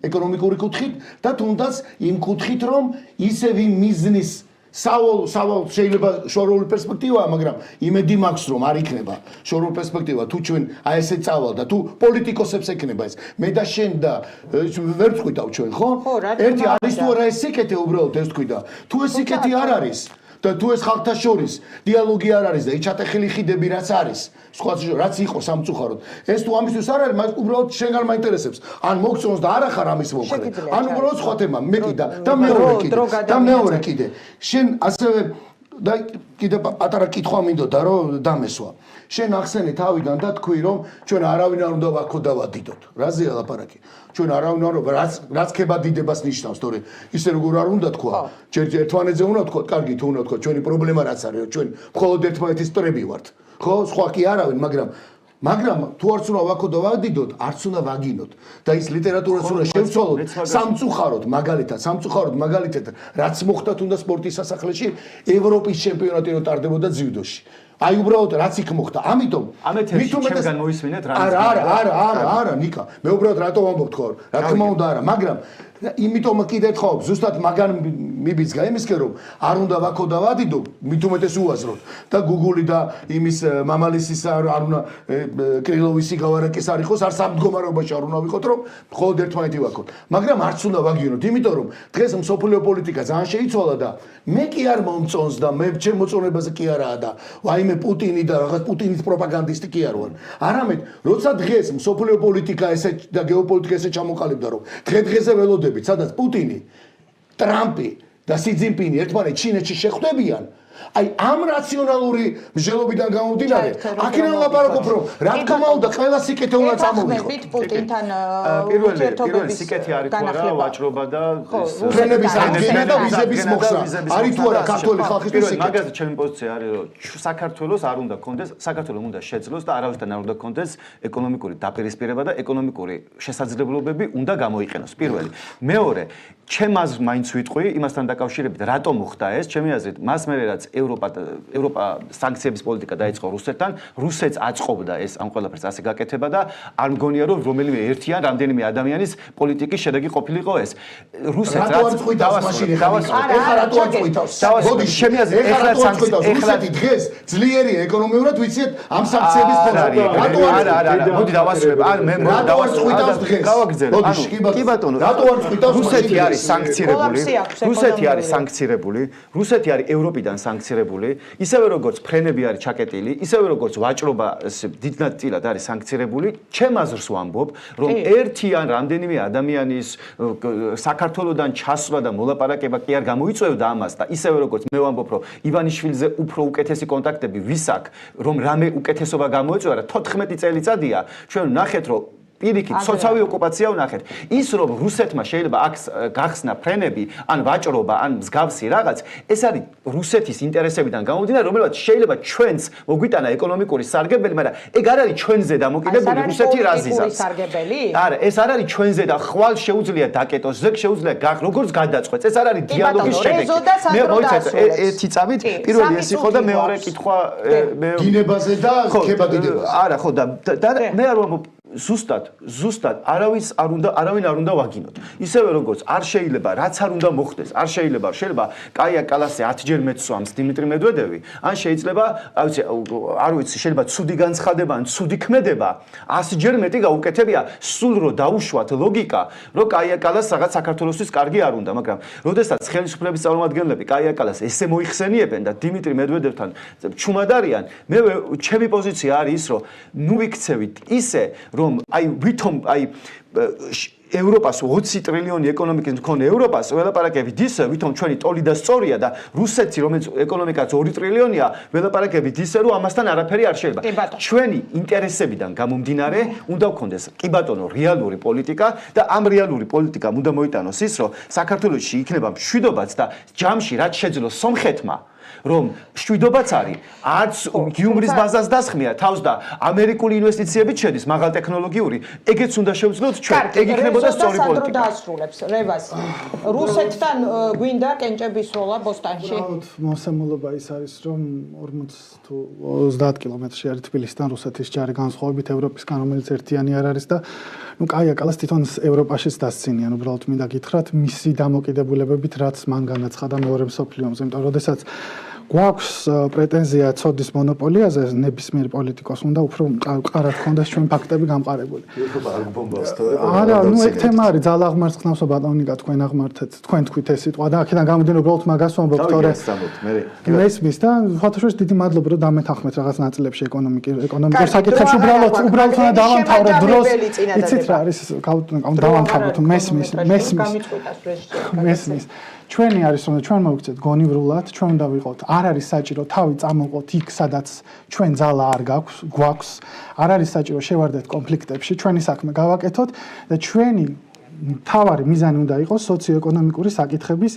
ეკონომიკური კუთხით და თუნდაც იმ კუთხით რომ ისევ იმ მიზნის სავალ შეიძლება შორეული პერსპექტივაა, მაგრამ იმედი მაქვს რომ არ იქნება შორეული პერსპექტივა თუ ჩვენ აი ესე წავალ და თუ პოლიტიკოსებს ექნება ეს მე და შენ და ვერ ვწყვიტავ ჩვენ ხო? ერთი არის თუ არა ეს სიკეთე უბრალოდ ეს თქვი და თუ ეს სიკეთი არ არის და თუ ეს ხალხთა შორის დიალოგი არ არის და იჩატეხილი ხიდები რაც არის სხვა რაც იყო სამწუხაროდ ეს თუ ამისთვის არ არის მას უბრალოდ შენ არ მაინტერესებს ან მოგწონს და არ ახარ ამის მომხრე ან უბრალოდ სხვა თემა მე და მეორე კიდე შენ ასევე და კიდე პატარა კითხვა მინდოდა რომ დამესვა შენ ახსენე თავიდან და თქვი რომ ჩვენ არავინ არ უნდა ვაქო დავადიდოთ რაზეა ლაპარაკი ჩვენ არავინ არ უნდა რაც ქება დიდებას ნიშნავს თორე ისე როგორ არ უნდა თქვა ერთმანეთზე უნდა თქვა კარგი თუ უნდა თქვა ჩვენი პრობლემა რაც არის ჩვენ მხოლოდ ერთმანეთის მტრები ვართ ხო სხვა კი არავინ მაგრამ თუ არც უნდა ვაქო დავადიდოთ არც უნდა ვაგინოთ და ის ლიტერატურაც უნდა შევცვალოთ სამწუხაროდ მაგალითად რაც მოხდა თუნდაც სპორტის სასახლეში ევროპის ჩემპიონატი რო ტარდებოდა ძიუდოში აი უბრალოდ რაც იქ მოხდა ამიტომ ჩემგან მოისმინეთ რა არა ნიკა მე უბრალოდ რატო ვამბობ თქო რა თქმა უნდა არა მაგრამ იმიტომ კიდე ეთხოვ ზუსტად მაგან მიბიძგა იმისკენ რომ არ უნდა ვაქო დავადიდო მით უმეტეს უაზროდ და გუგული და იმის მამალისის არ უნდა კრილოვისი გავარაკის არ იყოს არ სამდგომარეობაში არ უნდა ვიყოთ რომ მხოლოდ ერთმანეთი ვაქოთ მაგრამ არც უნდა ვაგინოთ იმიტომ რომ დღეს მსოფლიო პოლიტიკა ძალიან შეიცვალა და მე კი არ მომწონს და მე ჩემ მოწონებაზე კი არაა და ვაიმე პუტინი და რაღაც პუტინის პროპაგანდისტი კი არ ვარ არამედ როცა დღეს მსოფლიო პოლიტიკა ესე და გეოპოლიტიკა ესე ჩამოყალიბდა რომ დღე-დღეზე ველოდებით სადაც პუტინი ტრამპი და სი ძინპინი ერთმანეთს ჩინეთში შეხვდებიან აი ამ რაციონალური მსჯელობიდან გამომდინარე აქედან ლაპარაკობ რომ რა თქმა უნდა ყველა სიკეთე უნდა წამოვიღოთ პუტინთან პირველი სიკეთე არის თუ არა ვაჭრობა და ფრენების აღდგენა და ვიზების მოხსნა არის თუ არა ქართული ხალხისთვის სიკეთე მაგაზე ჩემი პოზიცია არის რომ საქართველოს არ უნდა კონდეს საქართველოს უნდა შეძლოს და არავისთან არ უნდა კონდეს ეკონომიკური დაპირისპირება და ეკონომიკური შესაძლებლობები უნდა გამოიყენოს პირველი მეორე ჩემ აზრს მაინც ვიტყვი იმასთან დაკავშირებით რატომ მოხდა ეს ჩემი აზრით მას მერე რაც ევროპა სანქციების პოლიტიკა დაიწყო რუსეთთან რუსეთს აწყობდა ეს ამ ყველაფერს ასე გაკეთება და არ მგონია რომ რომელიმე ერთი ან რამდენიმე ადამიანის პოლიტიკის შედეგი ყოფილიყო ეს რუსეთს რაც მოდი ჩემი აზრით ეხლა დღეს ძლიერია ეკონომიურად ვიცით ამ სანქციების არა მოდი დავასრულებ ან მე დავაგრძელებ რუსეთი არის სანქცირებული რუსეთი არის ევროპიდან სანქცირებული, ისევე როგორც ფრენები არის ჩაკეტილი, ისევე როგორც ვაჭრობა დიდნაწილად არის სანქცირებული, ჩემ აზრს ვამბობ, რომ ერთი ან რამდენიმე ადამიანის საქართველოსდან ჩასვლა და მოლაპარაკება კი არ გამოიწვევდა ამას და ისევე როგორც მე ვამბობ, რომ ივანიშვილზე უფრო უკეთესი კონტაქტები ვის აქვს, რომ რამე უკეთესობა გამოიწვევა და 14 წელიწადია ჩვენ ვნახეთ, რომ პირიქით სოციალური ოკუპაცია ვნახეთ. ის რომ რუსეთმა შეიძლება აქ გახსნა ფრენები, ან ვაჭრობა, ან მსგავსი რაღაც, ეს არის რუსეთის ინტერესებიდან გამომდინარე, რომელსაც შეიძლება ჩვენც მოგვიტანა ეკონომიკური სარგებელი, მაგრამ ეგ არ არის ჩვენზე დამოკიდებული რუსეთი რაზიზავს. არა, ეს არ არის ჩვენზე და ხვალ შეუძლია დაკეტოს, ზეგ შეუძლია როგორც გადაწყვეტს. ეს არ არის დიალოგის შედეგი. მე მოიცეთ ერთი წამით, პირველი ეს იყო და მეორე კითხვა დინებაზე და ქებადიდებას. არა, ხო და მე არ ვამბობ ზუსტად არავინ არ უნდა ვაგინოთ. ისევე როგორც არ შეიძლება რაც არ უნდა მოხდეს, არ შეიძლება კაია კალასზე 10-ჯერ მეცვამს დიმიტრი მედვედევი, ან შეიძლება, არ ვიცი, შეიძლება ცუდი განცხადება ან ცუდი ქმედება 100-ჯერ მეტი გაუკეთებია, სულ რო დაუშვათ ლოგიკა, რომ კაია კალას რაღაც საქართველოსთვის კარგი არ უნდა, მაგრამ როდესაც ხელისუფლების წარმომადგენლები კაია კალას ესე მოიხსენიებენ და დიმიტრი მედვედევთან ჩუმად არიან, მე ჩემი პოზიცია არის ის, რომ ნუ ვიქცევით ისე რომ ვითომ ევროპას 20 ტრილიონი ეკონომიკის მქონე ევროპას ველაპარაკებით ისე ვითომ ჩვენი ტოლი და სწორია და რუსეთი რომელიც ეკონომიკაც 2 ტრილიონია ველაპარაკებით ისე რომ ამასთან არაფერი არ შეიძლება ჩვენი ინტერესებიდან გამომდინარე უნდა გქონდეს კი ბატონო რეალური პოლიტიკა და ამ რეალური პოლიტიკამ უნდა მოიტანოს ის რომ საქართველოში იქნება მშვიდობაც და ჯამში რაც შეძლოს სომხეთმა რომ მშვიდობაც არის არც გიუმრის ბაზას დასხმია თავს და ამერიკული ინვესტიციებიც შედის მაღალ ტექნოლოგიური ეგეც უნდა შევძლოთ ჩვენ ეგ იქნებოდა სწორი პოლიტიკა დაასრულებს რევას რუსეთთან გვინდა კენჭების სროლა ბოსტანში მოსამულობა ის არის რომ 40 თუ 30 კილომეტრში არის თბილისიდან რუსეთის ჯარი განსხვავებით ევროპისგან რომელიც ერთიანი არ არის და ну კაია კალას თვითონ ევროპაშიც დასცინიან უბრალოდ მინდა გითხრათ მისი დამოკიდებულებებით რაც მან განაცხადა მეორე მსოფლიო ომზე იმიტომ რომ შესაძ გვაქვს პრეტენზია ცოდის მონოპოლიაზე ნებისმიერ პოლიტიკოს უნდა უფრო მყარად ქონდეს ჩვენ ფაქტები გამყარებული. არა, ну ეგ თემა არის ძალა აღმარცხნავსო ბატონიკა თქვენ აღმართეთ, თქვენ თქვით ეს სიტყვა და აქედან გამომდინარე უბრალოდ მაგას ვამბობთ, თორე მესმის და ფოთაშორის დიდი მადლობა რომ დამეთანხმეთ რაღაც ნაწილებში ეკონომიკურ საკითხებში უბრალოდ უნდა დავამთავროთ დროს. იცით რა არის დავამთავროთ მესმის ჩვენი არის რომ ჩვენ მოვიქცეთ გონივრულად, ჩვენ უნდა ვიყოთ, არ არის საჭირო თავი წამოვყოთ იქ, სადაც ჩვენ ძალა არ გვაქვს, არ არის საჭირო შევარდეთ კონფლიქტებში, ჩვენი საქმე გავაკეთოთ და ჩვენი მთავარი მიზანი უნდა იყოს სოციო-ეკონომიკური საკითხების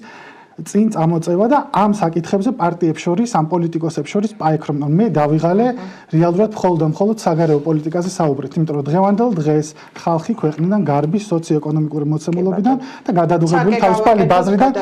წინ წამოწევა და ამ საკითხებზე პარტიებს შორის, ამ პოლიტიკოსებს შორის პაექრომ მე დავიღალე რეალურად მხოლოდ საგარეო პოლიტიკაზე საუბრით, იმიტომ რომ დღევანდელ დღეს ხალხი ქვეყნიდან გარბის სოციო-ეკონომიკური მოცემულობიდან და გადადუღებული თავისუფალი ბაზრიდან,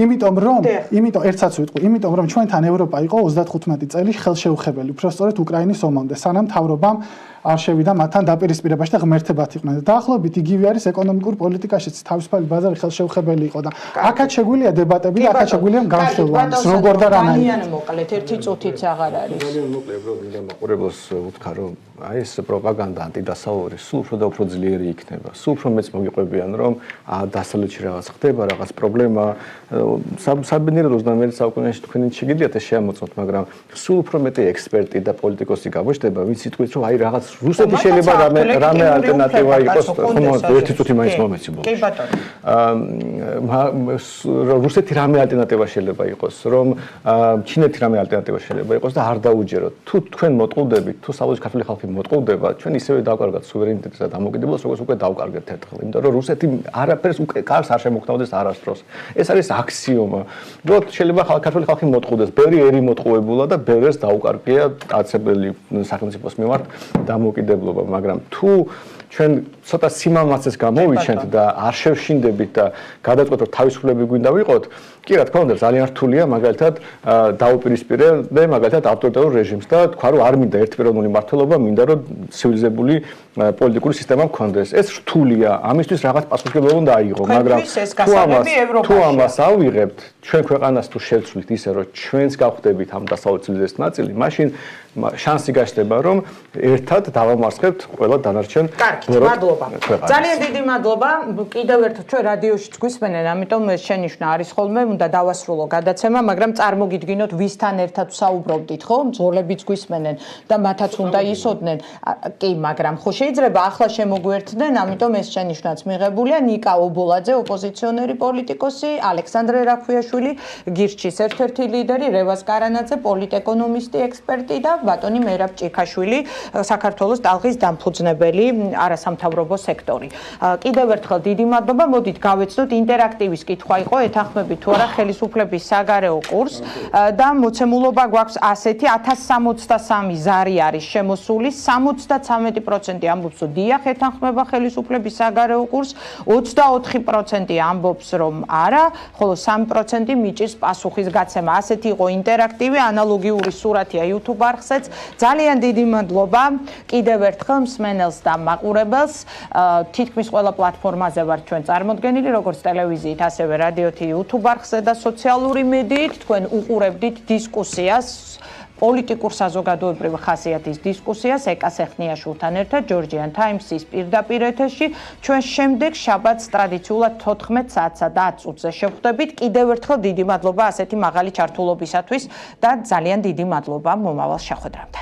იმიტომ ერთსაც ვიტყვი, იმიტომ რომ ჩვენთან ევროპა იყო 35 წელი ხელშეუხებელი, უბრალოდ უკრაინის ომამდე, სანამ მთავრობამ არ შევიდა მათთან დაპირისპირებაში და ღმერთებად იყვნენ და დაახლოებით იგივე არის ეკონომიკურ პოლიტიკაშიც თავისუფალი ბაზარი ხელშეუხებელი იყო და აქაც შეგვიძლია დებატები და აქაც შეგვიძლია განხილვა როგორ და რანაირად ძალიან მოკლედ ერთი წუთიც აღარ არის ძალიან მოკლედ რომ მინდა მაყურებელს უთქვა რომ აი ეს პროპაგანდა ანტიდასავლური სულ უფრო და უფრო ძლიერი იქნება სულ უფრო მეც მოგიყვებიან რომ დასავლეთში რაღაც ხდება რაღაც პრობლემა საბედნიეროდ 21 საუკუნეში თქვენი შეგიძლიათ ეს შეამოწმოთ მაგრამ სულ უფრო მეტი ექსპერტი და პოლიტიკოსი გამოჩნდება ვინც იტყვის რომ აი რაღაც რუსეთი შეიძლება რამე ალტერნატივა იყოს ხომ ერთი წუთი მაინც მომეცი ბოლოს კი ბატონო რუსეთი რამე ალტერნატივა შეიძლება იყოს რომ ჩინეთი რამე ალტერნატივა შეიძლება იყოს და არ დაუჯეროთ თუ თქვენ მოტყუდებით თუ საბოლოო ქართული ხალხი მოტყუდება ჩვენ ისევე დავკარგოთ სუვერენიტეტს და დამოკიდებულებას როგორც უკვე დავკარგეთ ერთხელ იმიტომ რომ რუსეთი არაფერს უკვე კარს არ შემოგთავაზებს არასდროს ეს არის აქსიომა რომ შეიძლება ქართული ხალხი მოტყუდეს ბევრი ერი მოტყუებულა და ბევრს დაუკარგია კაცებელი სახელმწიფოს მიმართ დამოკიდებულება მაგრამ თუ ჩვენ ცოტა სიმამაცეს გამოვიჩენთ და არ შევშინდებით და გადაწყვეტ რომ თავისუფლები გვინდა ვიყოთ კი რა თქმა უნდა ძალიან რთულია მაგალითად დაუპირისპირე მაგალითად ავტორიტარულ რეჟიმს და თქვა რომ არ მინდა ერთპიროვნული მმართველობა მინდა რომ ცივილიზებული პოლიტიკური სისტემა გქონდეს ეს რთულია ამისთვის რაღაც პასუხისმგებლობა უნდა აიღო მაგრამ თუ ამას ავიღებთ ჩვენ ქვეყანას თუ შევცვლით ისე რომ ჩვენც გავხდებით ამ დასავლეთ ცივილიზაციის ნაწილი მაშინ შანსი გაჩნდება რომ ერთად დავამარცხებთ ყველა დანარჩენ მადლობა ძალიან დიდი მადლობა კიდევ ერთხელ ჩვენ რადიოშიც გვისმენენ ამიტომ შენიშვნა არის ხოლმე უნდა დავასრულო გადაცემა, მაგრამ წარმოგიდგინოთ ვისთან ერთად საუბრობდით, ხო? მძღოლებიც გვისმენენ და მათაც უნდა ისოდნენ. კი, მაგრამ ხო შეიძლება ახლა შემოგვერთდნენ, ამიტომ ეს შენიშვნაც მიღებულია ნიკა ობოლაძე, ოპოზიციონერი პოლიტიკოსი, ალექსანდრე რაქვიაშვილი, გირჩის ერთ-ერთი ლიდერი, რევაზ კარანაძე, პოლიტეკონომისტი, ექსპერტი და ბატონი მერაბ ჭიქაშვილი, საქართველოს ტალღის დამფუძნებელი არასამთავრობო სექტორი. კიდევ ერთხელ დიდი მადლობა. მოდით გავეცნოთ ინტერაქტივის კითხვა იყო, ეთანხმებით თუ არა ხელისუფლების საგარეო კურსს და მოცემულობა გვაქვს ასეთი 1063 ზარი არის შემოსული, 73% ამბობს, რომ დიახ, ეთანხმება ხელისუფლების საგარეო კურსს, 24% ამბობს, რომ არა, ხოლო 3% მიჭირს პასუხის გაცემა. ასეთი იყო ინტერაქტივი, ანალოგიური სურათია YouTube არხზეც. ძალიან დიდი მადლობა კიდევ ერთხელ მსმენელს და მაყურებელს. თითქმის ყველა პლატფორმაზე ვართ ჩვენ წარმოდგენილი, როგორც ტელევიზიით, ასევე რადიოთი, YouTube არხზე და სოციალური მედიით. თქვენ უყურებდით დისკუსიას, პოლიტიკურ საზოგადოებრივ ხასიათის დისკუსიას ეკა სეხნიაშვილთან ერთად Georgian Times-ის პირდაპირ ეთერში. ჩვენ შემდეგ შაბათს ტრადიციულად 14 საათსა და 10 წუთზე შევხვდებით. კიდევ ერთხელ დიდი მადლობა ასეთი მაღალი ჩართულობისათვის და ძალიან დიდი მადლობა მომავალ შეხვედრამდე.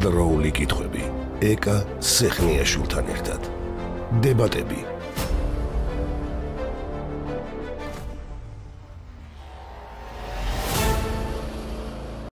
დროული კითხვები ეკა სეხნიაშვილთან ერთად დებატები